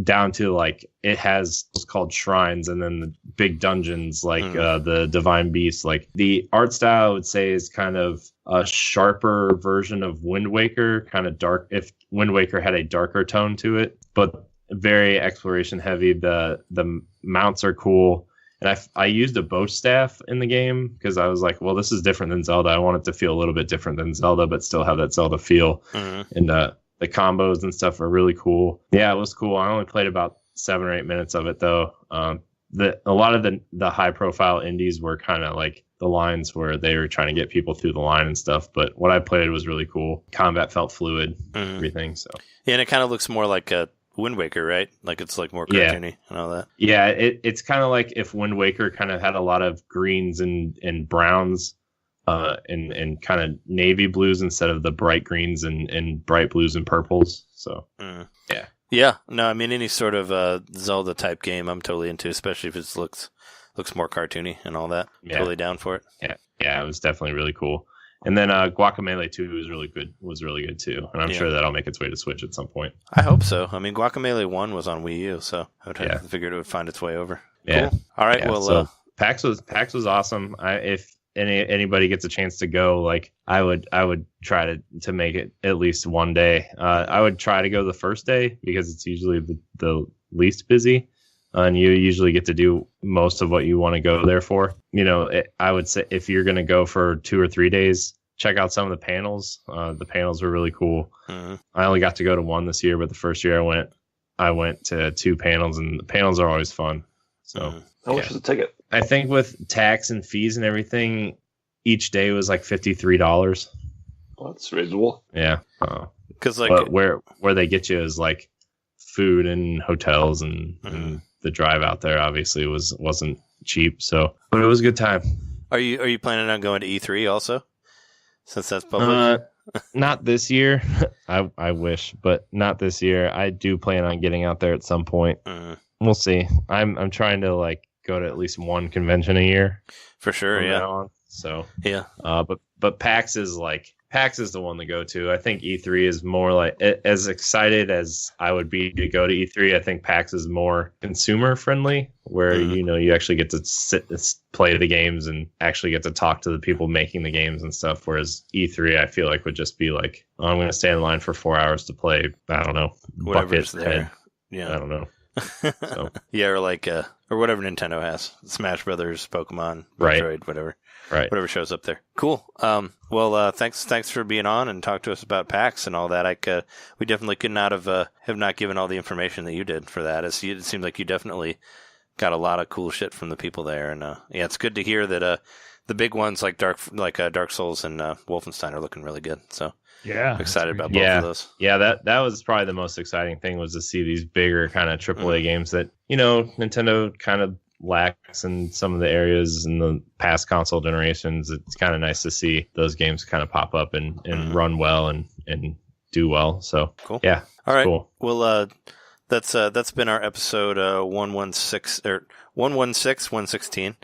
down to like it has what's called shrines and then the big dungeons like the Divine Beast. Like the art style, I would say, is kind of a sharper version of Wind Waker, kind of dark. If Wind Waker had a darker tone to it, but very exploration heavy. The mounts are cool. And I used a bow staff in the game because I was like, well, this is different than Zelda. I want it to feel a little bit different than Zelda, but still have that Zelda feel. And the combos and stuff are really cool. Yeah, it was cool. I only played about 7 or 8 minutes of it, though. A lot of the high-profile indies were kind of like the lines where they were trying to get people through the line and stuff. But what I played was really cool. Combat felt fluid, everything. So yeah, and it kind of looks more like a Wind Waker, right? Like it's like more cartoony and all that. Yeah, it's kind of like if Wind Waker kind of had a lot of greens and browns and kind of navy blues instead of the bright greens and bright blues and purples. So yeah. No, I mean any sort of Zelda type game I'm totally into, especially if it looks more cartoony and all that. Yeah. Totally down for it. Yeah, it was definitely really cool. And then Guacamelee 2 was really good too. And I'm sure that'll make its way to Switch at some point. I hope so. I mean, Guacamelee 1 was on Wii U, so I would have figured it would find its way over. Yeah. Cool. All right. Yeah. Well, so PAX was awesome. If anybody gets a chance to go, like I would try to make it at least one day. I would try to go the first day because it's usually the least busy. And you usually get to do most of what you want to go there for. You know, I would say if you're going to go for 2 or 3 days, check out some of the panels. The panels were really cool. I only got to go to one this year, but the first year I went to 2 panels, and the panels are always fun. So how much is the ticket? I think with tax and fees and everything, each day was like $53. Well, that's reasonable. Yeah. Because but where they get you is like food and hotels and the drive out there obviously wasn't cheap. So, but it was a good time. Are you planning on going to E3 also? Since that's public? Not this year. I wish, but not this year. I do plan on getting out there at some point. We'll see. I'm trying to like go to at least one convention a year. For sure, yeah. On. So yeah. But PAX is the one to go to. I think E3 is more like, as excited as I would be to go to E3, I think PAX is more consumer friendly, where you actually get to sit play the games and actually get to talk to the people making the games and stuff. Whereas E3, I feel like would just be like, oh, I'm going to stay in line for 4 hours to play, I don't know, whatever's there. Yeah, I don't know. So. Yeah, or like or whatever Nintendo has, Smash Brothers, Pokemon, right. Metroid, whatever. Right. Whatever shows up there. Cool. Well, thanks for being on and talk to us about PAX and all that. We definitely could not have not given all the information that you did for that. It seemed like you definitely got a lot of cool shit from the people there, and it's good to hear that the big ones like Dark Souls and Wolfenstein are looking really good. So yeah, I'm excited about both of those. Yeah, that was probably the most exciting thing, was to see these bigger kind of AAA games that Nintendo kind of lacks in some of the areas in the past console generations. It's kind of nice to see those games kind of pop up and run well and do well. So cool. Yeah. All right. Cool. Well, that's been our episode 116.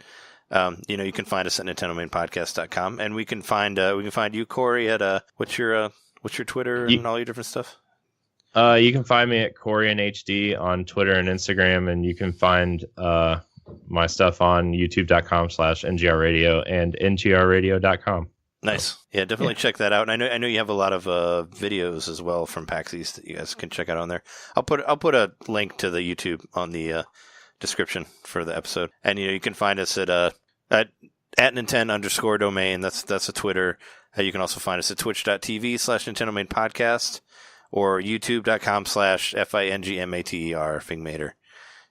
You can find us at NintenDomainPodcast.com, and we can find you, Corey, at what's your Twitter and all your different stuff. You can find me at CoreyNHD on Twitter and Instagram, and you can find my stuff on youtube.com/NGRradio and NGRradio.com. Nice. Yeah, definitely check that out. And I know you have a lot of videos as well from PAX East that you guys can check out on there. I'll put a link to the YouTube on the description for the episode. And you can find us at Nintendo_domain. That's a Twitter. You can also find us at twitch.tv/NintenDomain Podcast or youtube.com/FINGMATER Fingmater.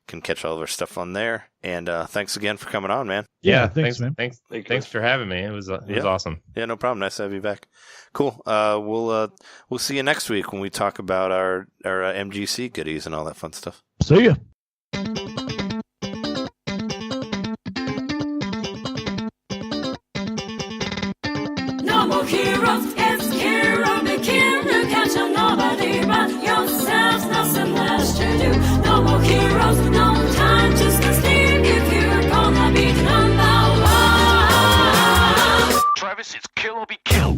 Can catch all of our stuff on there. And thanks again for coming on, man. Yeah, thanks, man. Thanks for having me. It was awesome. Yeah, no problem. Nice to have you back. Cool. We'll see you next week when we talk about our MGC goodies and all that fun stuff. See ya. No more heroes, it's Kira, be Kira, catch a nobody but yourselves, nothing less to do. No more heroes, no time to stand still if you're gonna be number one. Travis, it's kill or be killed.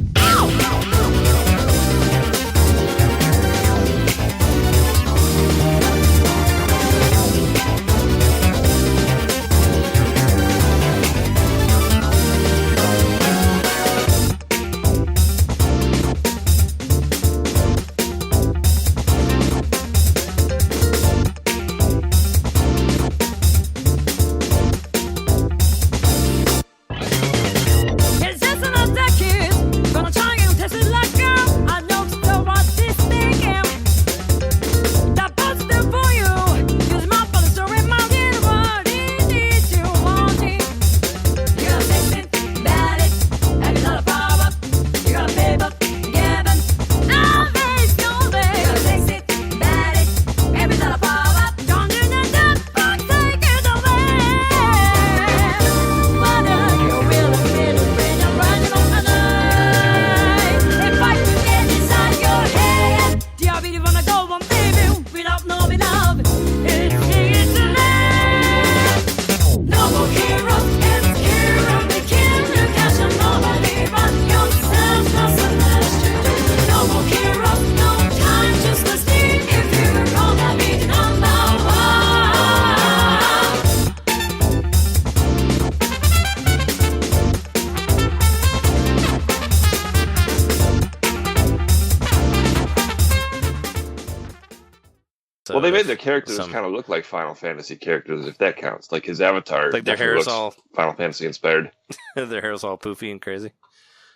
Well, they made the characters kind of look like Final Fantasy characters, if that counts. Like his avatar, like their hair is all Final Fantasy inspired. Their hair is all poofy and crazy,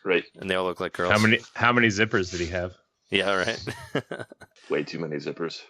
right? And they all look like girls. How many zippers did he have? Yeah, right. Way too many zippers.